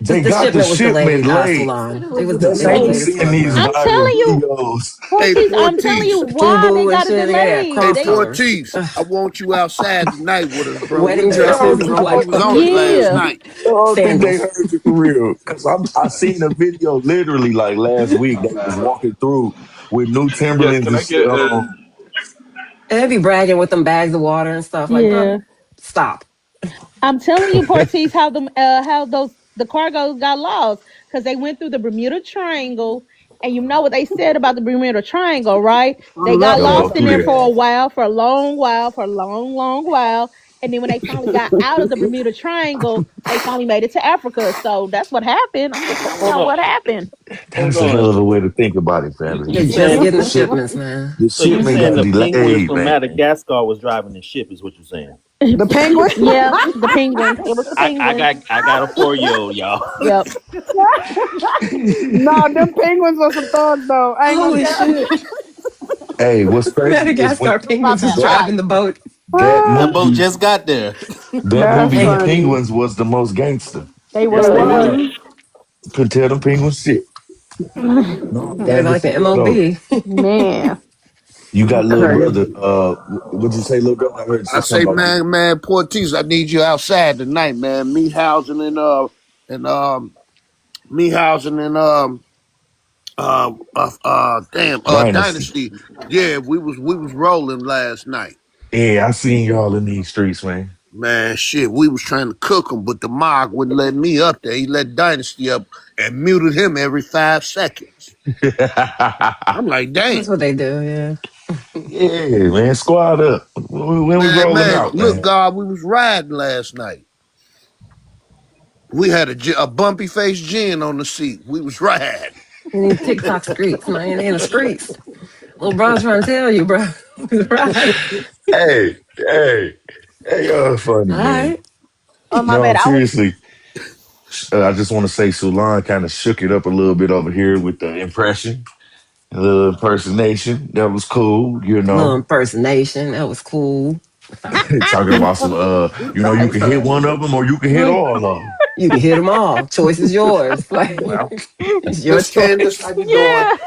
They The got the shipment was shipment delayed, late. Salon. It It was was a That's how delayed we late delay. as seeing fuck, these man. I'm viral telling you, videos. Hey, Porties. I'm telling you Portis. why they FUBU and got it shit, yeah, delayed. Hey, cross They colors. Portis. I want you outside tonight with us, bro. Wedding They dresses don't and think all that We they was stuff. on it last yeah. night. don't think they Sandals. heard you for real. Cause I seen a video literally like last week. They was walking through with new Yes, Timberlands can and I shit get on. And they be bragging with them bags of water and stuff. Like, bro, Yeah. stop. I'm telling you, Portis, how those the cargoes got lost because they went through the Bermuda Triangle, and you know what they said about the Bermuda Triangle, right? They got Don't go lost in through there there. for a while, for a long while, for a long, long while, and then when they finally got out of the Bermuda Triangle, they finally made it to Africa. So that's what happened. I'm just telling Hold y'all on, what happened. That's hold a on. hell of a way to think about it, family. You They just saying getting the Ship, shipments, man. the so? You shipment saying got the penguins delayed, from man. Madagascar was driving the ship? Is what you're saying? The penguin. Yeah, the penguins. It was the I penguins. got a 4-year-old, y'all. Yep. No, them penguins are some thugs though. I ain't gonna Holy tell shit. Hey, what's crazy is when Madagascar penguins was that driving the boat. that That boat movie just got there. that That's movie Damn. funny. Penguins was the most gangster. They Yes, They they were. were. was. Couldn't tell them penguins shit. No, They're family like for the real though. MOB. Man. You got little brother. Crazy. What'd you say, little brother? I heard you I say say, something about man, Portis, I need you outside tonight, man. Me housing and me housing and Dynasty. Dynasty. Yeah, we was rolling last night. Yeah, I seen y'all in these streets, man. Man, shit, we was trying to cook him, but the Mog wouldn't let me up there. He let Dynasty up and muted him every 5 seconds. I'm like, That's damn. what they do, yeah. Yeah, man. Squad up. When we rolling Man, out, look, man. God, we was riding last night. We had a bumpy faced gin on the seat. We was riding. In these TikTok streets, man. They in the streets. Little bro trying to tell you, bro. Right. Hey, hey, hey, y'all funny, All man. right. Oh my No, bad. I was seriously. I just want to say Sulan kind of shook it up a little bit over here with the impression, a little impersonation. That was cool, Little impersonation. That was cool. Talking about some, you can hit Right. one of them or you can hit all of them. You can hit them all. Choice is yours. Like, Well, it's your Miss Candace, choice. how you doing? yeah.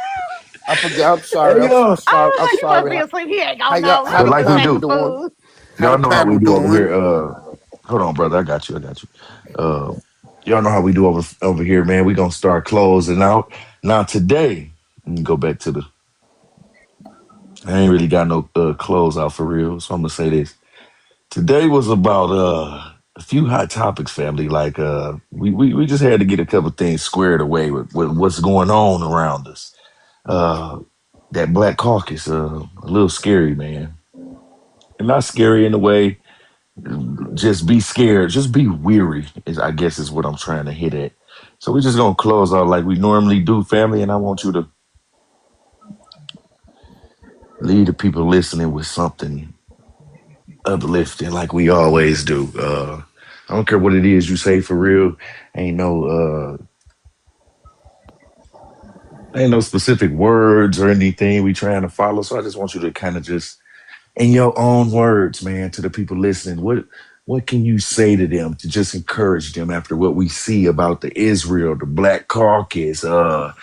I forgot. I'm sorry. hey, I'm y'all. sorry. I I'm was like, you must sorry. be asleep. He ain't How gonna y'all? know. How Let But me the like just we act panel the do, doing? fool. How the y'all know how we panel do over doing? here. Hold on, brother. I got you. I got you. Y'all know how we do over here, man. We gonna start closing out. Now today, let me go back to the. I ain't really got no close out for real, so I'm gonna say this. Today was about a few hot topics, family. Like we just had to get a couple things squared away with what's going on around us. Uh, that Black Caucus, a little scary, man, and not scary in a way. Just be scared, just be weary. Is I guess is what I'm trying to hit at. So we're just gonna close out like we normally do, family, and I want you to leave the people listening with something uplifting, like we always do. I don't care what it is you say for real. Ain't no ain't no specific words or anything we trying to follow. So I just want you to kind of just in your own words, man, to the people listening, what can you say to them to just encourage them after what we see about the Israel, the Black Caucus, a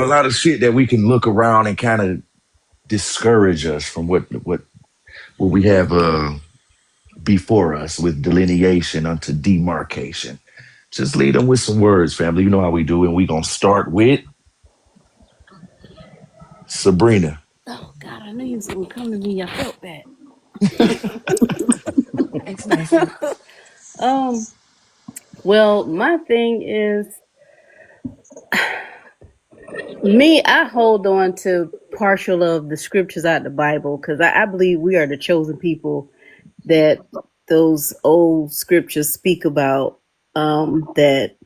lot of shit that we can look around and kind of discourage us from what we have before us with delineation unto demarcation. Just lead them with some words, family. You know how we do, and we gonna start with Sabrina. Oh God, I knew you was gonna come to me. I felt that. Hey, Stacy. Um, well, my thing is me. I hold on to partial of the scriptures out of the Bible because I believe we are the chosen people that those old scriptures speak about. That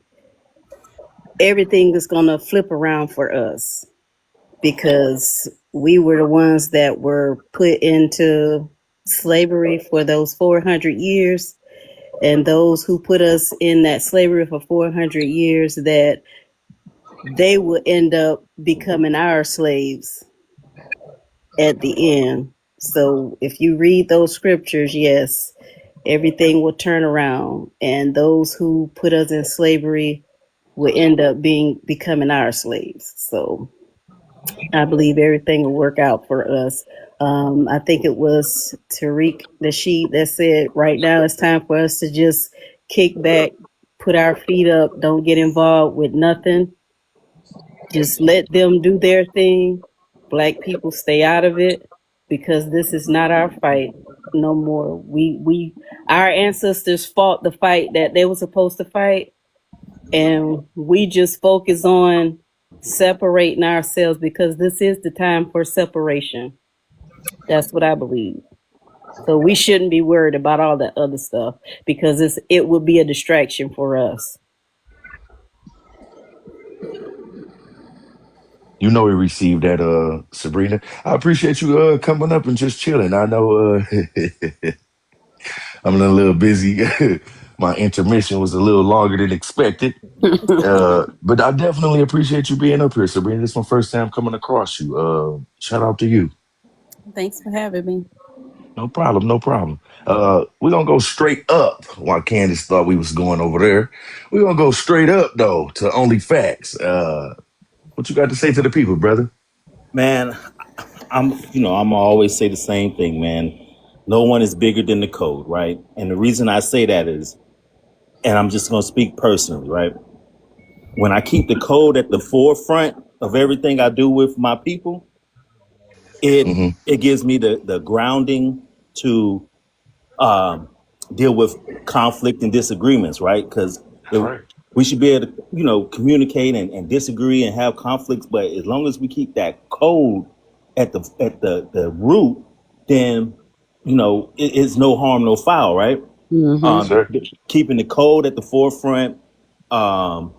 everything is gonna flip around for us because we were the ones that were put into. slavery for those 400 years, and those who put us in that slavery for 400 years, that they will end up becoming our slaves at the end. So if you read those scriptures, yes, everything will turn around, and those who put us in slavery will end up becoming our slaves. So I believe everything will work out for us. I think it was Tariq Nasheed that said, right now it's time for us to just kick back, put our feet up, don't get involved with nothing. Just let them do their thing. Black people stay out of it, because this is not our fight no more. Our ancestors fought the fight that they were supposed to fight, and we just focus on separating ourselves, because this is the time for separation. That's what I believe. So we shouldn't be worried about all that other stuff, because it will be a distraction for us. You know we received that, Sabrina. I appreciate you coming up and just chilling. I know I'm a little busy. My intermission was a little longer than expected. But I definitely appreciate you being up here, Sabrina. This is my first time coming across you. Shout out to you. Thanks for having me. No problem, no problem. We're gonna go straight up while Candace thought we was going over there. We're gonna go straight up though to only facts. What you got to say to the people, brother? Man, I'm always say the same thing, man. No one is bigger than the code, right? And the reason I say that is, and I'm just gonna speak personally, right? When I keep the code at the forefront of everything I do with my people, it Hmm. it gives me the grounding to deal with conflict and disagreements, right? Because Correct. we should be able to, communicate and disagree and have conflicts, but as long as we keep that code at the root, then it's no harm, no foul, right? Mm-hmm. Yes, sir. Keeping the code at the forefront um,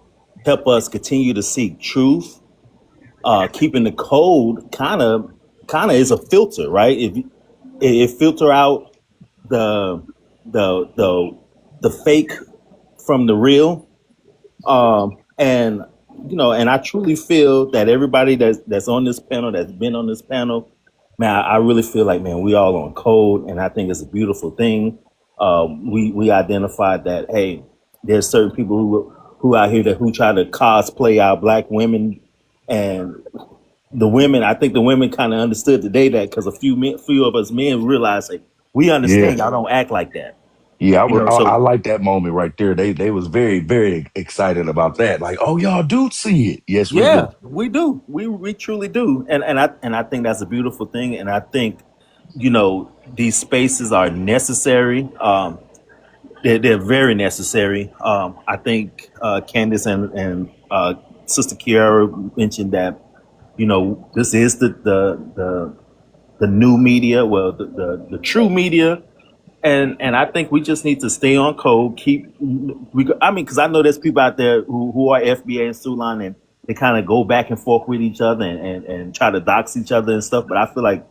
help us continue to seek truth. Keeping the code kind of is a filter, right? If it filter out the the the the fake from the real, and and I truly feel that everybody that's on this panel, that's been on this panel, man, I really feel like, man, we all on code, and I think it's a beautiful thing. We identified that, hey, there's certain people who out here who try to cosplay our black women, and the women. I think the women kind of understood today that, because few of us men realized, like, we Yeah. understand y'all don't act like that, Yeah, I So like that moment right there. They was very, very excited about that. Like, oh, y'all do see it. Yes, we yeah, do. we do. We truly do. And I think that's a beautiful thing. And I think, these spaces are necessary. They're very necessary. I think Candace and Sister Kiara mentioned that, this is the new media, well, the true media. And I think we just need to stay on code. Because I know there's people out there who are FBA and Sulan, and they kind of go back and forth with each other and try to dox each other and stuff. But I feel like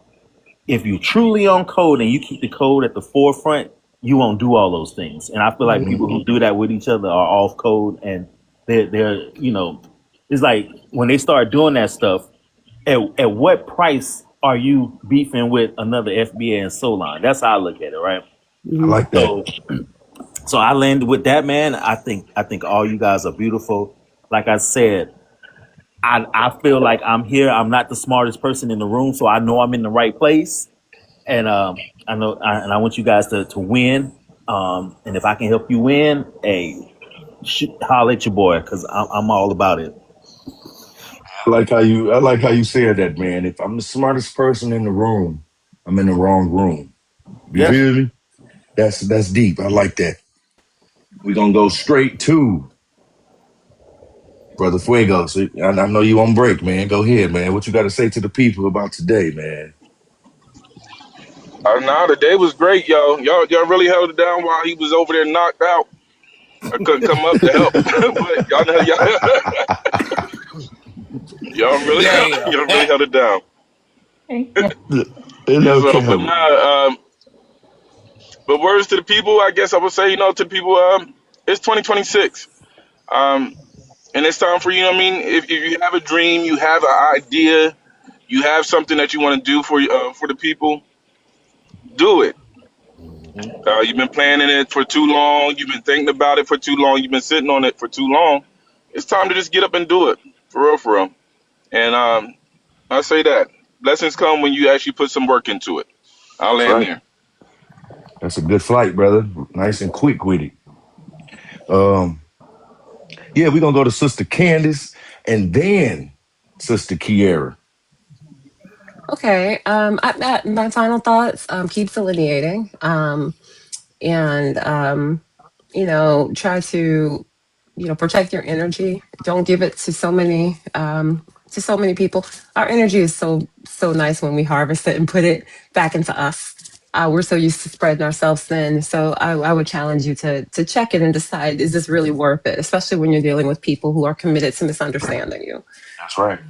if you truly on code and you keep the code at the forefront, you won't do all those things. And I feel like people Hmm. who do that with each other are off code, and they're it's like when they start doing that stuff, at what price are you beefing with another FBA and Solon? That's how I look at it, right? I Mm-hmm. like that. So I landed with that, man. I think all you guys are beautiful. Like I said, I feel like I'm here. I'm not the smartest person in the room, so I know I'm in the right place. And I want you guys to win. And if I can help you win, hey, holler at your boy, because I'm all about it. I like how you said that, man. If I'm the smartest person in the room, I'm in the wrong room. You Yeah. feel me? That's deep. I like that. We're gonna go straight to Brother Fuego. So I know you on break, man. Go ahead, man. What you got to say to the people about today, man? Nah, the day was great, y'all. Y'all really held it down while he was over there knocked out. I couldn't come up to help, but y'all know y'all really Damn. y'all really held it down. It's So, okay. but nah. But words to the people, I guess I would say, to the people, it's 2026. Um, and it's time for you. Know what I mean, if you have a dream, you have an idea, you have something that you want to do for the people, do it. Mhm. You've been planning it for too long. You've been thinking about it for too long. You've been sitting on it for too long. It's time to just get up and do it, for real, for real. And I say that blessings come when you actually put some work into it. I'll That's land right. there. That's a good flight, brother. Nice and quick with it. Um, yeah, we're gonna go to Sister Candace and then Sister Kiera. Okay. My final thoughts. Keep delineating. And try to protect your energy. Don't give it to so many people. Our energy is so nice when we harvest it and put it back into us. We're so used to spreading ourselves thin. So I would challenge you to check it and decide, is this really worth it, especially when you're dealing with people who are committed to misunderstanding you. That's right.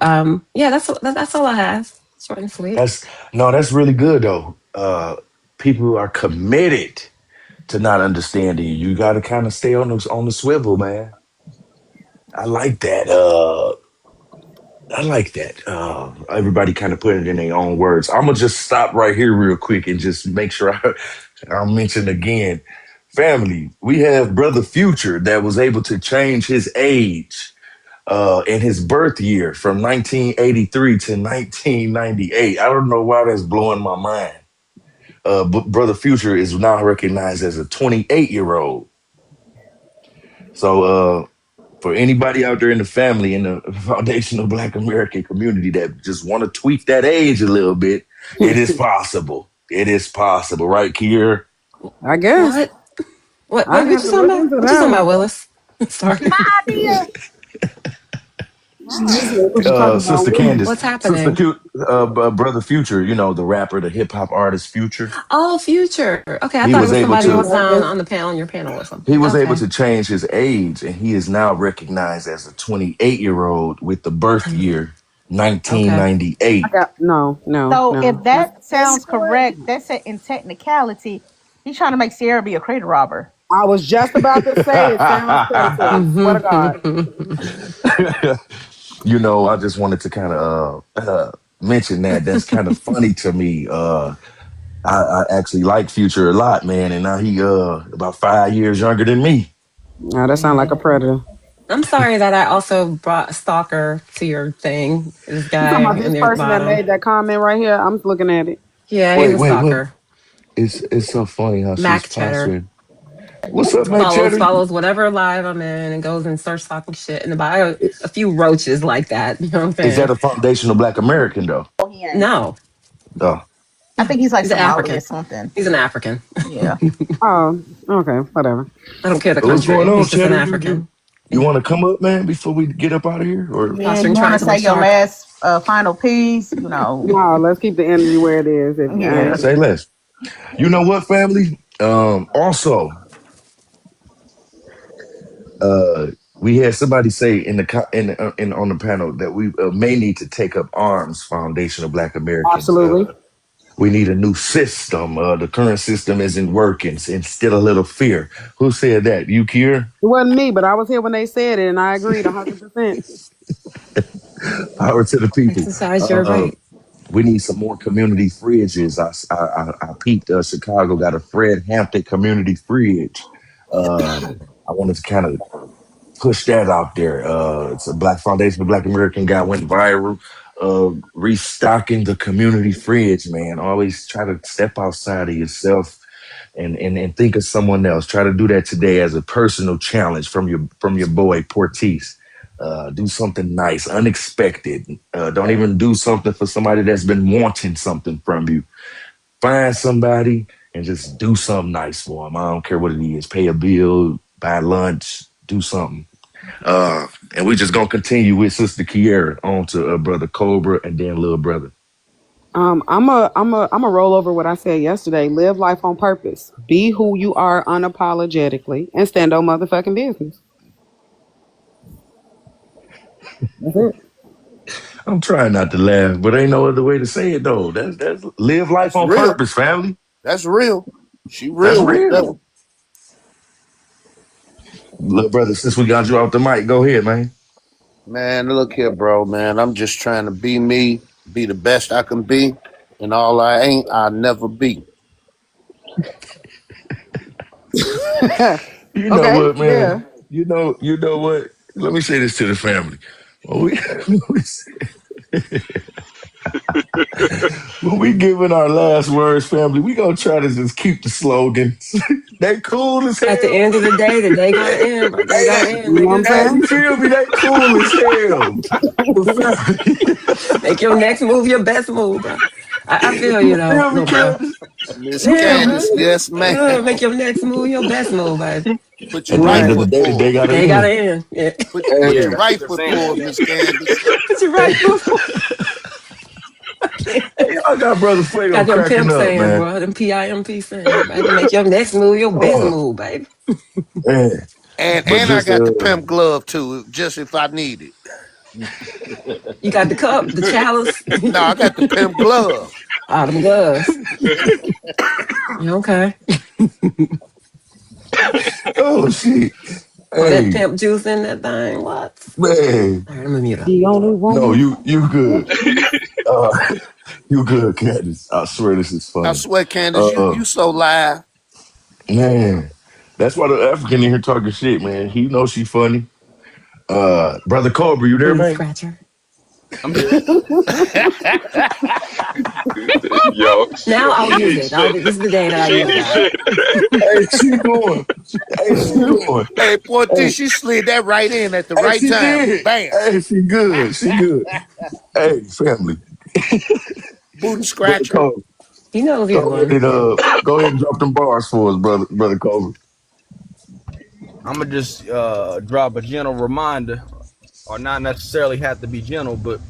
um, yeah, that's all I have. Short and sweet. That's no, that's really good though. People are committed to not understanding you. You got to kind of stay on the swivel, man. I like that. I like that. Everybody kind of put it in their own words. I'm gonna just stop right here real quick and just make sure I'll mention again. Family, we have Brother Future that was able to change his age in his birth year from 1983 to 1998. I don't know why that's blowing my mind. But Brother Future is now recognized as a 28-year-old. So for anybody out there in the family in the foundational Black American community that just want to tweak that age a little bit, it is possible. It is possible, right, Kier? I guess What? What I you have to talking look about? into What you that talking one. about, Willis? Sorry. My idea. He said, what you talking about, Sister Willie? Candace, What's happening? Brother Future, the rapper, the hip hop artist Future. Oh, Future. Okay, I He thought it was was able somebody to on the panel, on your panel or something. he was able Okay. to change his age, and he is now recognized as a 28-year-old with the birth year Okay. I 1998. got So if no. that sounds correct, that's it in technicality. He's trying to make Sierra be a crater robber. I was just about to say it sounds predatory. Swear to God. I just wanted to kind of mention that. That's kind of funny to me. I actually like Future a lot, man, and now he about 5 years younger than me. No, that sounds like a predator. I'm sorry that I also brought Stalker to your thing. This You guy talking about in this the person that bottom. made that comment right here? I'm looking at it. Yeah, he's Wait, a wait, what? stalker. It's so funny how she's Mac Cheddar. posturing. What's up, Mike Follows Cheddar? follows whatever live I'm in and goes and starts talking shit in the bio. A few roaches like that. You know what I'm Is that saying? a foundational Black American though? Oh, he ain't. No. Oh, I think he's like He's an Somali or African. something. He's an African. Yeah. Oh, okay, whatever. I don't care the so what's going country. on, He's just an Cheddar? You African. you want to come up, man, before we get up out of here, or Man, Posturing you want trying to to say look your sharp. last final piece? No, let's keep the energy where it is. If Yeah. say less? You know what, family? Also, we had somebody say in on the panel that we may need to take up arms. Foundational Black Americans. absolutely. We need a new system. The current system isn't working. Instill a little fear. Who said that? You, Kier? It wasn't me, but I was here when they said it, and I agreed 100%. Power to the people. Exercise your Uh, right. we need some more community fridges. I peeped. Chicago got a Fred Hampton community fridge. I wanted to kind of push that out there. It's a Black Foundation, Black American guy went viral. Restocking the community fridge, man. Always try to step outside of yourself and think of someone else. Try to do that today as a personal challenge from your boy Porties. Do something nice, unexpected. Don't even do something for somebody that's been wanting something from you. Find somebody and just do something nice for them. I don't care what it is. Pay a bill, buy lunch, do something. And we're just gonna continue with Sister Kiera on to Brother Cobra and then Little Brother. I'm a roll over what I said yesterday. Live life on purpose. Be who you are unapologetically, and stand on motherfucking business. That's it. I'm trying not to laugh, but ain't no other way to say it though. That's live life That's on real. purpose, family. That's real. She That's real with that real. one. Look, brother, since we got you off the mic, go ahead, man. Man, look here, bro, man. I'm just trying to be me, be the best I can be. And all I ain't, I'll never be. You know Okay, what, yeah. man? You know what? Let me say this to the family. When we when we giving our last words, family, we gonna try to just keep the slogans. They cool as At the hell. end of the day, the day gonna end, but they Hey, gonna hey, end, You know what I'm nigga. hey, you saying? feel me? They cool as hell. The family. Make your next move your best move, bro. I feel you You though, feel me, little bro. Candace? Miss Yeah, bro. Candace, yes, man. Make your next move your best move, baby. Put your At the right end Right. of the foot day, the day forward. The gotta day end. gotta end. Yeah. Put Yeah, your Hey, that's a right good foot saying. forward, Miss Candace. Put your right foot forward. hey, y'all got brother Fuego Got them cracking pimp up, saying, man. bro. Them PIMP saying, baby. Make your next move your best Oh move, baby. man, but And I just got the pimp glove too, just if I need it. You got the cup, the chalice. No, I got the pimp glove. All them gloves. You okay? oh shit, Pour that hey pimp juice in that thing. What? man, All right, I'm gonna mute up. The only no, woman. you good. You good, Candace. I swear this is I funny. swear, Candace, you Uh, so live. man, that's why the African in here talking shit, man. He knows she funny. Brother Cobra, you there, Booty man? scratcher. I'm here. Yo, Now I'll she use need it. shit. This is the day that I She use need that. shit. Hey, she going. Hey, she going. Hey, Hey, Porties, she slid that right in at the hey, right she time. did. Bam. Hey, she good. She good. Hey, family. Booty Brother scratcher. Cobra, He knows he's one. go ahead and drop them bars for us, brother Cobra. I'm gonna just drop a gentle reminder, or not necessarily have to be gentle, but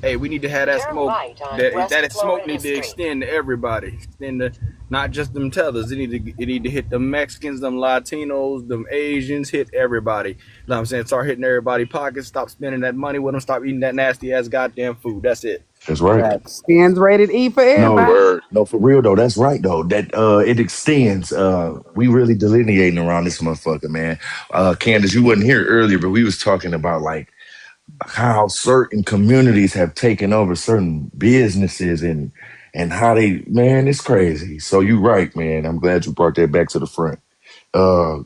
hey, we need to have that smoke. That smoke need to extend to everybody, extend to not just them tethers. It need to hit them Mexicans, them Latinos, them Asians, hit everybody. You know what I'm saying? Start hitting everybody pockets. Stop spending that money with them. Stop eating that nasty ass goddamn food. That's it. That's right. Stands rated E for No, everybody. Word. no, for real though. That's right though. That it extends. We really delineating around this motherfucker, man. Candace, you wasn't here earlier, but we was talking about like how certain communities have taken over certain businesses and how they, man, it's crazy. So you right, man. I'm glad you brought that back to the front. Uh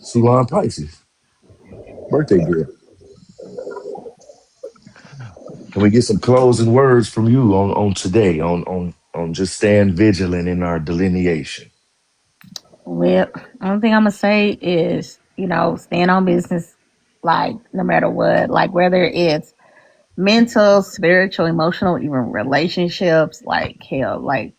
Sulan Pisces, birthday girl. Can we get some closing words from you on today, on just staying vigilant in our delineation? Well, only thing I'm gonna say is, stand on business, like no matter what, like whether it's mental, spiritual, emotional, even relationships, like hell, like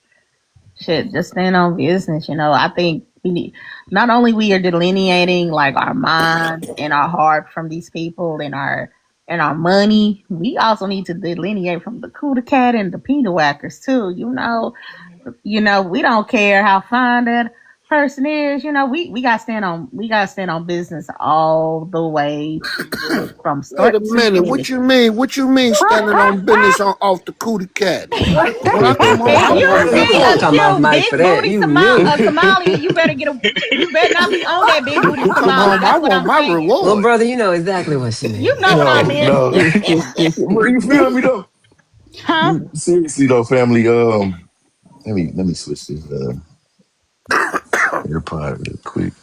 shit, just stand on business. I think we need, not only we are delineating like our mind and our heart from these people and our money, we also need to delineate from the cootie cat and the peanut whackers too. We don't care how fine that person is. We gotta stand on business all the way through from Wait a start to minute. What finish. you mean? What you mean standing on business on off the cootie cat? When I come home, I If you want a see a reward. Come off cute mic for big that. booty You knew. Somali, you better not be on that big I booty come Somali. home, I That's what want I'm my saying. Little reward. brother, you know exactly what she You meant. know what I No, meant. no. Where you feel me though? Huh? Seriously though, family. Let me switch this AirPod real quick.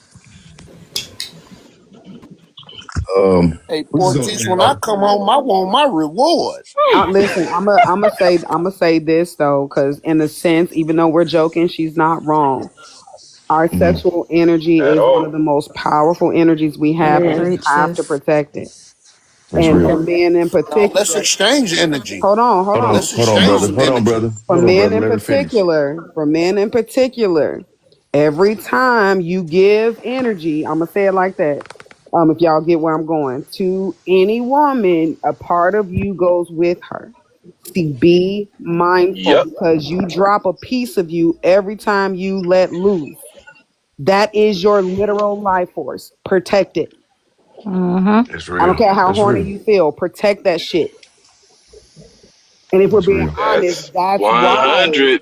Hey, We just gonna Portis, when I end come home, I want my reward. Listen, I'm gonna say this though, because in a sense, even though we're joking, she's not wrong. Our Mhm. sexual energy At is one of all. the most powerful energies we It have, and we is. Preach, have to sis. protect it. That's And for real. men in Now let's particular, exchange energy. hold on, hold on. Let's Hold on, exchange brother. some energy. For men in particular, every time you give energy, I'm gonna say it like that. If y'all get where I'm going, to any woman, a part of you goes with her. See, be mindful Yep. because you drop a piece of you every time you let loose. That is your literal life force. Protect it. Mm-hmm. That's I don't real. care how That's horny real. you feel. Protect that shit. And if we're That's being real. honest, That's that's why 100.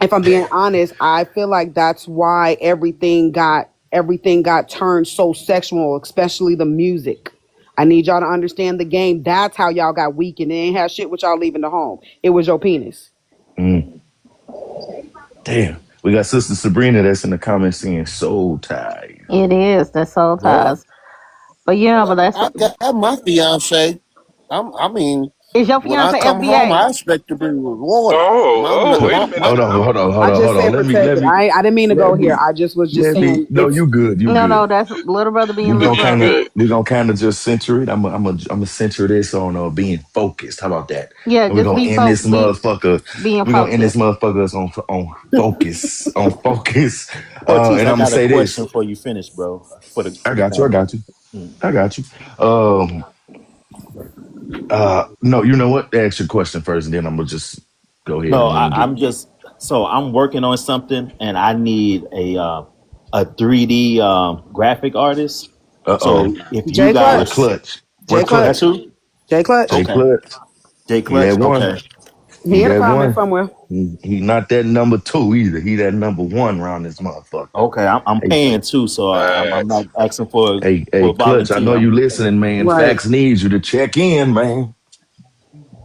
If I'm being honest, I feel like that's why everything got turned so sexual, especially the music. I need y'all to understand the game. That's how y'all got weak and it ain't have shit with y'all leaving the home. It was your penis. Mm, damn. We got Sister Sabrina that's in the comments saying soul ties. It is. That's soul Well, ties. But yeah, but that's I got my fiance. I mean, is your when I fiance come home, FBA? I expect to be rewarded. Oh, wait a minute Hold on, now. hold on, hold I on, just hold on. said protected. I didn't mean to go Let here. me, I just was just saying no, it's you good, you No, no, good. that's little brother being We little gonna kind brother. of, Good. we gonna kind of just center it. I'm gonna center this on being focused. How about that? Yeah, And we're just gonna be end this be motherfucker. being We're gonna end this focused. motherfucker on focus, on focus. Ortiz, And I I'm gonna got a say this. question before you finish, bro. I For the got you. I panel. got you. Mm. I got you. Um. No, you know what? Ask your question first, and then I'm gonna just go ahead No, on and get. I'm just so I'm working on something, and I need a 3D graphic artist. Uh-oh. So if you J Where Clutch. guys, clutch? Where J that's Clutch. clutch? who? J Jay Clutch. Okay, Clutch. J He that Clutch. one. Okay, He He in the that comments one. somewhere. He not that number two either. He that number one round this motherfucker. okay. I'm Hey, paying too, so I'm Facts. not asking for hey, a clutch. I volunteer. know I'm you paying. listening, man. Right. Facts needs you to check in, man.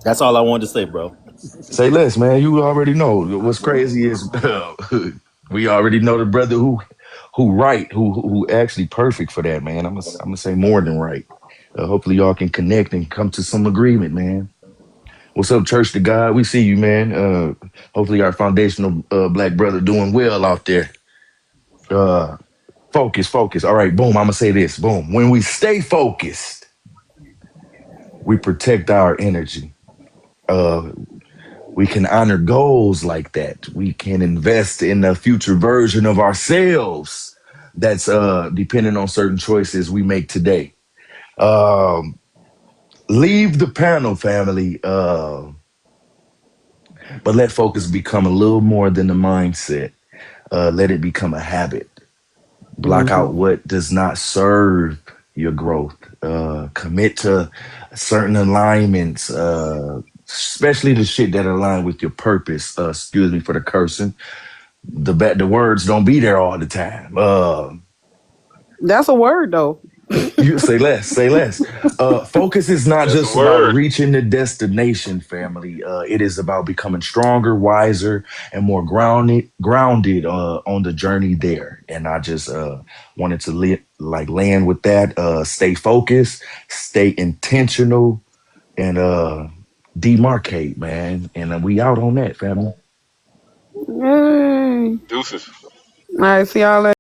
That's all I wanted to say, bro. Say less, man. You already know. What's crazy is we already know the brother who right, who actually perfect for that, man. I'm gonna say more than right. Hopefully y'all can connect and come to some agreement, man. What's up, Church to God? We see you, man. Hopefully our foundational black brother doing well out there. Uh, focus, focus. All right, boom. I'm gonna say this. Boom. When we stay focused, we protect our energy. Uh, we can honor goals like that. We can invest in a future version of ourselves that's depending on certain choices we make today. Um, leave the panel, family. But let focus become a little more than a mindset. Let it become a habit. Block Hmm. out what does not serve your growth. Commit to certain alignments, especially the shit that align with your purpose. Excuse me for the cursing. The words don't be there all the time. That's a word though. You say less, say less. Focus is not That's a just about word. reaching the destination, family. It is about becoming stronger, wiser, and more grounded on the journey there. And I just wanted to land with that. Stay focused, stay intentional, and demarcate, man. And we out on that, family. Yay. Deuces. All right, see y'all later.